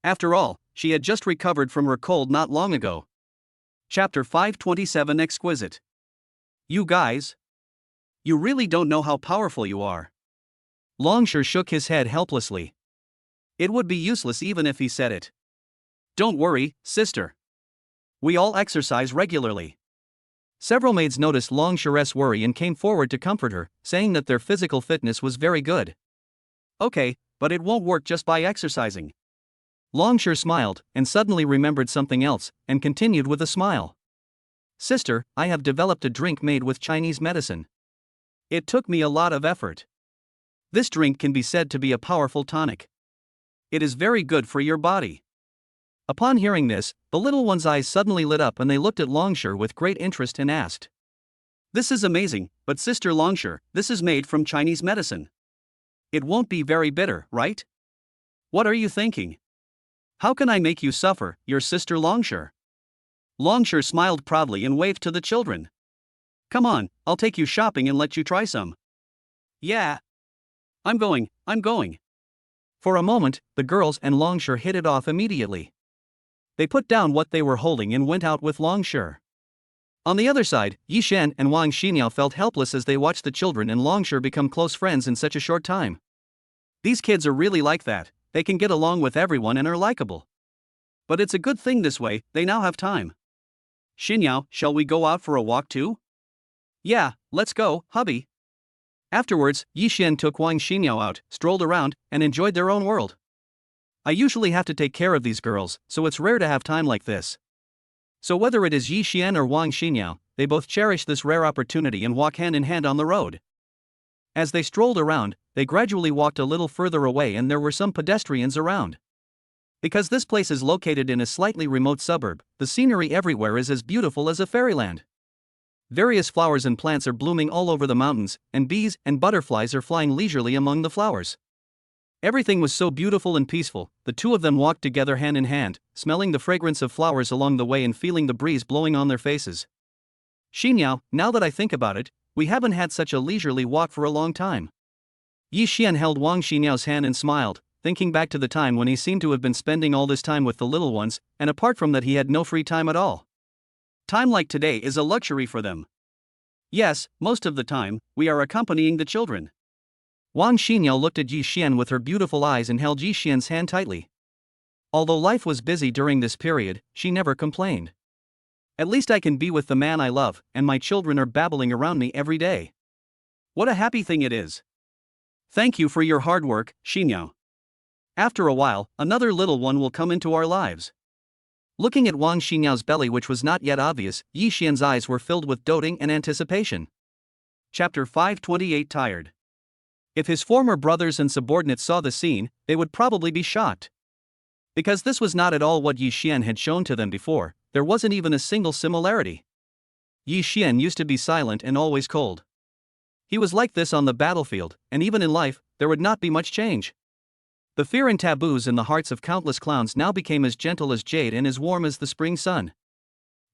After all, she had just recovered from her cold not long ago. Chapter 527 Exquisite. You guys. You really don't know how powerful you are. Longshore shook his head helplessly. It would be useless even if he said it. Don't worry, sister. We all exercise regularly. Several maids noticed Longshore's worry and came forward to comfort her, saying that their physical fitness was very good. Okay, but it won't work just by exercising. Longshore smiled, and suddenly remembered something else, and continued with a smile. Sister, I have developed a drink made with Chinese medicine. It took me a lot of effort. This drink can be said to be a powerful tonic. It is very good for your body. Upon hearing this, the little one's eyes suddenly lit up and they looked at Longshore with great interest and asked. This is amazing, but Sister Longshore, this is made from Chinese medicine. It won't be very bitter, right? What are you thinking? How can I make you suffer, your Sister Longshore? Longshore smiled proudly and waved to the children. Come on, I'll take you shopping and let you try some. Yeah. I'm going. For a moment, the girls and Longshore hit it off immediately. They put down what they were holding and went out with Longshore. On the other side, Yi Shen and Wang Xinyao felt helpless as they watched the children and Longshore become close friends in such a short time. These kids are really like that, they can get along with everyone and are likable. But it's a good thing this way, they now have time. Xinyao, shall we go out for a walk too? Yeah, let's go, hubby. Afterwards, Yi Shen took Wang Xinyao out, strolled around, and enjoyed their own world. I usually have to take care of these girls, so it's rare to have time like this. So whether it is Yi Shen or Wang Xinyao, they both cherish this rare opportunity and walk hand in hand on the road. As they strolled around, they gradually walked a little further away and there were some pedestrians around. Because this place is located in a slightly remote suburb, the scenery everywhere is as beautiful as a fairyland. Various flowers and plants are blooming all over the mountains, and bees and butterflies are flying leisurely among the flowers. Everything was so beautiful and peaceful, the two of them walked together hand in hand, smelling the fragrance of flowers along the way and feeling the breeze blowing on their faces. Xinyao, now that I think about it, we haven't had such a leisurely walk for a long time. Yi Shen held Wang Xinyao's hand and smiled, thinking back to the time when he seemed to have been spending all this time with the little ones, and apart from that he had no free time at all. Time like today is a luxury for them. Yes, most of the time, we are accompanying the children. Wang Xinyao looked at Yi Shen with her beautiful eyes and held Yi Shen's hand tightly. Although life was busy during this period, she never complained. At least I can be with the man I love, and my children are babbling around me every day. What a happy thing it is. Thank you for your hard work, Xinyao. After a while, another little one will come into our lives. Looking at Wang Xinyao's belly, which was not yet obvious, Yi Shen's eyes were filled with doting and anticipation. Chapter 528 Tired. If his former brothers and subordinates saw the scene, they would probably be shocked. Because this was not at all what Yi Xian had shown to them before, there wasn't even a single similarity. Yi Xian used to be silent and always cold. He was like this on the battlefield, and even in life, there would not be much change. The fear and taboos in the hearts of countless clowns now became as gentle as jade and as warm as the spring sun.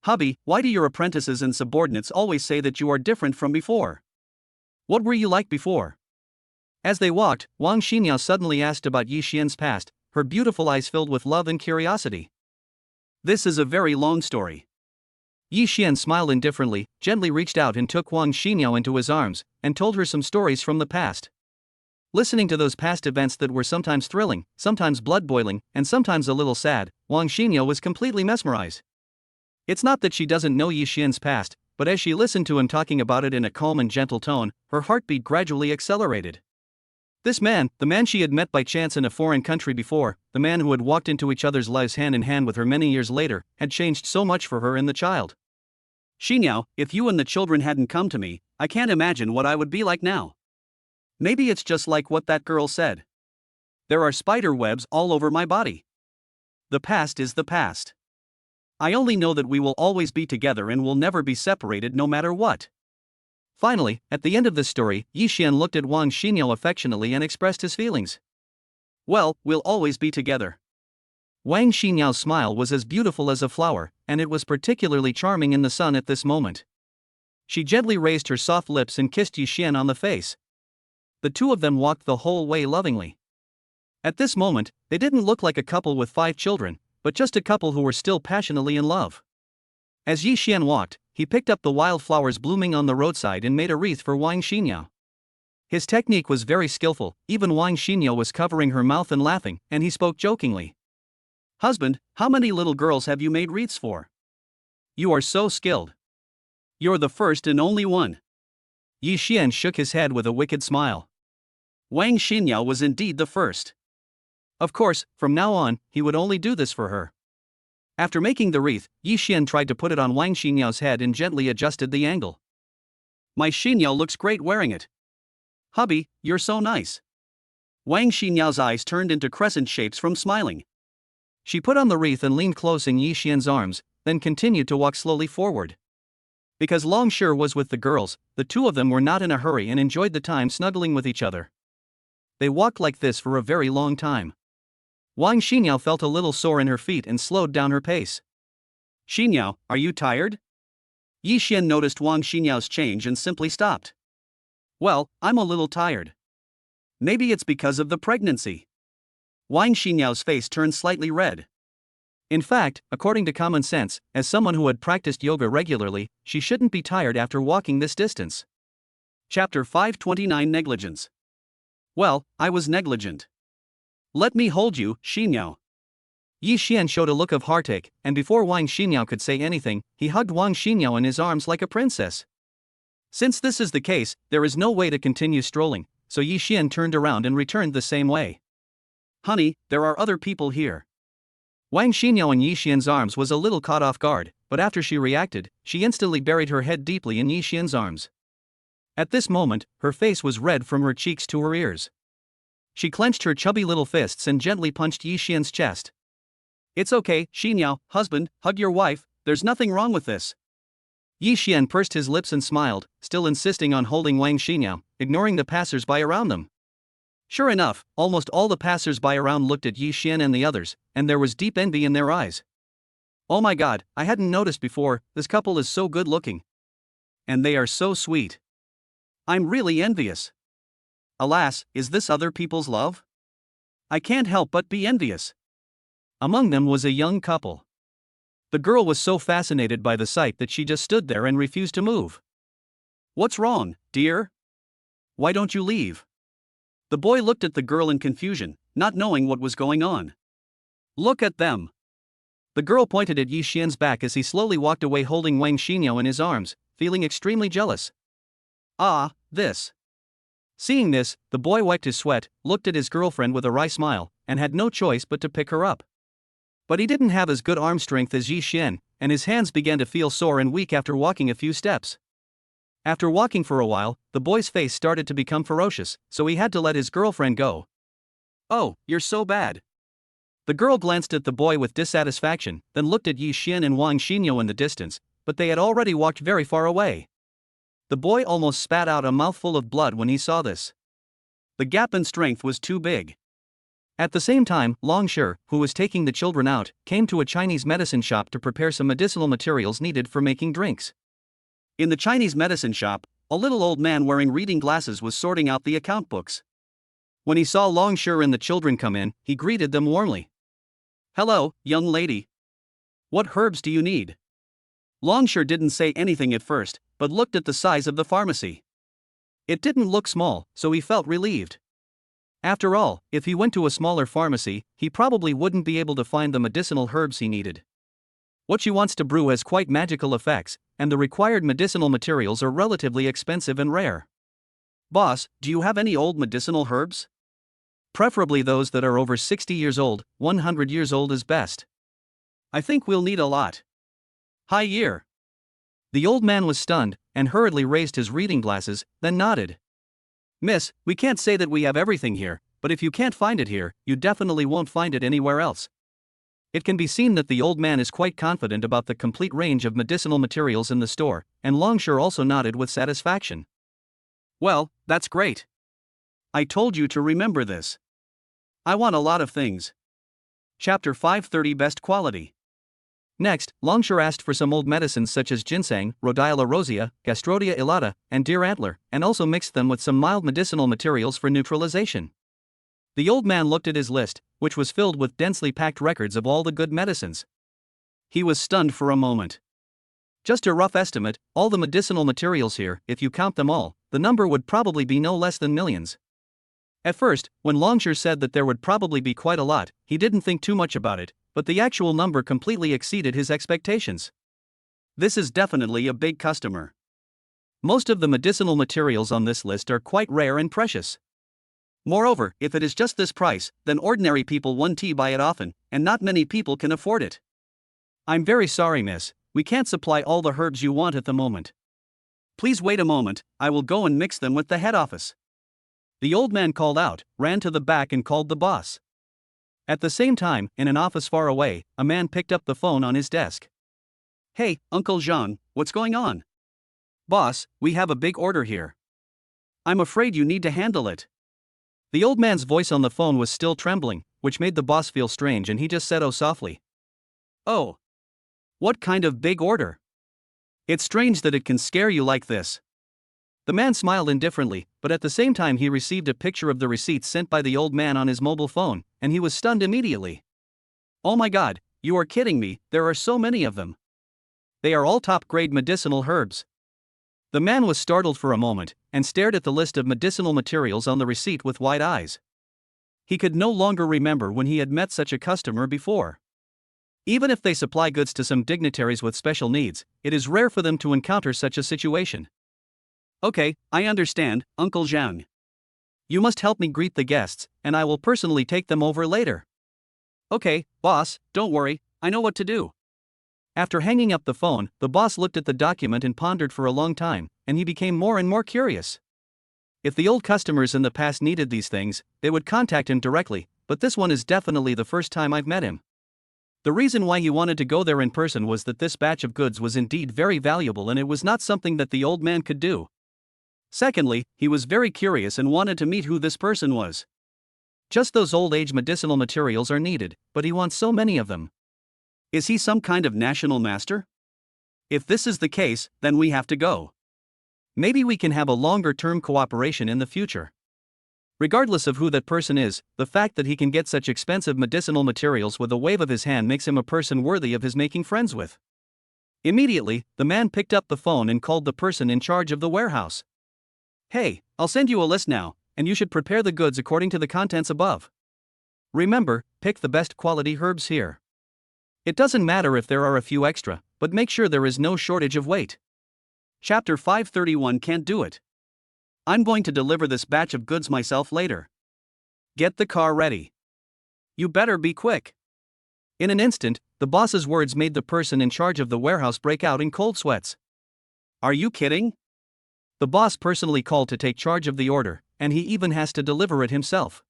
Hubby, why do your apprentices and subordinates always say that you are different from before? What were you like before? As they walked, Wang Xinyao suddenly asked about Yi Xian's past, her beautiful eyes filled with love and curiosity. This is a very long story. Yi Xian smiled indifferently, gently reached out and took Wang Xinyao into his arms, and told her some stories from the past. Listening to those past events that were sometimes thrilling, sometimes blood-boiling, and sometimes a little sad, Wang Xinyao was completely mesmerized. It's not that she doesn't know Yi Xian's past, but as she listened to him talking about it in a calm and gentle tone, her heartbeat gradually accelerated. This man, the man she had met by chance in a foreign country before, the man who had walked into each other's lives hand in hand with her many years later, had changed so much for her and the child. Xinyao, if you and the children hadn't come to me, I can't imagine what I would be like now. Maybe it's just like what that girl said. There are spider webs all over my body. The past is the past. I only know that we will always be together and will never be separated no matter what. Finally, at the end of this story, Yi Xian looked at Wang Xinyao affectionately and expressed his feelings. Well, we'll always be together. Wang Xinyao's smile was as beautiful as a flower, and it was particularly charming in the sun at this moment. She gently raised her soft lips and kissed Yi Xian on the face. The two of them walked the whole way lovingly. At this moment, they didn't look like a couple with 5 children, but just a couple who were still passionately in love. As Yi Xian walked, he picked up the wildflowers blooming on the roadside and made a wreath for Wang Xinyao. His technique was very skillful, even Wang Xinyao was covering her mouth and laughing, and he spoke jokingly. Husband, how many little girls have you made wreaths for? You are so skilled. You're the first and only one. Yi Xian shook his head with a wicked smile. Wang Xinyao was indeed the first. Of course, from now on, he would only do this for her. After making the wreath, Yi Xian tried to put it on Wang Xinyao's head and gently adjusted the angle. My Xinyao looks great wearing it. Hubby, you're so nice. Wang Xinyao's eyes turned into crescent shapes from smiling. She put on the wreath and leaned close in Yi Xian's arms, then continued to walk slowly forward. Because Long Shi was with the girls, the two of them were not in a hurry and enjoyed the time snuggling with each other. They walked like this for a very long time. Wang Xinyao felt a little sore in her feet and slowed down her pace. Xinyao, are you tired? Yi Xian noticed Wang Xinyao's change and simply stopped. Well, I'm a little tired. Maybe it's because of the pregnancy. Wang Xinyao's face turned slightly red. In fact, according to common sense, as someone who had practiced yoga regularly, she shouldn't be tired after walking this distance. Chapter 529 Negligence. Well, I was negligent. Let me hold you, Xinyao. Yi Xian showed a look of heartache, and before Wang Xinyao could say anything, he hugged Wang Xinyao in his arms like a princess. Since this is the case, there is no way to continue strolling, so Yi Xian turned around and returned the same way. Honey, there are other people here. Wang Xinyao in Yi Xian's arms was a little caught off guard, but after she reacted, she instantly buried her head deeply in Yi Xian's arms. At this moment, her face was red from her cheeks to her ears. She clenched her chubby little fists and gently punched Yi Xian's chest. It's okay, Xinyao, husband, hug your wife, there's nothing wrong with this. Yi Xian pursed his lips and smiled, still insisting on holding Wang Xinyao, ignoring the passers-by around them. Sure enough, almost all the passers-by around looked at Yi Xian and the others, and there was deep envy in their eyes. Oh my god, I hadn't noticed before, this couple is so good looking. And they are so sweet. I'm really envious. Alas, is this other people's love? I can't help but be envious. Among them was a young couple. The girl was so fascinated by the sight that she just stood there and refused to move. What's wrong, dear? Why don't you leave? The boy looked at the girl in confusion, not knowing what was going on. Look at them. The girl pointed at Yi Xian's back as he slowly walked away holding Wang Xinyao in his arms, feeling extremely jealous. Ah, this. Seeing this, the boy wiped his sweat, looked at his girlfriend with a wry smile, and had no choice but to pick her up. But he didn't have as good arm strength as Yi Xian, and his hands began to feel sore and weak after walking a few steps. After walking for a while, the boy's face started to become ferocious, so he had to let his girlfriend go. Oh, you're so bad. The girl glanced at the boy with dissatisfaction, then looked at Yi Xian and Wang Xinyo in the distance, but they had already walked very far away. The boy almost spat out a mouthful of blood when he saw this. The gap in strength was too big. At the same time, Long Shi, who was taking the children out, came to a Chinese medicine shop to prepare some medicinal materials needed for making drinks. In the Chinese medicine shop, a little old man wearing reading glasses was sorting out the account books. When he saw Long Shi and the children come in, he greeted them warmly. Hello, young lady. What herbs do you need? Long Shi didn't say anything at first, but looked at the size of the pharmacy. It didn't look small, so he felt relieved. After all, if he went to a smaller pharmacy, he probably wouldn't be able to find the medicinal herbs he needed. What she wants to brew has quite magical effects, and the required medicinal materials are relatively expensive and rare. Boss, do you have any old medicinal herbs? Preferably those that are over 60 years old, 100 years old is best. I think we'll need a lot. Hi year. The old man was stunned, and hurriedly raised his reading glasses, then nodded. Miss, we can't say that we have everything here, but if you can't find it here, you definitely won't find it anywhere else. It can be seen that the old man is quite confident about the complete range of medicinal materials in the store, and Long Shi also nodded with satisfaction. Well, that's great. I told you to remember this. I want a lot of things. Chapter 530 Best Quality. Next, Long Shi asked for some old medicines such as ginseng, rhodiola rosea, gastrodia elata, and deer antler, and also mixed them with some mild medicinal materials for neutralization. The old man looked at his list, which was filled with densely packed records of all the good medicines. He was stunned for a moment. Just a rough estimate, all the medicinal materials here, if you count them all, the number would probably be no less than millions. At first, when Long Shi said that there would probably be quite a lot, he didn't think too much about it, but the actual number completely exceeded his expectations. This is definitely a big customer. Most of the medicinal materials on this list are quite rare and precious. Moreover, if it is just this price, then ordinary people won't buy it often, and not many people can afford it. I'm very sorry, miss, we can't supply all the herbs you want at the moment. Please wait a moment, I will go and mix them with the head office. The old man called out, ran to the back and called the boss. At the same time, in an office far away, a man picked up the phone on his desk. Hey, Uncle Zhang, what's going on? Boss, we have a big order here. I'm afraid you need to handle it. The old man's voice on the phone was still trembling, which made the boss feel strange, and he just said softly. Oh. What kind of big order? It's strange that it can scare you like this. The man smiled indifferently, but at the same time he received a picture of the receipts sent by the old man on his mobile phone, and he was stunned immediately. Oh my god, you are kidding me, there are so many of them. They are all top-grade medicinal herbs. The man was startled for a moment, and stared at the list of medicinal materials on the receipt with wide eyes. He could no longer remember when he had met such a customer before. Even if they supply goods to some dignitaries with special needs, it is rare for them to encounter such a situation. Okay, I understand, Uncle Zhang. You must help me greet the guests, and I will personally take them over later. Okay, boss, don't worry, I know what to do. After hanging up the phone, the boss looked at the document and pondered for a long time, and he became more and more curious. If the old customers in the past needed these things, they would contact him directly, but this one is definitely the first time I've met him. The reason why he wanted to go there in person was that this batch of goods was indeed very valuable, and it was not something that the old man could do. Secondly, he was very curious and wanted to meet who this person was. Just those old age medicinal materials are needed, but he wants so many of them. Is he some kind of national master? If this is the case, then we have to go. Maybe we can have a longer-term cooperation in the future. Regardless of who that person is, the fact that he can get such expensive medicinal materials with a wave of his hand makes him a person worthy of his making friends with. Immediately, the man picked up the phone and called the person in charge of the warehouse. Hey, I'll send you a list now, and you should prepare the goods according to the contents above. Remember, pick the best quality herbs here. It doesn't matter if there are a few extra, but make sure there is no shortage of weight. Chapter 531 Can't do it. I'm going to deliver this batch of goods myself later. Get the car ready. You better be quick. In an instant, the boss's words made the person in charge of the warehouse break out in cold sweats. Are you kidding? The boss personally called to take charge of the order, and he even has to deliver it himself.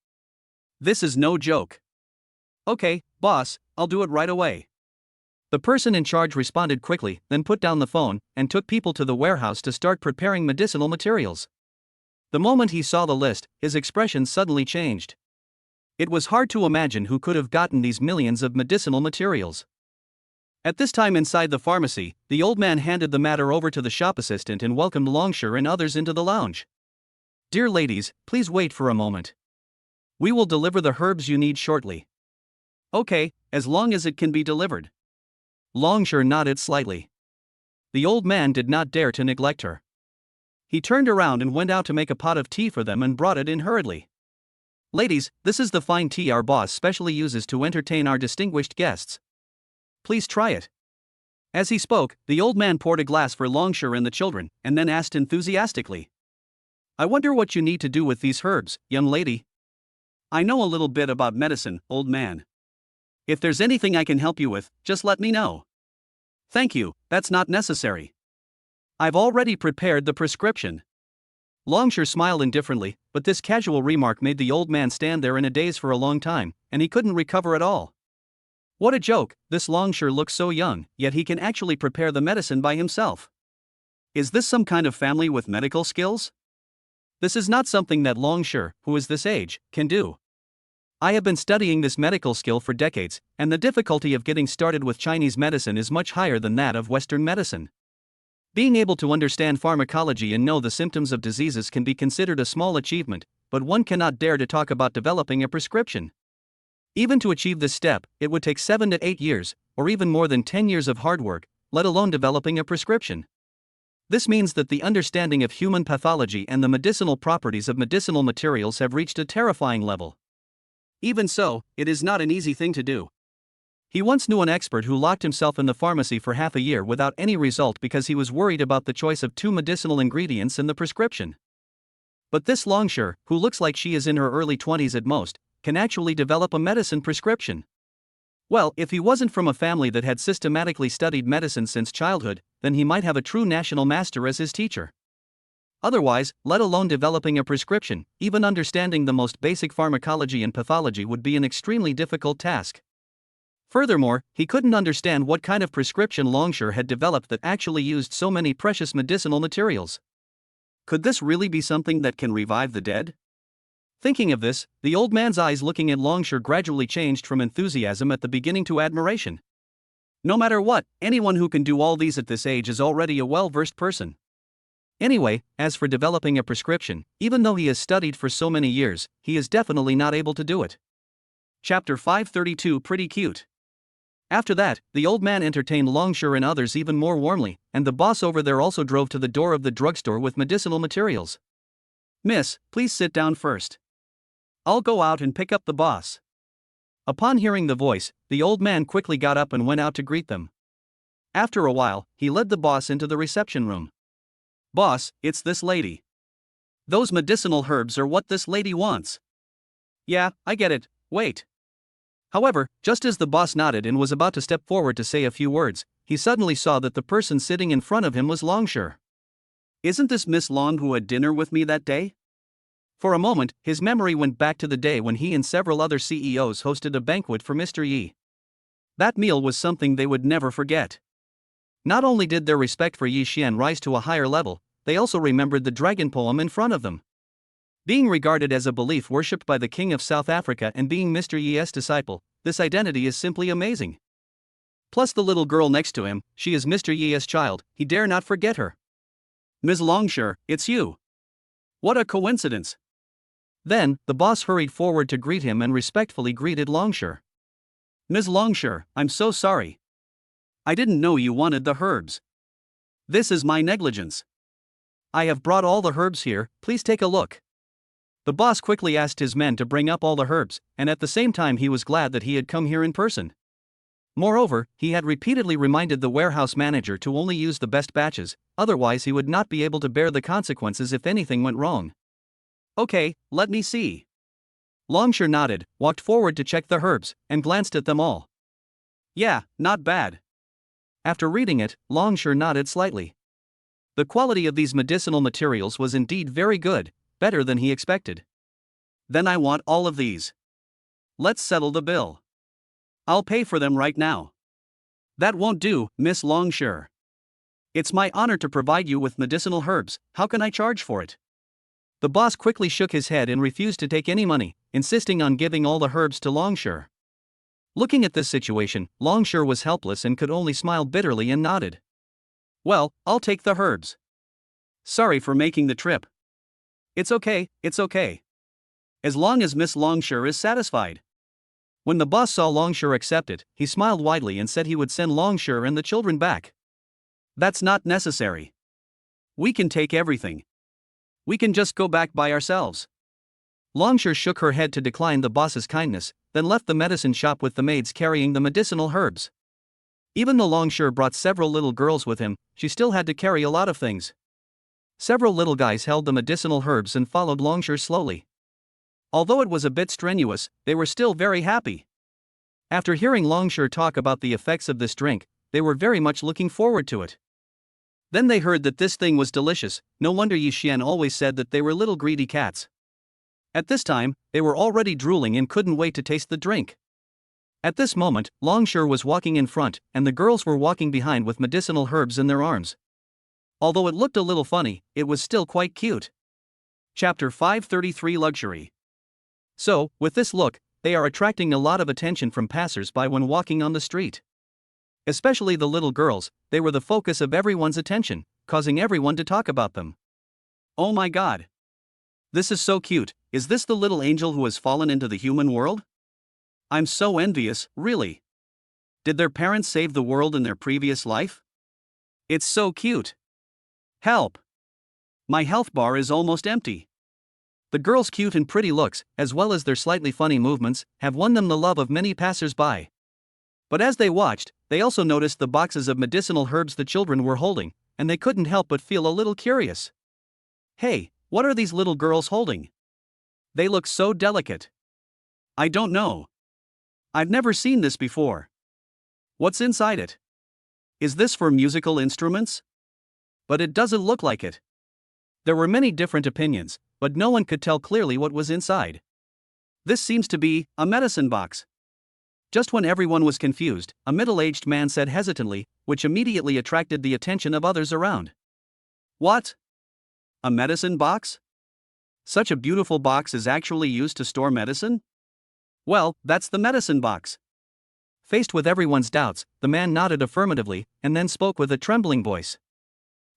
This is no joke. Okay, boss, I'll do it right away. The person in charge responded quickly, then put down the phone and took people to the warehouse to start preparing medicinal materials. The moment he saw the list, his expression suddenly changed. It was hard to imagine who could have gotten these millions of medicinal materials. At this time inside the pharmacy, the old man handed the matter over to the shop assistant and welcomed Longshire and others into the lounge. Dear ladies, please wait for a moment. We will deliver the herbs you need shortly. Okay, as long as it can be delivered. Longshire nodded slightly. The old man did not dare to neglect her. He turned around and went out to make a pot of tea for them and brought it in hurriedly. Ladies, this is the fine tea our boss specially uses to entertain our distinguished guests. Please try it. As he spoke, the old man poured a glass for Longshire and the children, and then asked enthusiastically, I wonder what you need to do with these herbs, young lady? I know a little bit about medicine, old man. If there's anything I can help you with, just let me know. Thank you, that's not necessary. I've already prepared the prescription. Longshire smiled indifferently, but this casual remark made the old man stand there in a daze for a long time, and he couldn't recover at all. What a joke, this Longshire looks so young, yet he can actually prepare the medicine by himself. Is this some kind of family with medical skills? This is not something that Longshire, who is this age, can do. I have been studying this medical skill for decades, and the difficulty of getting started with Chinese medicine is much higher than that of Western medicine. Being able to understand pharmacology and know the symptoms of diseases can be considered a small achievement, but one cannot dare to talk about developing a prescription. Even to achieve this step, it would take 7 to 8 years, or even more than 10 years of hard work, let alone developing a prescription. This means that the understanding of human pathology and the medicinal properties of medicinal materials have reached a terrifying level. Even so, it is not an easy thing to do. He once knew an expert who locked himself in the pharmacy for half a year without any result because he was worried about the choice of 2 medicinal ingredients in the prescription. But this Longshire, who looks like she is in her early 20s at most, can actually develop a medicine prescription. Well, if he wasn't from a family that had systematically studied medicine since childhood, then he might have a true national master as his teacher. Otherwise, let alone developing a prescription, even understanding the most basic pharmacology and pathology would be an extremely difficult task. Furthermore, he couldn't understand what kind of prescription Longshire had developed that actually used so many precious medicinal materials. Could this really be something that can revive the dead? Thinking of this, the old man's eyes looking at Longshire gradually changed from enthusiasm at the beginning to admiration. No matter what, anyone who can do all these at this age is already a well-versed person. Anyway, as for developing a prescription, even though he has studied for so many years, he is definitely not able to do it. Chapter 532 Pretty cute. After that, the old man entertained Longshire and others even more warmly, and the boss over there also drove to the door of the drugstore with medicinal materials. Miss, please sit down first. I'll go out and pick up the boss. Upon hearing the voice, the old man quickly got up and went out to greet them. After a while, he led the boss into the reception room. Boss, it's this lady. Those medicinal herbs are what this lady wants. Yeah, I get it, wait. However, just as the boss nodded and was about to step forward to say a few words, he suddenly saw that the person sitting in front of him was Longshire. Isn't this Miss Long who had dinner with me that day? For a moment, his memory went back to the day when he and several other CEOs hosted a banquet for Mr. Yi. That meal was something they would never forget. Not only did their respect for Yi Xian rise to a higher level, they also remembered the dragon poem in front of them. Being regarded as a belief worshipped by the King of South Africa and being Mr. Yi's disciple, this identity is simply amazing. Plus the little girl next to him, she is Mr. Yi's child, he dare not forget her. Ms. Longshire, it's you. What a coincidence. Then, the boss hurried forward to greet him and respectfully greeted Longshire. Ms. Longshire, I'm so sorry. I didn't know you wanted the herbs. This is my negligence. I have brought all the herbs here, please take a look. The boss quickly asked his men to bring up all the herbs, and at the same time he was glad that he had come here in person. Moreover, he had repeatedly reminded the warehouse manager to only use the best batches, otherwise he would not be able to bear the consequences if anything went wrong. Okay, let me see. Longshire nodded, walked forward to check the herbs, and glanced at them all. Yeah, not bad. After reading it, Longshire nodded slightly. The quality of these medicinal materials was indeed very good, better than he expected. Then I want all of these. Let's settle the bill. I'll pay for them right now. That won't do, Miss Longshore. It's my honor to provide you with medicinal herbs, how can I charge for it? The boss quickly shook his head and refused to take any money, insisting on giving all the herbs to Longshore. Looking at this situation, Longshore was helpless and could only smile bitterly and nodded. Well, I'll take the herbs. Sorry for making the trip. It's okay, it's okay. As long as Miss Longshore is satisfied. When the boss saw Longshore accept it, he smiled widely and said he would send Longshore and the children back. That's not necessary. We can take everything. We can just go back by ourselves. Longshore shook her head to decline the boss's kindness, then left the medicine shop with the maids carrying the medicinal herbs. Even though Longshore brought several little girls with him, she still had to carry a lot of things. Several little guys held the medicinal herbs and followed Longshore slowly. Although it was a bit strenuous, they were still very happy. After hearing Longshore talk about the effects of this drink, they were very much looking forward to it. Then they heard that this thing was delicious, no wonder Yi Xian always said that they were little greedy cats. At this time, they were already drooling and couldn't wait to taste the drink. At this moment, Longshore was walking in front, and the girls were walking behind with medicinal herbs in their arms. Although it looked a little funny, it was still quite cute. Chapter 533 Luxury. So, with this look, they are attracting a lot of attention from passers-by when walking on the street. Especially the little girls, they were the focus of everyone's attention, causing everyone to talk about them. Oh my god! This is so cute, is this the little angel who has fallen into the human world? I'm so envious, really. Did their parents save the world in their previous life? It's so cute. Help! My health bar is almost empty. The girls' cute and pretty looks, as well as their slightly funny movements, have won them the love of many passers-by. But as they watched, they also noticed the boxes of medicinal herbs the children were holding, and they couldn't help but feel a little curious. Hey, what are these little girls holding? They look so delicate. I don't know. I've never seen this before. What's inside it? Is this for musical instruments? But it doesn't look like it. There were many different opinions, but no one could tell clearly what was inside. This seems to be a medicine box. Just when everyone was confused, a middle-aged man said hesitantly, which immediately attracted the attention of others around. What? A medicine box? Such a beautiful box is actually used to store medicine? Well, that's the medicine box. Faced with everyone's doubts, the man nodded affirmatively, and then spoke with a trembling voice.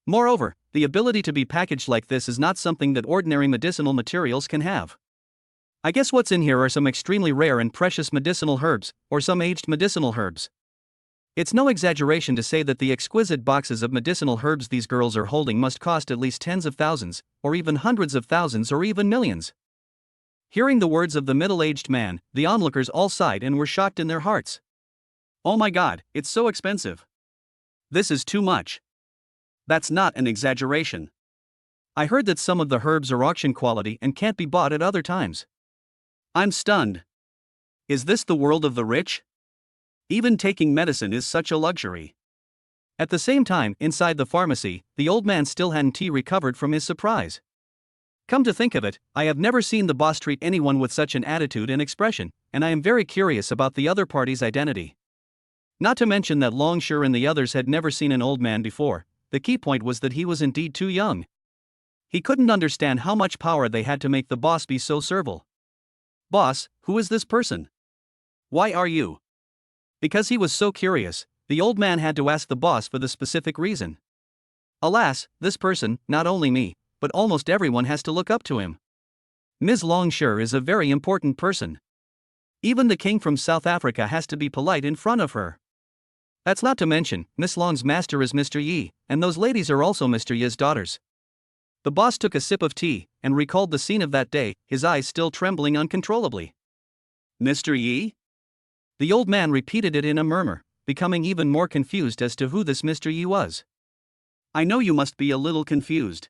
Moreover, the ability to be packaged like this is not something that ordinary medicinal materials can have. I guess what's in here are some extremely rare and precious medicinal herbs, or some aged medicinal herbs. It's no exaggeration to say that the exquisite boxes of medicinal herbs these girls are holding must cost at least tens of thousands, or even hundreds of thousands or even millions. Hearing the words of the middle-aged man, the onlookers all sighed and were shocked in their hearts. Oh my god, it's so expensive. This is too much. That's not an exaggeration. I heard that some of the herbs are auction quality and can't be bought at other times. I'm stunned. Is this the world of the rich? Even taking medicine is such a luxury. At the same time, inside the pharmacy, the old man still hadn't recovered from his surprise. Come to think of it, I have never seen the boss treat anyone with such an attitude and expression, and I am very curious about the other party's identity. Not to mention that Longshore and the others had never seen an old man before. The key point was that he was indeed too young. He couldn't understand how much power they had to make the boss be so servile. Boss, who is this person? Why are you? Because he was so curious, the old man had to ask the boss for the specific reason. Alas, this person, not only me, but almost everyone has to look up to him. Ms. Longshore is a very important person. Even the king from South Africa has to be polite in front of her. That's not to mention, Miss Long's master is Mr. Yi, and those ladies are also Mr. Yi's daughters. The boss took a sip of tea, and recalled the scene of that day, his eyes still trembling uncontrollably. Mr. Yi? The old man repeated it in a murmur, becoming even more confused as to who this Mr. Yi was. I know you must be a little confused.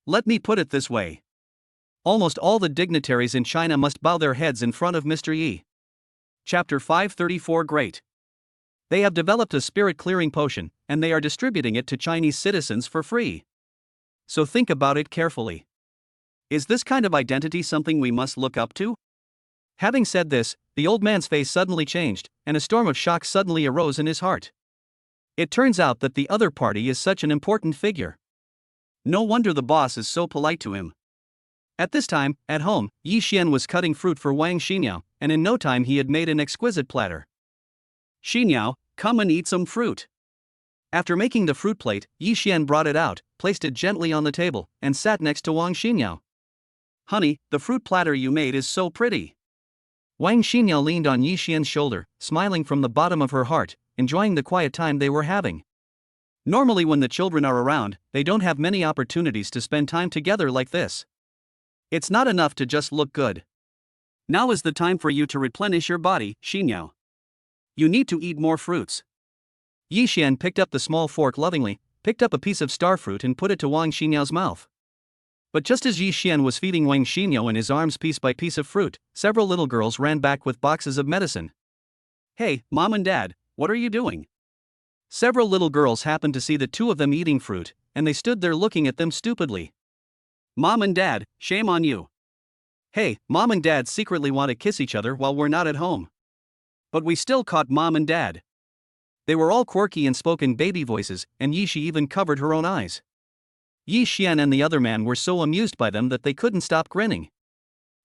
Let me put it this way. Almost all the dignitaries in China must bow their heads in front of Mr. Yi. Chapter 534 Great. They have developed a spirit-clearing potion, and they are distributing it to Chinese citizens for free. So think about it carefully. Is this kind of identity something we must look up to? Having said this, the old man's face suddenly changed, and a storm of shock suddenly arose in his heart. It turns out that the other party is such an important figure. No wonder the boss is so polite to him. At this time, at home, Yi Xian was cutting fruit for Wang Xiniao, and in no time he had made an exquisite platter. Xiniao, come and eat some fruit. After making the fruit plate, Yi Xian brought it out, placed it gently on the table, and sat next to Wang Xiniao. Honey, the fruit platter you made is so pretty. Wang Xiniao leaned on Yi Xian's shoulder, smiling from the bottom of her heart, enjoying the quiet time they were having. Normally when the children are around, they don't have many opportunities to spend time together like this. It's not enough to just look good. Now is the time for you to replenish your body, Xiniao. You need to eat more fruits. Yi Xian picked up the small fork lovingly, picked up a piece of starfruit and put it to Wang Xiniao's mouth. But just as Yi Xian was feeding Wang Xiniao in his arms piece by piece of fruit, several little girls ran back with boxes of medicine. Hey, Mom and Dad, what are you doing? Several little girls happened to see the two of them eating fruit, and they stood there looking at them stupidly. Mom and Dad, shame on you. Hey, Mom and Dad secretly want to kiss each other while we're not at home. But we still caught Mom and Dad. They were all quirky and spoke in baby voices, and Yi Shi even covered her own eyes. Yi Xian and the other man were so amused by them that they couldn't stop grinning.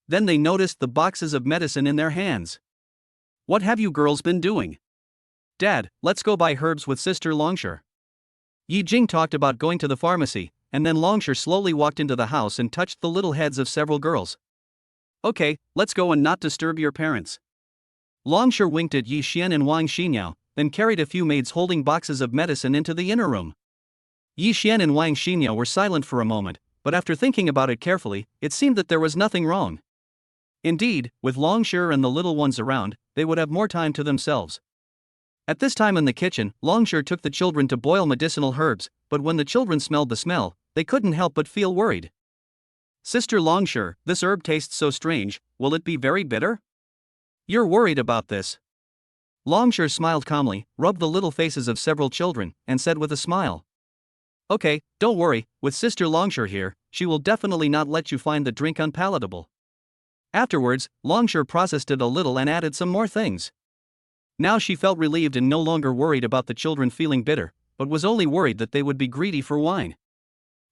Then they noticed the boxes of medicine in their hands. What have you girls been doing? Dad, let's go buy herbs with Sister Longshire. Yi Jing talked about going to the pharmacy, and then Longshire slowly walked into the house and touched the little heads of several girls. Okay, let's go and not disturb your parents. Longshire winked at Yi Xian and Wang Xiniao, then carried a few maids holding boxes of medicine into the inner room. Yi Xian and Wang Xiniao were silent for a moment, but after thinking about it carefully, it seemed that there was nothing wrong. Indeed, with Longshire and the little ones around, they would have more time to themselves. At this time in the kitchen, Longshire took the children to boil medicinal herbs, but when the children smelled the smell, they couldn't help but feel worried. Sister Longshire, this herb tastes so strange, will it be very bitter? You're worried about this. Longshire smiled calmly, rubbed the little faces of several children, and said with a smile. Okay, don't worry, with Sister Longshire here, she will definitely not let you find the drink unpalatable. Afterwards, Longshire processed it a little and added some more things. Now she felt relieved and no longer worried about the children feeling bitter, but was only worried that they would be greedy for wine.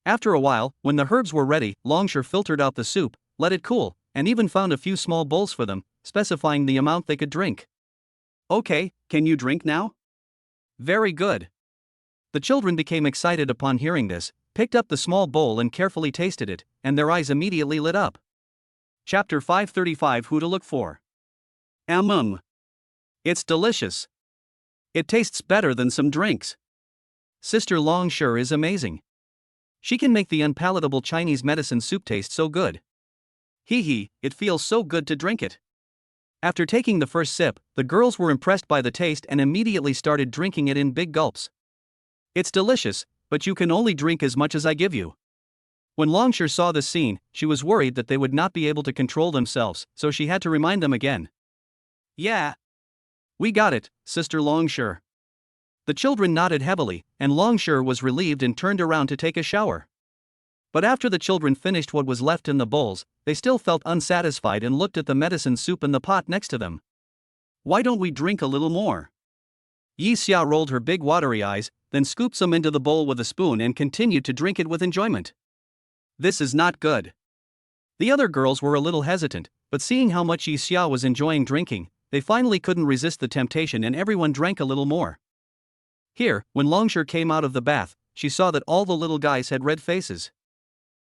After a while, when the herbs were ready, Longshire filtered out the soup, let it cool, and even found a few small bowls for them, specifying the amount they could drink. Okay, can you drink now? Very good. The children became excited upon hearing this, picked up the small bowl and carefully tasted it, and their eyes immediately lit up. Chapter 535 Who to Look For. It's delicious. It tastes better than some drinks. Sister Longshire is amazing. She can make the unpalatable Chinese medicine soup taste so good. It feels so good to drink it. After taking the first sip, the girls were impressed by the taste and immediately started drinking it in big gulps. It's delicious, but you can only drink as much as I give you. When Longshire saw this scene, she was worried that they would not be able to control themselves, so she had to remind them again. Yeah. We got it, Sister Longshire. The children nodded heavily, and Longshire was relieved and turned around to take a shower. But after the children finished what was left in the bowls, they still felt unsatisfied and looked at the medicine soup in the pot next to them. Why don't we drink a little more? Yi Xia rolled her big watery eyes, then scooped some into the bowl with a spoon and continued to drink it with enjoyment. This is not good. The other girls were a little hesitant, but seeing how much Yi Xia was enjoying drinking, they finally couldn't resist the temptation and everyone drank a little more. Here, when Longshire came out of the bath, she saw that all the little guys had red faces.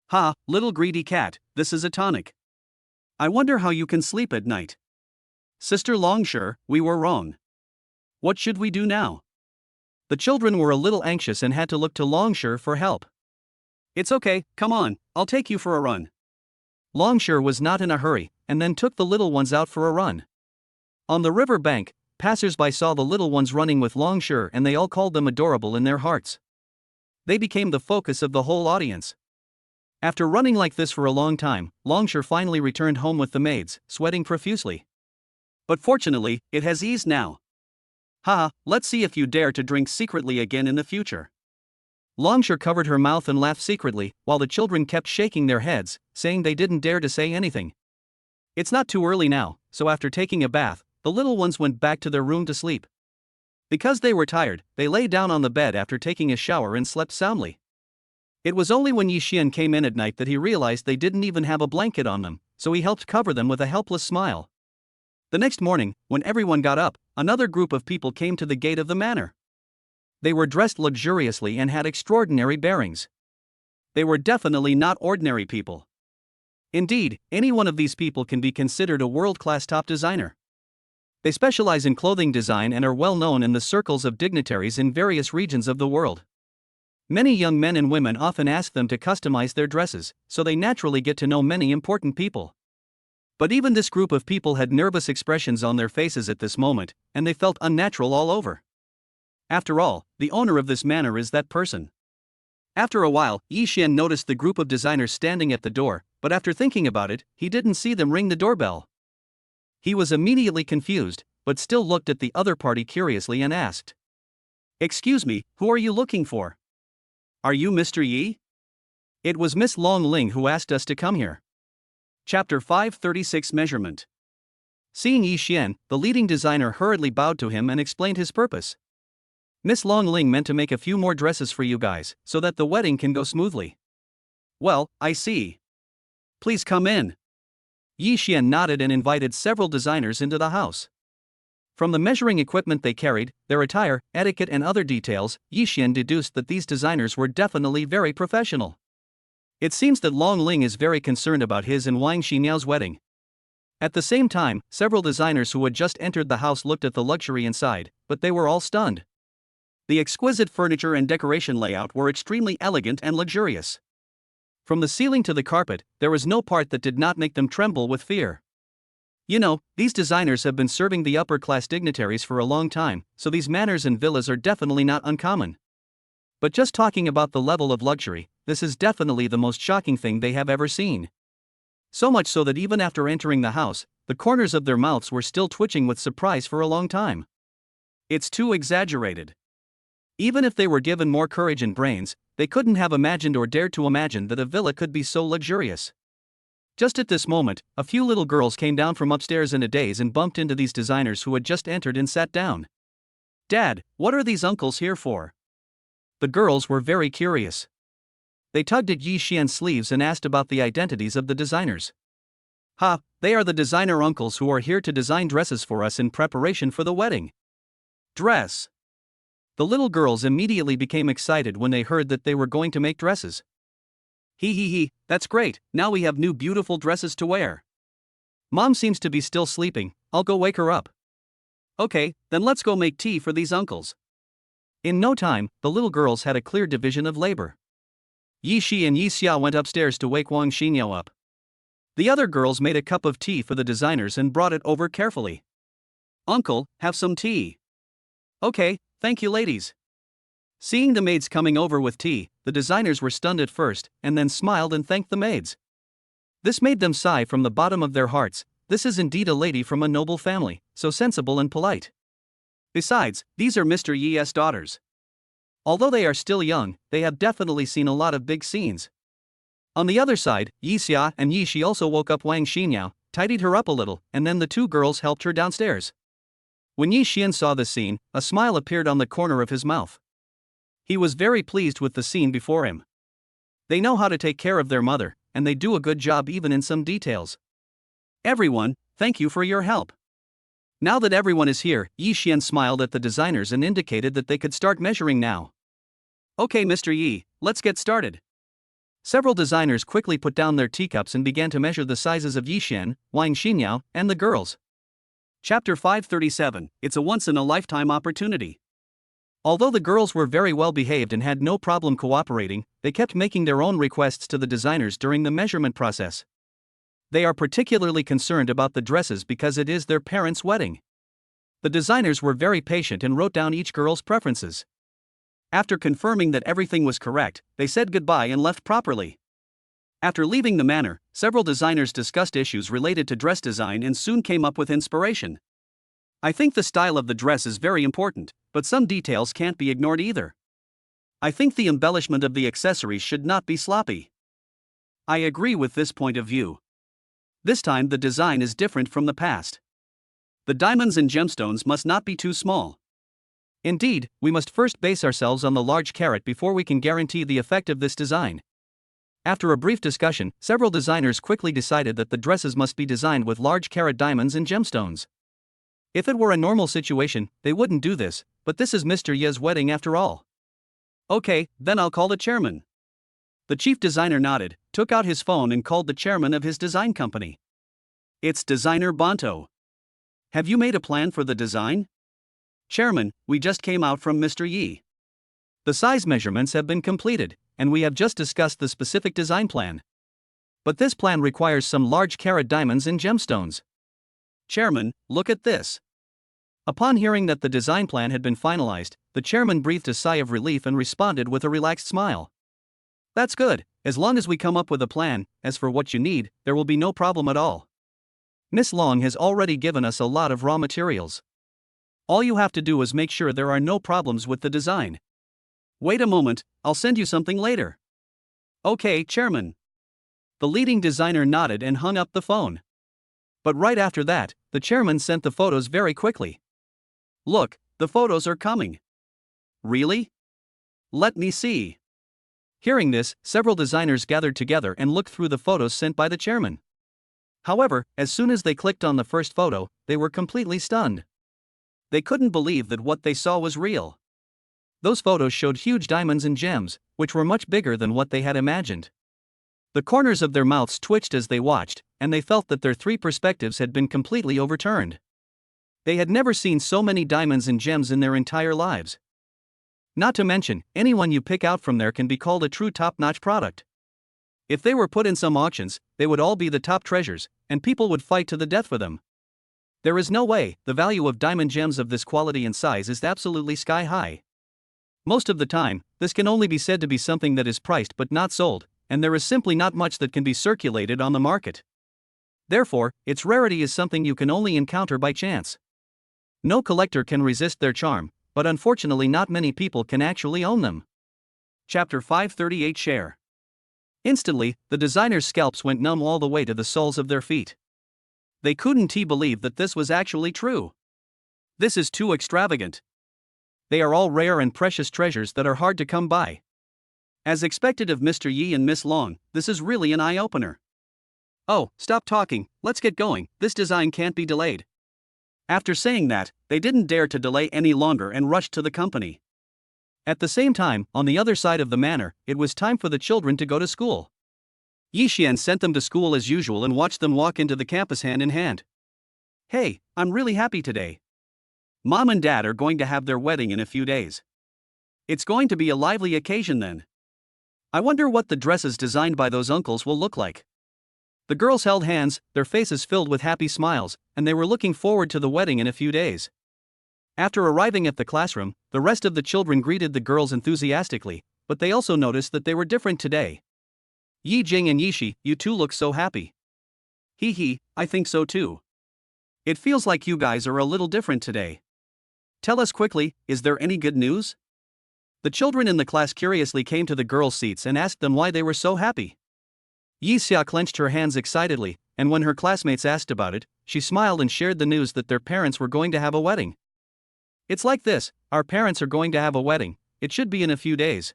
Ha, little greedy cat, this is a tonic. I wonder how you can sleep at night. Sister Longshire, we were wrong. What should we do now? The children were a little anxious and had to look to Longshire for help. It's okay, come on, I'll take you for a run. Longshire was not in a hurry, and then took the little ones out for a run. On the river bank, passers-by saw the little ones running with Longshire and they all called them adorable in their hearts. They became the focus of the whole audience. After running like this for a long time, Longshire finally returned home with the maids, sweating profusely. But fortunately, it has eased now. Haha, let's see if you dare to drink secretly again in the future. Longshore covered her mouth and laughed secretly, while the children kept shaking their heads, saying they didn't dare to say anything. It's not too early now, so after taking a bath, the little ones went back to their room to sleep. Because they were tired, they lay down on the bed after taking a shower and slept soundly. It was only when Yi Xian came in at night that he realized they didn't even have a blanket on them, so he helped cover them with a helpless smile. The next morning, when everyone got up, another group of people came to the gate of the manor. They were dressed luxuriously and had extraordinary bearings. They were definitely not ordinary people. Indeed, any one of these people can be considered a world-class top designer. They specialize in clothing design and are well known in the circles of dignitaries in various regions of the world. Many young men and women often ask them to customize their dresses, so they naturally get to know many important people. But even this group of people had nervous expressions on their faces at this moment, and they felt unnatural all over. After all, the owner of this manor is that person. After a while, Yi Xian noticed the group of designers standing at the door, but after thinking about it, he didn't see them ring the doorbell. He was immediately confused, but still looked at the other party curiously and asked, "Excuse me, who are you looking for? Are you Mr. Yi?" It was Miss Long Ling who asked us to come here. Chapter 536 Measurement. Seeing Yi Xian, the leading designer hurriedly bowed to him and explained his purpose. Miss Long Ling meant to make a few more dresses for you guys, so that the wedding can go smoothly. Well, I see. Please come in. Yi Xian nodded and invited several designers into the house. From the measuring equipment they carried, their attire, etiquette and other details, Yi Xian deduced that these designers were definitely very professional. It seems that Long Ling is very concerned about his and Wang Xiniao's wedding. At the same time, several designers who had just entered the house looked at the luxury inside, but they were all stunned. The exquisite furniture and decoration layout were extremely elegant and luxurious. From the ceiling to the carpet, there was no part that did not make them tremble with fear. You know, these designers have been serving the upper-class dignitaries for a long time, so these manors and villas are definitely not uncommon. But just talking about the level of luxury, this is definitely the most shocking thing they have ever seen. So much so that even after entering the house, the corners of their mouths were still twitching with surprise for a long time. It's too exaggerated. Even if they were given more courage and brains, they couldn't have imagined or dared to imagine that a villa could be so luxurious. Just at this moment, a few little girls came down from upstairs in a daze and bumped into these designers who had just entered and sat down. "Dad, what are these uncles here for?" The girls were very curious. They tugged at Yi Xian's sleeves and asked about the identities of the designers. "Ha, they are the designer uncles who are here to design dresses for us in preparation for the wedding." Dress. The little girls immediately became excited when they heard that they were going to make dresses. He, that's great, now we have new beautiful dresses to wear. Mom seems to be still sleeping, I'll go wake her up. Okay, then let's go make tea for these uncles. In no time, the little girls had a clear division of labor. Yi Xi and Yi Xia went upstairs to wake Wang Xiniao up. The other girls made a cup of tea for the designers and brought it over carefully. "Uncle, have some tea." "Okay, thank you ladies." Seeing the maids coming over with tea, the designers were stunned at first, and then smiled and thanked the maids. This made them sigh from the bottom of their hearts. This is indeed a lady from a noble family, so sensible and polite. Besides, these are Mr. Yi's daughters. Although they are still young, they have definitely seen a lot of big scenes. On the other side, Yi Xia and Yi Shi also woke up Wang Xiniao, tidied her up a little, and then the two girls helped her downstairs. When Yi Xian saw the scene, a smile appeared on the corner of his mouth. He was very pleased with the scene before him. They know how to take care of their mother, and they do a good job even in some details. "Everyone, thank you for your help." Now that everyone is here, Yi Xian smiled at the designers and indicated that they could start measuring now. "Okay, Mr. Yi, let's get started." Several designers quickly put down their teacups and began to measure the sizes of Yi Xian, Wang Xiniao, and the girls. Chapter 537, It's a once-in-a-lifetime opportunity. Although the girls were very well behaved and had no problem cooperating, they kept making their own requests to the designers during the measurement process. They are particularly concerned about the dresses because it is their parents' wedding. The designers were very patient and wrote down each girl's preferences. After confirming that everything was correct, they said goodbye and left properly. After leaving the manor, several designers discussed issues related to dress design and soon came up with inspiration. I think the style of the dress is very important, but some details can't be ignored either. I think the embellishment of the accessories should not be sloppy. I agree with this point of view. This time the design is different from the past. The diamonds and gemstones must not be too small. Indeed, we must first base ourselves on the large carat before we can guarantee the effect of this design. After a brief discussion, several designers quickly decided that the dresses must be designed with large carat diamonds and gemstones. If it were a normal situation, they wouldn't do this, but this is Mr. Ye's wedding after all. Okay, then I'll call the chairman. The chief designer nodded, took out his phone and called the chairman of his design company. It's designer Bonto. Have you made a plan for the design? Chairman, we just came out from Mr. Yi. The size measurements have been completed, and we have just discussed the specific design plan. But this plan requires some large carat diamonds and gemstones. Chairman, look at this. Upon hearing that the design plan had been finalized, the chairman breathed a sigh of relief and responded with a relaxed smile. That's good, as long as we come up with a plan. As for what you need, there will be no problem at all. Miss Long has already given us a lot of raw materials. All you have to do is make sure there are no problems with the design. Wait a moment, I'll send you something later. Okay, Chairman. The leading designer nodded and hung up the phone. But right after that, the chairman sent the photos very quickly. Look, the photos are coming. Really? Let me see. Hearing this, several designers gathered together and looked through the photos sent by the chairman. However, as soon as they clicked on the first photo, they were completely stunned. They couldn't believe that what they saw was real. Those photos showed huge diamonds and gems, which were much bigger than what they had imagined. The corners of their mouths twitched as they watched, and they felt that their three perspectives had been completely overturned. They had never seen so many diamonds and gems in their entire lives. Not to mention, anyone you pick out from there can be called a true top-notch product. If they were put in some auctions, they would all be the top treasures, and people would fight to the death for them. There is no way. The value of diamond gems of this quality and size is absolutely sky high. Most of the time, this can only be said to be something that is priced but not sold, and there is simply not much that can be circulated on the market. Therefore, its rarity is something you can only encounter by chance. No collector can resist their charm, but unfortunately not many people can actually own them. Chapter 538 Share. Instantly, the designers' scalps went numb all the way to the soles of their feet. They couldn't believe that this was actually true. This is too extravagant. They are all rare and precious treasures that are hard to come by. As expected of Mr. Yi and Miss Long, this is really an eye-opener. Oh, stop talking, let's get going, this design can't be delayed. After saying that, they didn't dare to delay any longer and rushed to the company. At the same time, on the other side of the manor, it was time for the children to go to school. Yi Xian sent them to school as usual and watched them walk into the campus hand in hand. Hey, I'm really happy today. Mom and Dad are going to have their wedding in a few days. It's going to be a lively occasion then. I wonder what the dresses designed by those uncles will look like. The girls held hands, their faces filled with happy smiles, and they were looking forward to the wedding in a few days. After arriving at the classroom, the rest of the children greeted the girls enthusiastically, but they also noticed that they were different today. Yi Jing and Yishi, you two look so happy. Hee, I think so too. It feels like you guys are a little different today. Tell us quickly, is there any good news? The children in the class curiously came to the girls' seats and asked them why they were so happy. Yi Xia clenched her hands excitedly, and when her classmates asked about it, she smiled and shared the news that their parents were going to have a wedding. It's like this, our parents are going to have a wedding, it should be in a few days.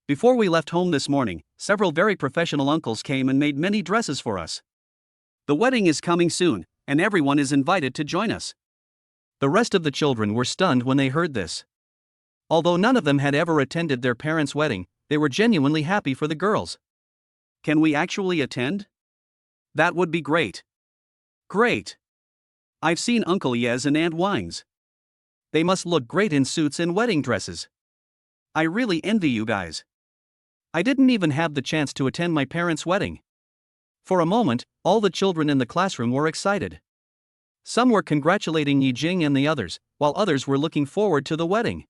Before we left home this morning, several very professional uncles came and made many dresses for us. The wedding is coming soon, and everyone is invited to join us. The rest of the children were stunned when they heard this. Although none of them had ever attended their parents' wedding, they were genuinely happy for the girls. Can we actually attend? That would be great. Great. I've seen Uncle Yez and Aunt Wines. They must look great in suits and wedding dresses. I really envy you guys. I didn't even have the chance to attend my parents' wedding. For a moment, all the children in the classroom were excited. Some were congratulating Yi Jing and the others, while others were looking forward to the wedding.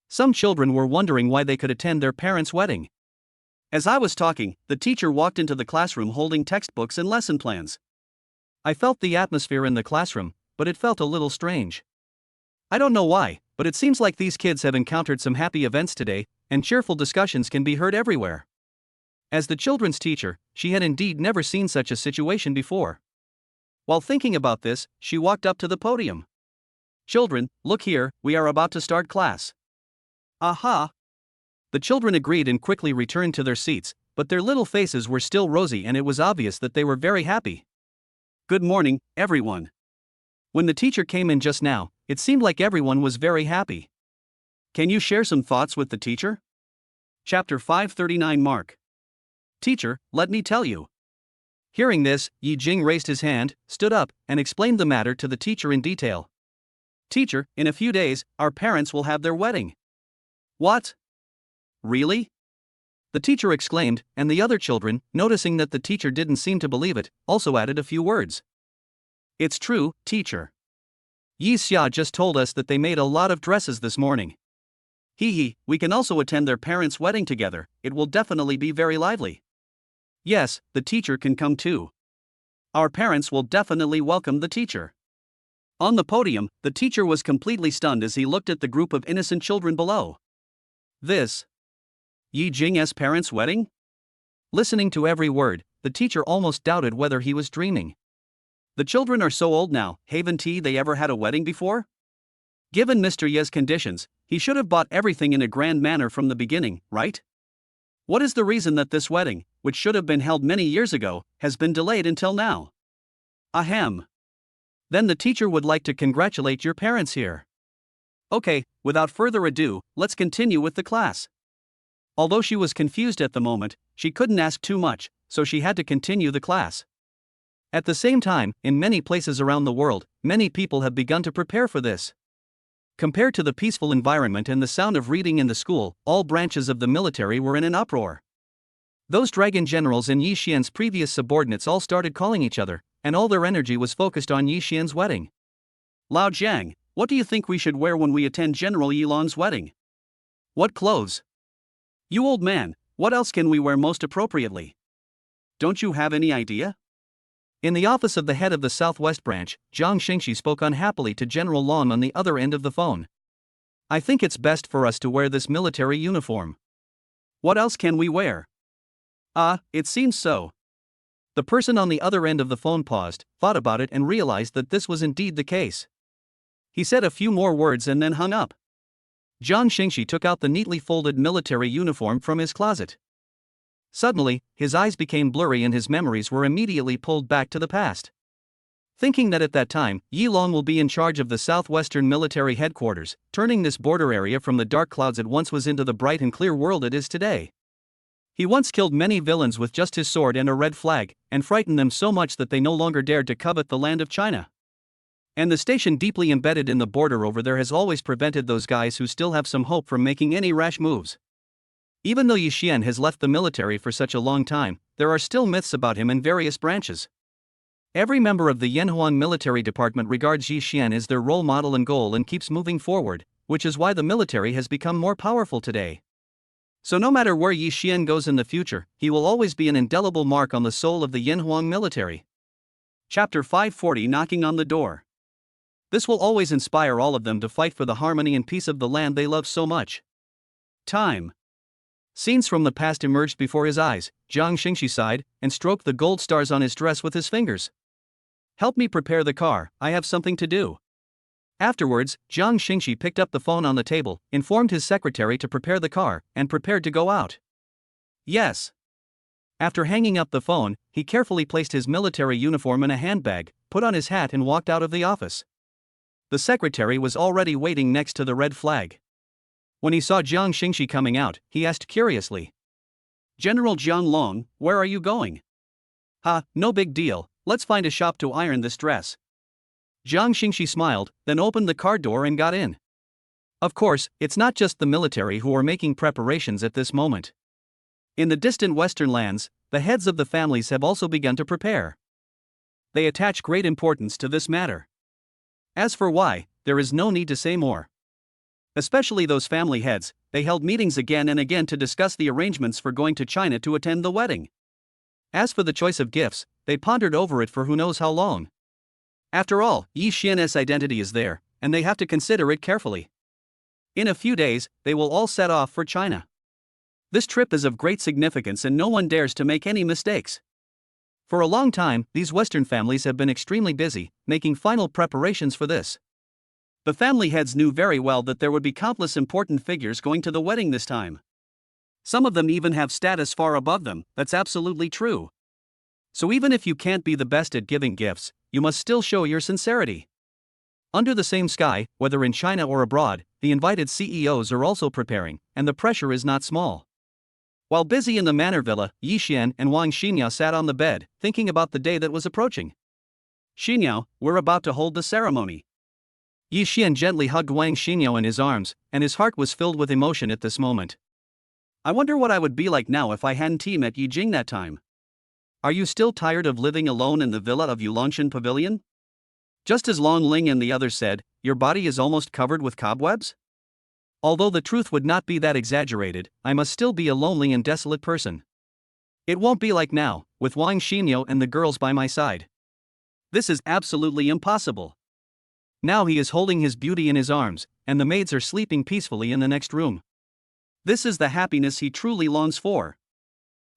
Some children were wondering why they could attend their parents' wedding. As I was talking, the teacher walked into the classroom holding textbooks and lesson plans. I felt the atmosphere in the classroom, but it felt a little strange. I don't know why, but it seems like these kids have encountered some happy events today, and cheerful discussions can be heard everywhere. As the children's teacher, she had indeed never seen such a situation before. While thinking about this, she walked up to the podium. "Children, look here, we are about to start class." "Aha!" The children agreed and quickly returned to their seats, but their little faces were still rosy and it was obvious that they were very happy. "Good morning, everyone." When the teacher came in just now, it seemed like everyone was very happy. Can you share some thoughts with the teacher? Chapter 539 Mark. "Teacher, let me tell you." Hearing this, Yi Jing raised his hand, stood up, and explained the matter to the teacher in detail. "Teacher, in a few days, our parents will have their wedding." "What? Really?" the teacher exclaimed, and the other children, noticing that the teacher didn't seem to believe it, also added a few words. "It's true, teacher. Yi Xia just told us that they made a lot of dresses this morning. Hee, we can also attend their parents' wedding together, it will definitely be very lively." "Yes, the teacher can come too. Our parents will definitely welcome the teacher." On the podium, the teacher was completely stunned as he looked at the group of innocent children below. This Yi Jing's parents' wedding? Listening to every word, the teacher almost doubted whether he was dreaming. The children are so old now, haven't they ever had a wedding before? Given Mr. Ye's conditions, he should have bought everything in a grand manner from the beginning, right? What is the reason that this wedding, which should have been held many years ago, has been delayed until now? Ahem. Then the teacher would like to congratulate your parents here. Okay, without further ado, let's continue with the class. Although she was confused at the moment, she couldn't ask too much, so she had to continue the class. At the same time, in many places around the world, many people have begun to prepare for this. Compared to the peaceful environment and the sound of reading in the school, all branches of the military were in an uproar. Those dragon generals and Yi Xian's previous subordinates all started calling each other, and all their energy was focused on Yi Xian's wedding. "Lao Jiang, what do you think we should wear when we attend General Yi Lan's wedding? What clothes? You old man, what else can we wear most appropriately? Don't you have any idea?" In the office of the head of the Southwest branch, Zhang Xingxi spoke unhappily to General Long on the other end of the phone. "I think it's best for us to wear this military uniform. What else can we wear?" It seems so." The person on the other end of the phone paused, thought about it and realized that this was indeed the case. He said a few more words and then hung up. Zhang Xingxi took out the neatly folded military uniform from his closet. Suddenly, his eyes became blurry and his memories were immediately pulled back to the past. Thinking that at that time, Yi Long will be in charge of the southwestern military headquarters, turning this border area from the dark clouds it once was into the bright and clear world it is today. He once killed many villains with just his sword and a red flag, and frightened them so much that they no longer dared to covet the land of China. And the station deeply embedded in the border over there has always prevented those guys who still have some hope from making any rash moves. Even though Yi Xian has left the military for such a long time, there are still myths about him in various branches. Every member of the Yanhuan military department regards Yi Xian as their role model and goal and keeps moving forward, which is why the military has become more powerful today. So no matter where Yi Xian goes in the future, he will always be an indelible mark on the soul of the Yanhuan military. Chapter 540 Knocking on the Door. This will always inspire all of them to fight for the harmony and peace of the land they love so much. Time. Scenes from the past emerged before his eyes. Zhang Xingxi sighed, and stroked the gold stars on his dress with his fingers. "Help me prepare the car, I have something to do." Afterwards, Zhang Xingxi picked up the phone on the table, informed his secretary to prepare the car, and prepared to go out. "Yes." After hanging up the phone, he carefully placed his military uniform in a handbag, put on his hat and walked out of the office. The secretary was already waiting next to the red flag. When he saw Zhang Xingxi coming out, he asked curiously, "General Jiang Long, where are you going?" No big deal, let's find a shop to iron this dress." Zhang Xingxi smiled, then opened the car door and got in. Of course, it's not just the military who are making preparations at this moment. In the distant western lands, the heads of the families have also begun to prepare. They attach great importance to this matter. As for why, there is no need to say more. Especially those family heads, they held meetings again and again to discuss the arrangements for going to China to attend the wedding. As for the choice of gifts, they pondered over it for who knows how long. After all, Yi Xian's identity is there, and they have to consider it carefully. In a few days, they will all set off for China. This trip is of great significance and no one dares to make any mistakes. For a long time, these Western families have been extremely busy, making final preparations for this. The family heads knew very well that there would be countless important figures going to the wedding this time. Some of them even have status far above them, that's absolutely true. So even if you can't be the best at giving gifts, you must still show your sincerity. Under the same sky, whether in China or abroad, the invited CEOs are also preparing, and the pressure is not small. While busy in the manor villa, Yi Xian and Wang Xinyao sat on the bed, thinking about the day that was approaching. Xinyao, we're about to hold the ceremony. Yi Xian gently hugged Wang Xinyao in his arms, and his heart was filled with emotion at this moment. I wonder what I would be like now if I hadn't met Yi Jing that time. Are you still tired of living alone in the villa of Yulanshan Pavilion? Just as Long Ling and the others said, your body is almost covered with cobwebs? Although the truth would not be that exaggerated, I must still be a lonely and desolate person. It won't be like now, with Wang Xinyao and the girls by my side. This is absolutely impossible. Now he is holding his beauty in his arms, and the maids are sleeping peacefully in the next room. This is the happiness he truly longs for.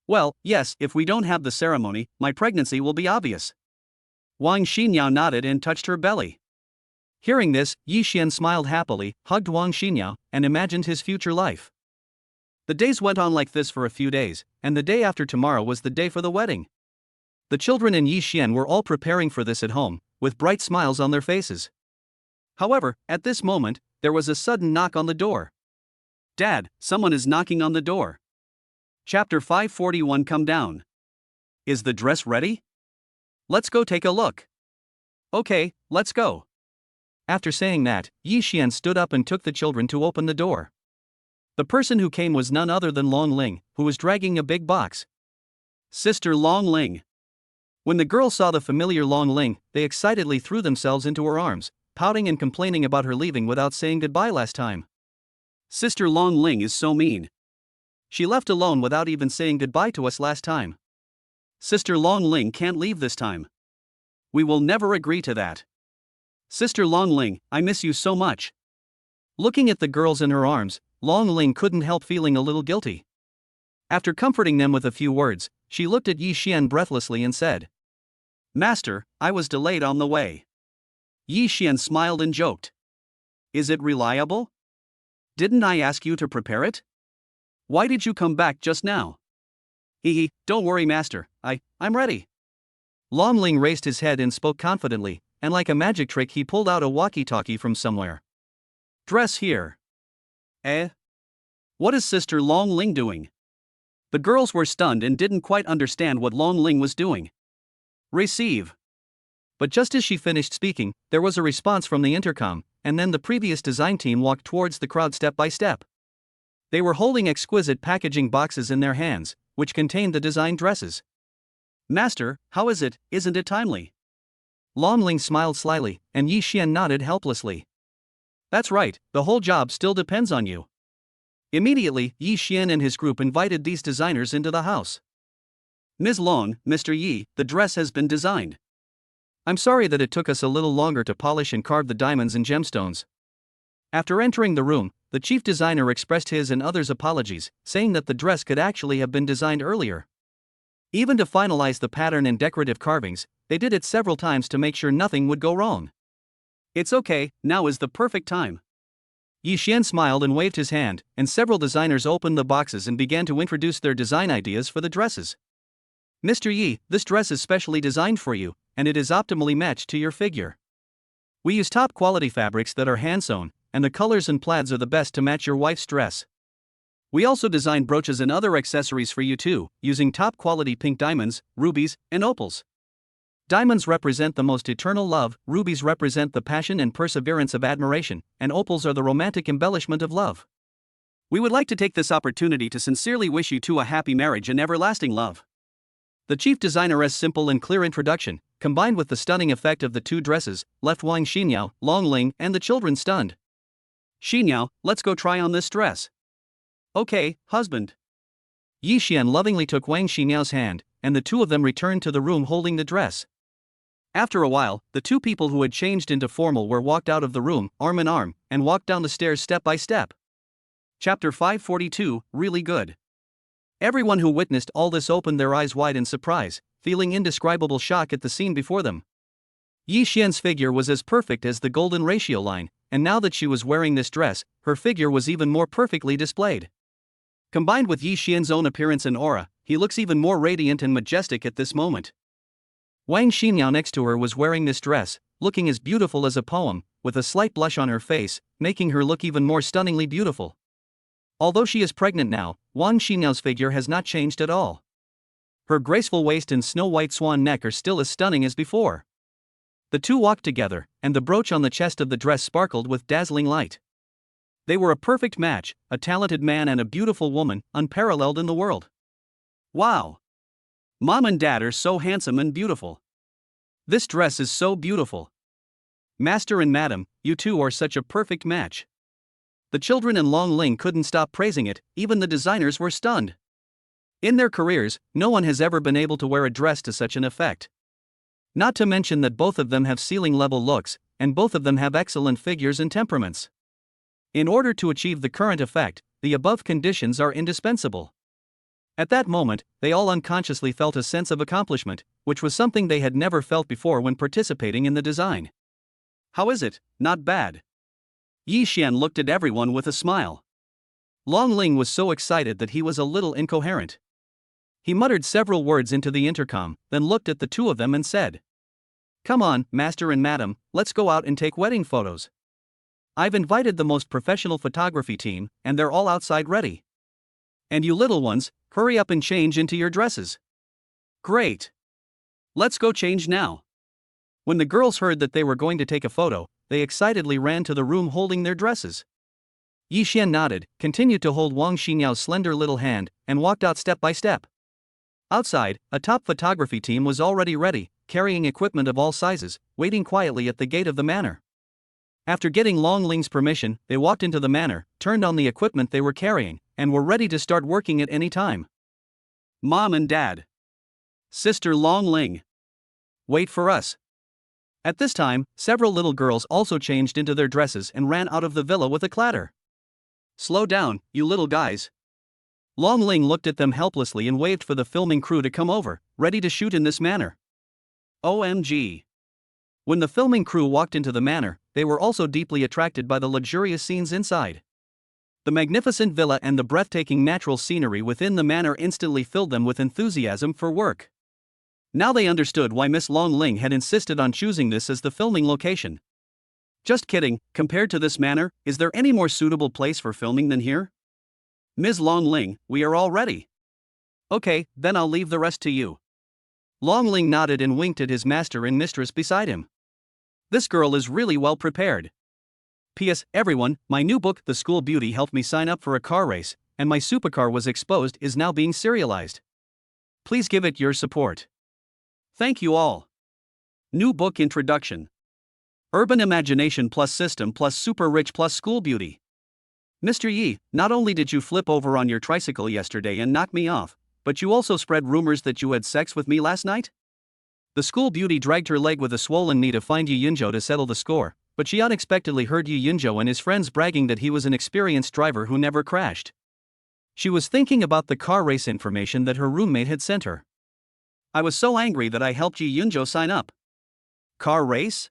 Well, yes, if we don't have the ceremony, my pregnancy will be obvious. Wang Xinyao nodded and touched her belly. Hearing this, Yi Xian smiled happily, hugged Wang Xinyao, and imagined his future life. The days went on like this for a few days, and the day after tomorrow was the day for the wedding. The children and Yi Xian were all preparing for this at home, with bright smiles on their faces. However, at this moment, there was a sudden knock on the door. Dad, someone is knocking on the door. Chapter 541. Come down. Is the dress ready? Let's go take a look. Okay, let's go. After saying that, Yi Xian stood up and took the children to open the door. The person who came was none other than Long Ling, who was dragging a big box. Sister Long Ling. When the girls saw the familiar Long Ling, they excitedly threw themselves into her arms, pouting and complaining about her leaving without saying goodbye last time. Sister Long Ling is so mean. She left alone without even saying goodbye to us last time. Sister Long Ling can't leave this time. We will never agree to that. Sister Long Ling, I miss you so much. Looking at the girls in her arms, Long Ling couldn't help feeling a little guilty. After comforting them with a few words, she looked at Yi Xian breathlessly and said, Master, I was delayed on the way. Yi Xian smiled and joked. Is it reliable? Didn't I ask you to prepare it? Why did you come back just now? Hee, don't worry, Master, I'm ready. Long Ling raised his head and spoke confidently, and like a magic trick he pulled out a walkie-talkie from somewhere. Dress here. Eh? What is Sister Long Ling doing? The girls were stunned and didn't quite understand what Long Ling was doing. Receive. But just as she finished speaking, there was a response from the intercom, and then the previous design team walked towards the crowd step by step. They were holding exquisite packaging boxes in their hands, which contained the designed dresses. Master, how is it, isn't it timely? Long Ling smiled slyly, and Yi Xian nodded helplessly. That's right, the whole job still depends on you. Immediately, Yi Xian and his group invited these designers into the house. Ms. Long, Mr. Yi, the dress has been designed. I'm sorry that it took us a little longer to polish and carve the diamonds and gemstones. After entering the room, the chief designer expressed his and others' apologies, saying that the dress could actually have been designed earlier. Even to finalize the pattern and decorative carvings, they did it several times to make sure nothing would go wrong. It's okay, now is the perfect time. Yi Xian smiled and waved his hand, and several designers opened the boxes and began to introduce their design ideas for the dresses. Mr. Yi, this dress is specially designed for you, and it is optimally matched to your figure. We use top quality fabrics that are hand-sewn, and the colors and plaids are the best to match your wife's dress. We also designed brooches and other accessories for you too, using top quality pink diamonds, rubies, and opals. Diamonds represent the most eternal love, rubies represent the passion and perseverance of admiration, and opals are the romantic embellishment of love. We would like to take this opportunity to sincerely wish you two a happy marriage and everlasting love. The chief designer's simple and clear introduction, combined with the stunning effect of the two dresses, left Wang Xinyao, Long Ling, and the children stunned. Xinyao, let's go try on this dress. Okay, husband. Yi Xian lovingly took Wang Xinyao's hand, and the two of them returned to the room holding the dress. After a while, the two people who had changed into formal wear walked out of the room, arm in arm, and walked down the stairs step by step. Chapter 542, Really Good. Everyone who witnessed all this opened their eyes wide in surprise, feeling indescribable shock at the scene before them. Yi Xian's figure was as perfect as the golden ratio line, and now that she was wearing this dress, her figure was even more perfectly displayed. Combined with Yi Xian's own appearance and aura, he looks even more radiant and majestic at this moment. Wang Xinyao next to her was wearing this dress, looking as beautiful as a poem, with a slight blush on her face, making her look even more stunningly beautiful. Although she is pregnant now, Wang Xinyao's figure has not changed at all. Her graceful waist and snow-white swan neck are still as stunning as before. The two walked together, and the brooch on the chest of the dress sparkled with dazzling light. They were a perfect match, a talented man and a beautiful woman, unparalleled in the world. Wow! Mom and Dad are so handsome and beautiful. This dress is so beautiful. Master and Madam, you two are such a perfect match. The children and Long Ling couldn't stop praising it, even the designers were stunned. In their careers, no one has ever been able to wear a dress to such an effect. Not to mention that both of them have ceiling-level looks, and both of them have excellent figures and temperaments. In order to achieve the current effect, the above conditions are indispensable. At that moment, they all unconsciously felt a sense of accomplishment, which was something they had never felt before when participating in the design. How is it? Not bad. Yi Xian looked at everyone with a smile. Long Ling was so excited that he was a little incoherent. He muttered several words into the intercom, then looked at the two of them and said, "Come on, Master and Madam, let's go out and take wedding photos. I've invited the most professional photography team, and they're all outside ready. And you little ones, hurry up and change into your dresses." "Great. Let's go change now." When the girls heard that they were going to take a photo, they excitedly ran to the room holding their dresses. Yi Xian nodded, continued to hold Wang Xinyao's slender little hand, and walked out step by step. Outside, a top photography team was already ready, carrying equipment of all sizes, waiting quietly at the gate of the manor. After getting Long Ling's permission, they walked into the manor, turned on the equipment they were carrying, and were ready to start working at any time. "Mom and Dad. Sister Long Ling. Wait for us." At this time, several little girls also changed into their dresses and ran out of the villa with a clatter. "Slow down, you little guys." Long Ling looked at them helplessly and waved for the filming crew to come over, ready to shoot in this manner. OMG. When the filming crew walked into the manor, they were also deeply attracted by the luxurious scenes inside. The magnificent villa and the breathtaking natural scenery within the manor instantly filled them with enthusiasm for work. Now they understood why Miss Long Ling had insisted on choosing this as the filming location. Just kidding, compared to this manor, is there any more suitable place for filming than here? Ms. Long Ling, we are all ready. Okay, then I'll leave the rest to you. Long Ling nodded and winked at his master and mistress beside him. This girl is really well prepared. P.S. Everyone, my new book The School Beauty helped me sign up for a car race, and my supercar was exposed is now being serialized. Please give it your support. Thank you all. New book introduction. Urban Imagination plus System plus Super Rich plus School Beauty. Mr. Yi, not only did you flip over on your tricycle yesterday and knock me off, but you also spread rumors that you had sex with me last night? The school beauty dragged her leg with a swollen knee to find Yi Yunzhou to settle the score, but she unexpectedly heard Yi Yunzhou and his friends bragging that he was an experienced driver who never crashed. She was thinking about the car race information that her roommate had sent her. I was so angry that I helped Yi Yunzhou sign up. Car race?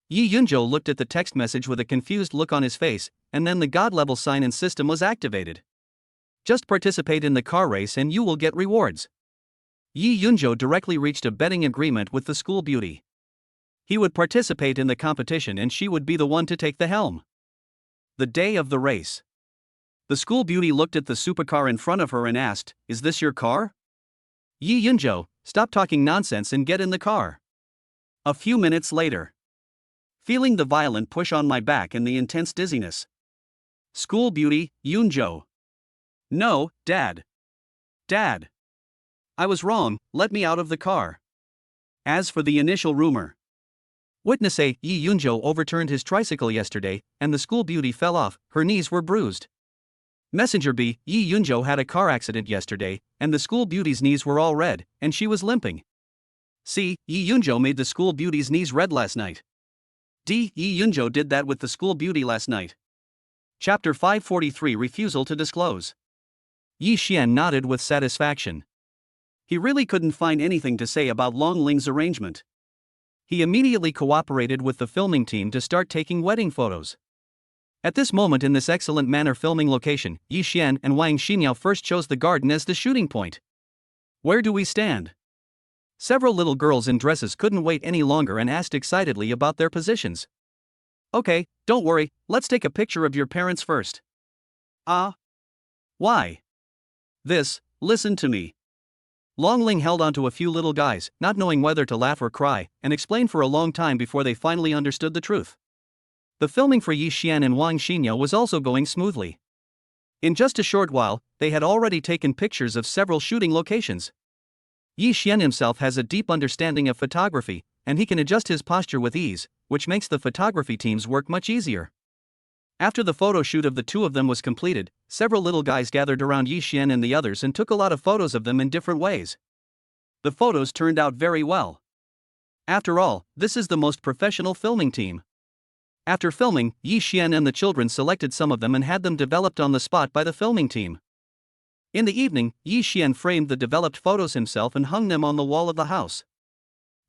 Yi Yunzhou looked at the text message with a confused look on his face, and then the God-level sign and system was activated. Just participate in the car race and you will get rewards. Yi Yunzhou directly reached a betting agreement with the school beauty. He would participate in the competition and she would be the one to take the helm. The day of the race. The school beauty looked at the supercar in front of her and asked, "Is this your car?" Yi Yunzhou, stop talking nonsense and get in the car. A few minutes later. Feeling the violent push on my back and the intense dizziness. School beauty, Yunzhou. No, Dad. Dad. I was wrong, let me out of the car. As for the initial rumor. Witness A. Yi Yunzhou overturned his tricycle yesterday, and the school beauty fell off, her knees were bruised. Messenger B. Yi Yunzhou had a car accident yesterday, and the school beauty's knees were all red, and she was limping. See, Yi Yunjo made the school beauty's knees red last night. Yi Yunjo did that with the school beauty last night. Chapter 543 Refusal to Disclose. Yi Xian nodded with satisfaction. He really couldn't find anything to say about Long Ling's arrangement. He immediately cooperated with the filming team to start taking wedding photos. At this moment in this excellent manner filming location, Yi Xian and Wang Xinyao first chose the garden as the shooting point. Where do we stand? Several little girls in dresses couldn't wait any longer and asked excitedly about their positions. Okay, don't worry, let's take a picture of your parents first. Why? Listen to me. Long Ling held onto a few little guys, not knowing whether to laugh or cry, and explained for a long time before they finally understood the truth. The filming for Yi Xian and Wang Xinyao was also going smoothly. In just a short while, they had already taken pictures of several shooting locations. Yi Xian himself has a deep understanding of photography, and he can adjust his posture with ease, which makes the photography team's work much easier. After the photo shoot of the two of them was completed, several little guys gathered around Yi Xian and the others and took a lot of photos of them in different ways. The photos turned out very well. After all, this is the most professional filming team. After filming, Yi Xian and the children selected some of them and had them developed on the spot by the filming team. In the evening, Yi Xian framed the developed photos himself and hung them on the wall of the house.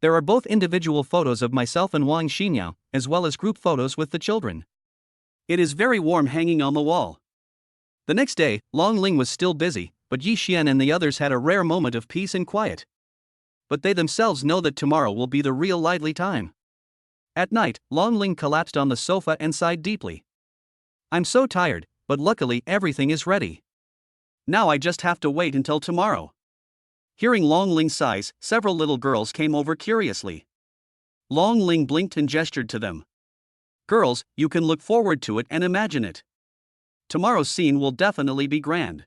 There are both individual photos of myself and Wang Xinyao, as well as group photos with the children. It is very warm hanging on the wall. The next day, Long Ling was still busy, but Yi Xian and the others had a rare moment of peace and quiet. But they themselves know that tomorrow will be the real lively time. At night, Long Ling collapsed on the sofa and sighed deeply. I'm so tired, but luckily everything is ready. Now I just have to wait until tomorrow. Hearing Long Ling's sighs, several little girls came over curiously. Long Ling blinked and gestured to them. Girls, you can look forward to it and imagine it. Tomorrow's scene will definitely be grand.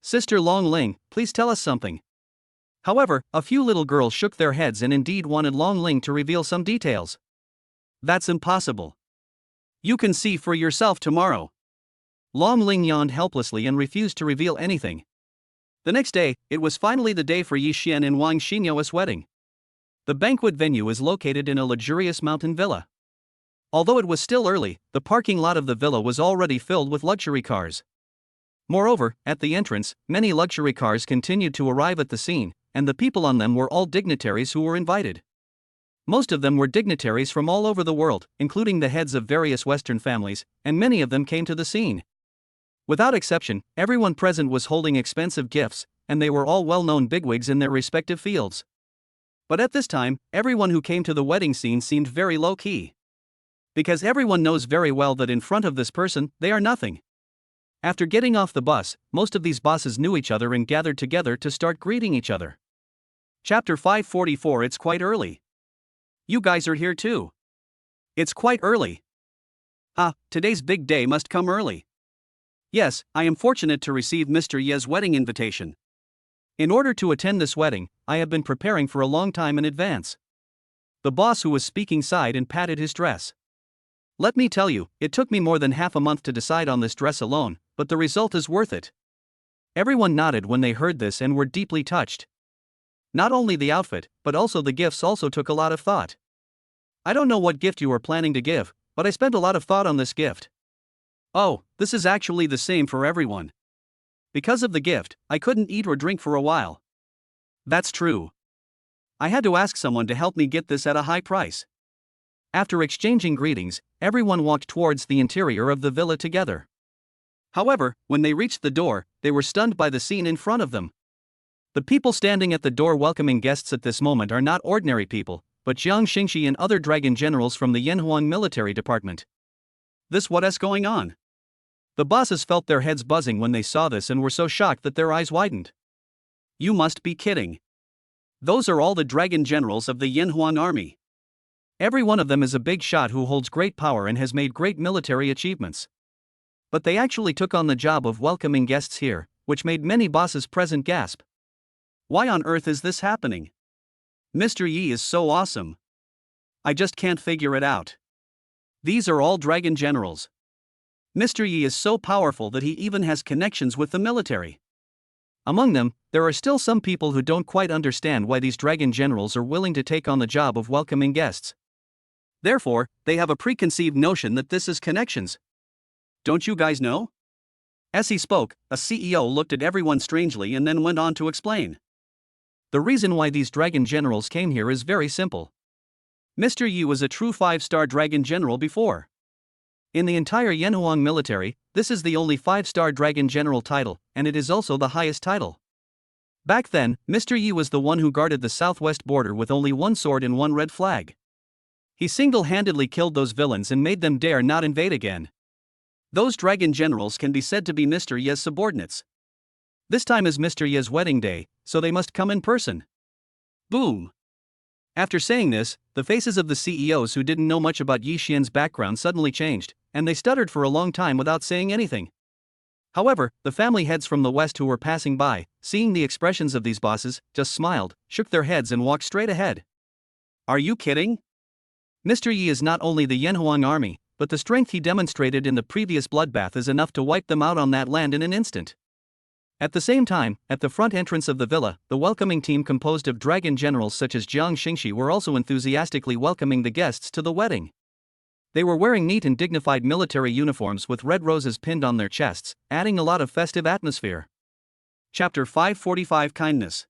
Sister Long Ling, please tell us something. However, a few little girls shook their heads and indeed wanted Long Ling to reveal some details. That's impossible. You can see for yourself tomorrow. Long Ling yawned helplessly and refused to reveal anything. The next day, it was finally the day for Yi Xian and Wang Xinyao's wedding. The banquet venue is located in a luxurious mountain villa. Although it was still early, the parking lot of the villa was already filled with luxury cars. Moreover, at the entrance, many luxury cars continued to arrive at the scene, and the people on them were all dignitaries who were invited. Most of them were dignitaries from all over the world, including the heads of various Western families, and many of them came to the scene. Without exception, everyone present was holding expensive gifts, and they were all well-known bigwigs in their respective fields. But at this time, everyone who came to the wedding scene seemed very low-key. Because everyone knows very well that in front of this person, they are nothing. After getting off the bus, most of these bosses knew each other and gathered together to start greeting each other. Chapter 544 It's quite early. You guys are here too. It's quite early. Today's big day must come early. Yes, I am fortunate to receive Mr. Ye's wedding invitation. In order to attend this wedding, I have been preparing for a long time in advance. The boss who was speaking sighed and patted his dress. Let me tell you, it took me more than half a month to decide on this dress alone, but the result is worth it. Everyone nodded when they heard this and were deeply touched. Not only the outfit, but also the gifts also took a lot of thought. I don't know what gift you are planning to give, but I spent a lot of thought on this gift. Oh, this is actually the same for everyone. Because of the gift, I couldn't eat or drink for a while. That's true. I had to ask someone to help me get this at a high price. After exchanging greetings, everyone walked towards the interior of the villa together. However, when they reached the door, they were stunned by the scene in front of them. The people standing at the door welcoming guests at this moment are not ordinary people, but Jiang Xingxi and other dragon generals from the Yanhuan military department. What is going on? The bosses felt their heads buzzing when they saw this and were so shocked that their eyes widened. You must be kidding. Those are all the dragon generals of the Yanhuan army. Every one of them is a big shot who holds great power and has made great military achievements. But they actually took on the job of welcoming guests here, which made many bosses present gasp. Why on earth is this happening? Mr. Yi is so awesome. I just can't figure it out. These are all dragon generals. Mr. Yi is so powerful that he even has connections with the military. Among them, there are still some people who don't quite understand why these dragon generals are willing to take on the job of welcoming guests. Therefore, they have a preconceived notion that this is connections. Don't you guys know? As he spoke, a CEO looked at everyone strangely and then went on to explain. The reason why these dragon generals came here is very simple. Mr. Yi was a true 5-star dragon general before. In the entire Yanhuang military, this is the only 5-star dragon general title, and it is also the highest title. Back then, Mr. Yi was the one who guarded the southwest border with only one sword and one red flag. He single-handedly killed those villains and made them dare not invade again. Those dragon generals can be said to be Mr. Yi's subordinates. This time is Mr. Yi's wedding day, so they must come in person. Boom! After saying this, the faces of the CEOs who didn't know much about Yi Xian's background suddenly changed, and they stuttered for a long time without saying anything. However, the family heads from the west who were passing by, seeing the expressions of these bosses, just smiled, shook their heads and walked straight ahead. Are you kidding? Mr. Yi is not only the Yanhuang army, but the strength he demonstrated in the previous bloodbath is enough to wipe them out on that land in an instant. At the same time, at the front entrance of the villa, the welcoming team composed of dragon generals such as Jiang Xingxi were also enthusiastically welcoming the guests to the wedding. They were wearing neat and dignified military uniforms with red roses pinned on their chests, adding a lot of festive atmosphere. Chapter 545 Kindness.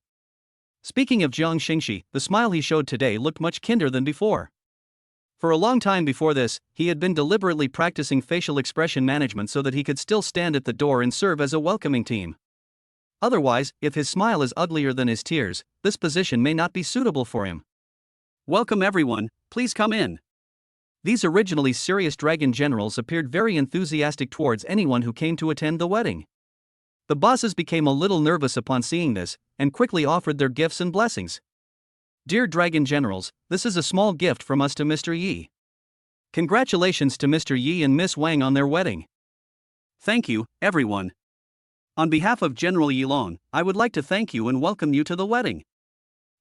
Speaking of Jiang Xingxi, the smile he showed today looked much kinder than before. For a long time before this, he had been deliberately practicing facial expression management so that he could still stand at the door and serve as a welcoming team. Otherwise, if his smile is uglier than his tears, this position may not be suitable for him. Welcome everyone, please come in. These originally serious dragon generals appeared very enthusiastic towards anyone who came to attend the wedding. The bosses became a little nervous upon seeing this, and quickly offered their gifts and blessings. Dear dragon generals, this is a small gift from us to Mr. Yi. Congratulations to Mr. Yi and Miss Wang on their wedding. Thank you, everyone. On behalf of General Yilong, I would like to thank you and welcome you to the wedding.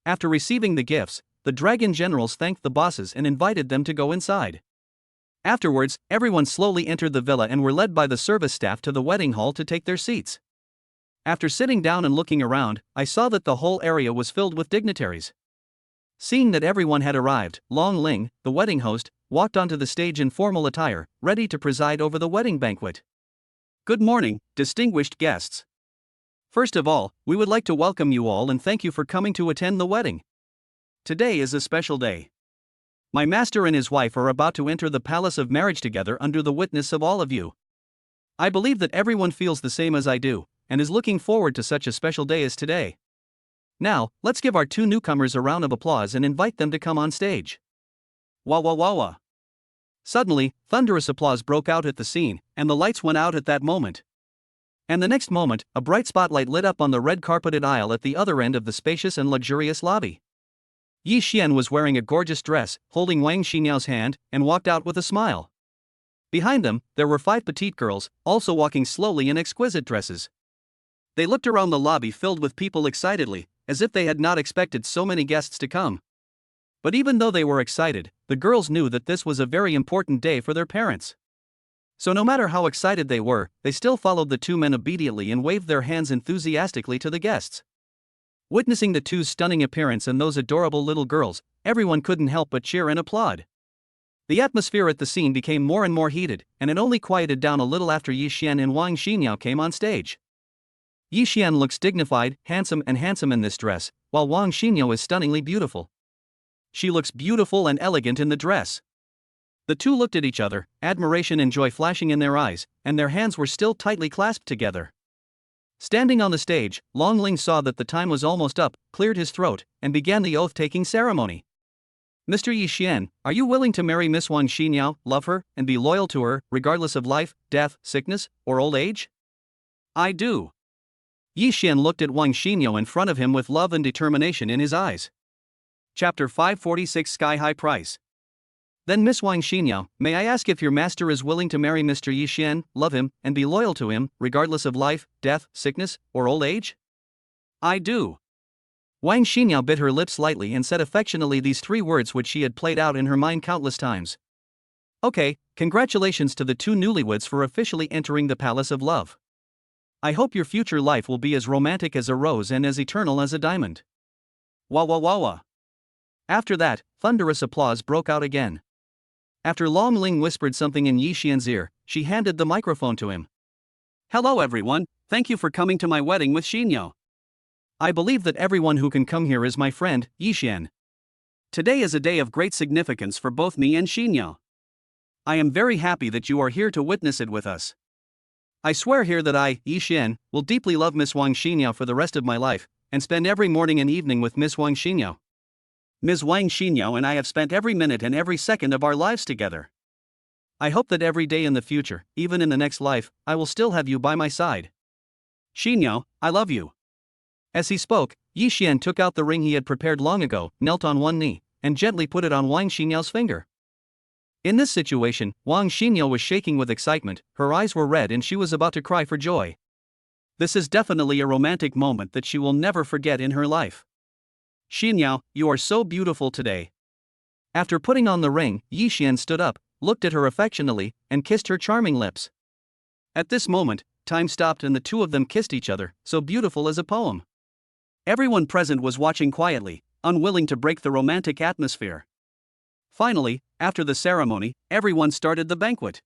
After receiving the gifts, the dragon generals thanked the bosses and invited them to go inside. Afterwards, everyone slowly entered the villa and were led by the service staff to the wedding hall to take their seats. After sitting down and looking around, I saw that the whole area was filled with dignitaries. Seeing that everyone had arrived, Long Ling, the wedding host, walked onto the stage in formal attire, ready to preside over the wedding banquet. Good morning, distinguished guests. First of all, we would like to welcome you all and thank you for coming to attend the wedding. Today is a special day. My master and his wife are about to enter the palace of marriage together under the witness of all of you. I believe that everyone feels the same as I do, and is looking forward to such a special day as today. Now, let's give our two newcomers a round of applause and invite them to come on stage. Wah wah wah wah. Suddenly, thunderous applause broke out at the scene, and the lights went out at that moment. And the next moment, a bright spotlight lit up on the red-carpeted aisle at the other end of the spacious and luxurious lobby. Yi Xian was wearing a gorgeous dress, holding Wang Xinyao's hand, and walked out with a smile. Behind them, there were 5 petite girls, also walking slowly in exquisite dresses. They looked around the lobby filled with people excitedly, as if they had not expected so many guests to come. But even though they were excited, the girls knew that this was a very important day for their parents. So no matter how excited they were, they still followed the two men obediently and waved their hands enthusiastically to the guests. Witnessing the two's stunning appearance and those adorable little girls, everyone couldn't help but cheer and applaud. The atmosphere at the scene became more and more heated, and it only quieted down a little after Yi Xian and Wang Xinyiao came on stage. Yi Xian looks dignified, handsome in this dress, while Wang Xinyiao is stunningly beautiful. She looks beautiful and elegant in the dress. The two looked at each other, admiration and joy flashing in their eyes, and their hands were still tightly clasped together. Standing on the stage, Long Ling saw that the time was almost up, cleared his throat, and began the oath-taking ceremony. Mr. Yi Xian, are you willing to marry Miss Wang Xinyiao, love her, and be loyal to her, regardless of life, death, sickness, or old age? I do. Yi Xian looked at Wang Xinyiao in front of him with love and determination in his eyes. Chapter 546 Sky-High Price. Then Miss Wang Xinyiao, may I ask if your master is willing to marry Mr. Yi Xian, love him, and be loyal to him, regardless of life, death, sickness, or old age? I do. Wang Xinyiao bit her lips lightly and said affectionately these 3 words which she had played out in her mind countless times. Okay, congratulations to the two newlyweds for officially entering the Palace of Love. I hope your future life will be as romantic as a rose and as eternal as a diamond. Wah wah wah wah. After that, thunderous applause broke out again. After Long Ling whispered something in Yi Xian's ear, she handed the microphone to him. Hello everyone, thank you for coming to my wedding with Xinyo. I believe that everyone who can come here is my friend, Yi Xian. Today is a day of great significance for both me and Xinyo. I am very happy that you are here to witness it with us. I swear here that I, Yi Xian, will deeply love Miss Wang Xinyo for the rest of my life, and spend every morning and evening with Miss Wang Xinyo. Ms. Wang Xinyo and I have spent every minute and every second of our lives together. I hope that every day in the future, even in the next life, I will still have you by my side. Xinyo, I love you. As he spoke, Yi Xian took out the ring he had prepared long ago, knelt on one knee, and gently put it on Wang Xinyo's finger. In this situation, Wang Xinyo was shaking with excitement, her eyes were red and she was about to cry for joy. This is definitely a romantic moment that she will never forget in her life. Xinyo, you are so beautiful today. After putting on the ring, Yi Xian stood up, looked at her affectionately, and kissed her charming lips. At this moment, time stopped and the two of them kissed each other, so beautiful as a poem. Everyone present was watching quietly, unwilling to break the romantic atmosphere. Finally, after the ceremony, everyone started the banquet.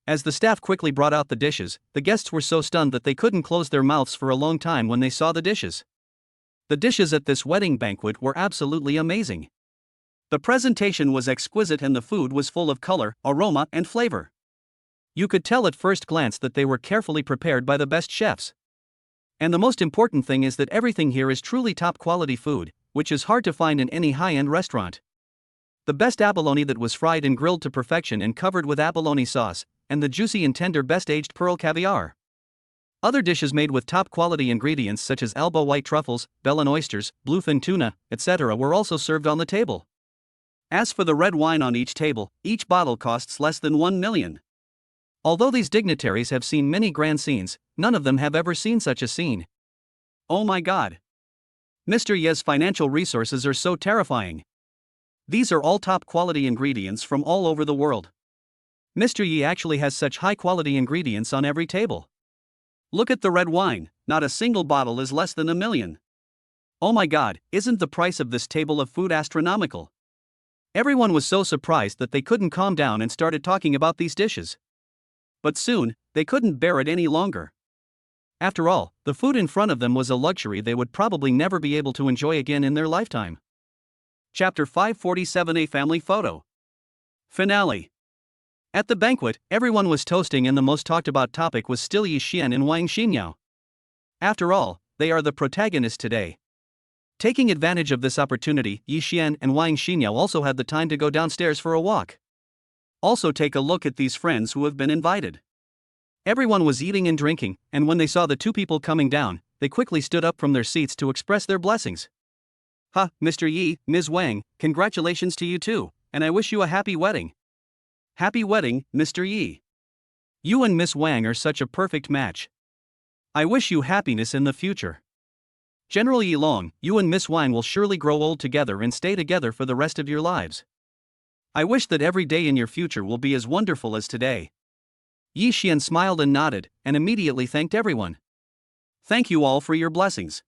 As the staff quickly brought out the dishes, the guests were so stunned that they couldn't close their mouths for a long time when they saw the dishes. The dishes at this wedding banquet were absolutely amazing. The presentation was exquisite and the food was full of color, aroma, and flavor. You could tell at first glance that they were carefully prepared by the best chefs. And the most important thing is that everything here is truly top quality food, which is hard to find in any high-end restaurant. The best abalone that was fried and grilled to perfection and covered with abalone sauce, and the juicy and tender best-aged pearl caviar. Other dishes made with top-quality ingredients such as Alba white truffles, Bellin oysters, bluefin tuna, etc. were also served on the table. As for the red wine on each table, each bottle costs less than 1 million. Although these dignitaries have seen many grand scenes, none of them have ever seen such a scene. Oh my God! Mr. Ye's financial resources are so terrifying. These are all top-quality ingredients from all over the world. Mr. Yi actually has such high-quality ingredients on every table. Look at the red wine, not a single bottle is less than 1 million. Oh my God, isn't the price of this table of food astronomical? Everyone was so surprised that they couldn't calm down and started talking about these dishes. But soon, they couldn't bear it any longer. After all, the food in front of them was a luxury they would probably never be able to enjoy again in their lifetime. Chapter 547, A Family Photo. Finale. At the banquet, everyone was toasting and the most talked about topic was still Yi Xian and Wang Xinyo. After all, they are the protagonists today. Taking advantage of this opportunity, Yi Xian and Wang Xinyo also had the time to go downstairs for a walk. Also take a look at these friends who have been invited. Everyone was eating and drinking, and when they saw the two people coming down, they quickly stood up from their seats to express their blessings. Ha, Mr. Yi, Ms. Wang, congratulations to you too, and I wish you a happy wedding. Happy wedding, Mr. Yi. You and Miss Wang are such a perfect match. I wish you happiness in the future. General Yi Long, you and Miss Wang will surely grow old together and stay together for the rest of your lives. I wish that every day in your future will be as wonderful as today. Yi Xian smiled and nodded, and immediately thanked everyone. Thank you all for your blessings.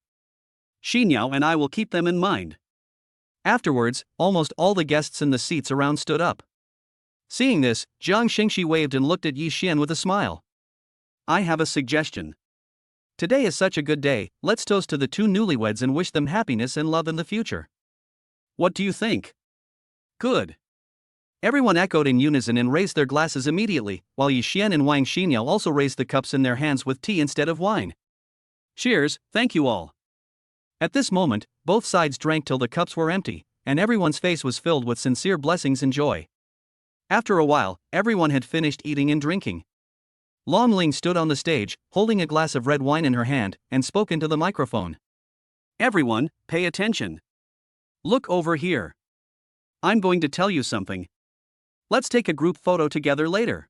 Xinyo and I will keep them in mind. Afterwards, almost all the guests in the seats around stood up. Seeing this, Jiang Xingxi waved and looked at Yi Xian with a smile. I have a suggestion. Today is such a good day, let's toast to the two newlyweds and wish them happiness and love in the future. What do you think? Good. Everyone echoed in unison and raised their glasses immediately, while Yi Xian and Wang Xinyo also raised the cups in their hands with tea instead of wine. Cheers, thank you all. At this moment, both sides drank till the cups were empty, and everyone's face was filled with sincere blessings and joy. After a while, everyone had finished eating and drinking. Long Ling stood on the stage, holding a glass of red wine in her hand, and spoke into the microphone. Everyone, pay attention. Look over here. I'm going to tell you something. Let's take a group photo together later.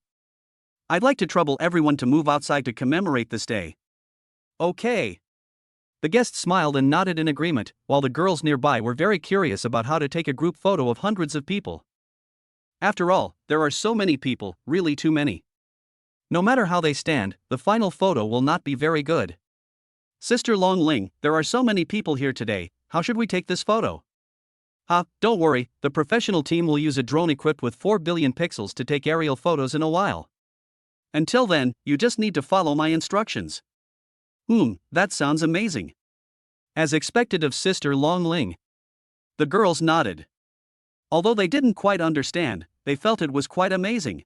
I'd like to trouble everyone to move outside to commemorate this day. Okay. The guests smiled and nodded in agreement, while the girls nearby were very curious about how to take a group photo of hundreds of people. After all, there are so many people, really too many. No matter how they stand, the final photo will not be very good. Sister Long Ling, there are so many people here today, how should we take this photo? Don't worry, the professional team will use a drone equipped with 4 billion pixels to take aerial photos in a while. Until then, you just need to follow my instructions. That sounds amazing. As expected of Sister Long Ling. The girls nodded. Although they didn't quite understand, they felt it was quite amazing.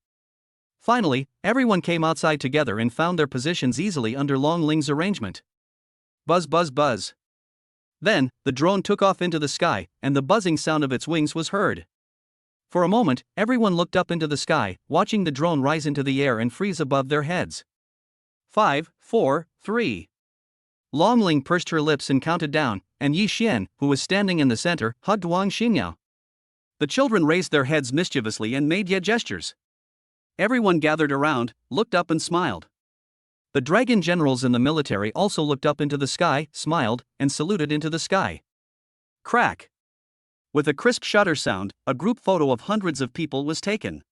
Finally, everyone came outside together and found their positions easily under Long Ling's arrangement. Buzz buzz buzz. Then, the drone took off into the sky, and the buzzing sound of its wings was heard. For a moment, everyone looked up into the sky, watching the drone rise into the air and freeze above their heads. 5, 4, 3. Long Ling pursed her lips and counted down, and Yi Xian, who was standing in the center, hugged Wang Xingyao. The children raised their heads mischievously and made gestures. Everyone gathered around, looked up and smiled. The dragon generals in the military also looked up into the sky, smiled, and saluted into the sky. Crack! With a crisp shutter sound, a group photo of hundreds of people was taken.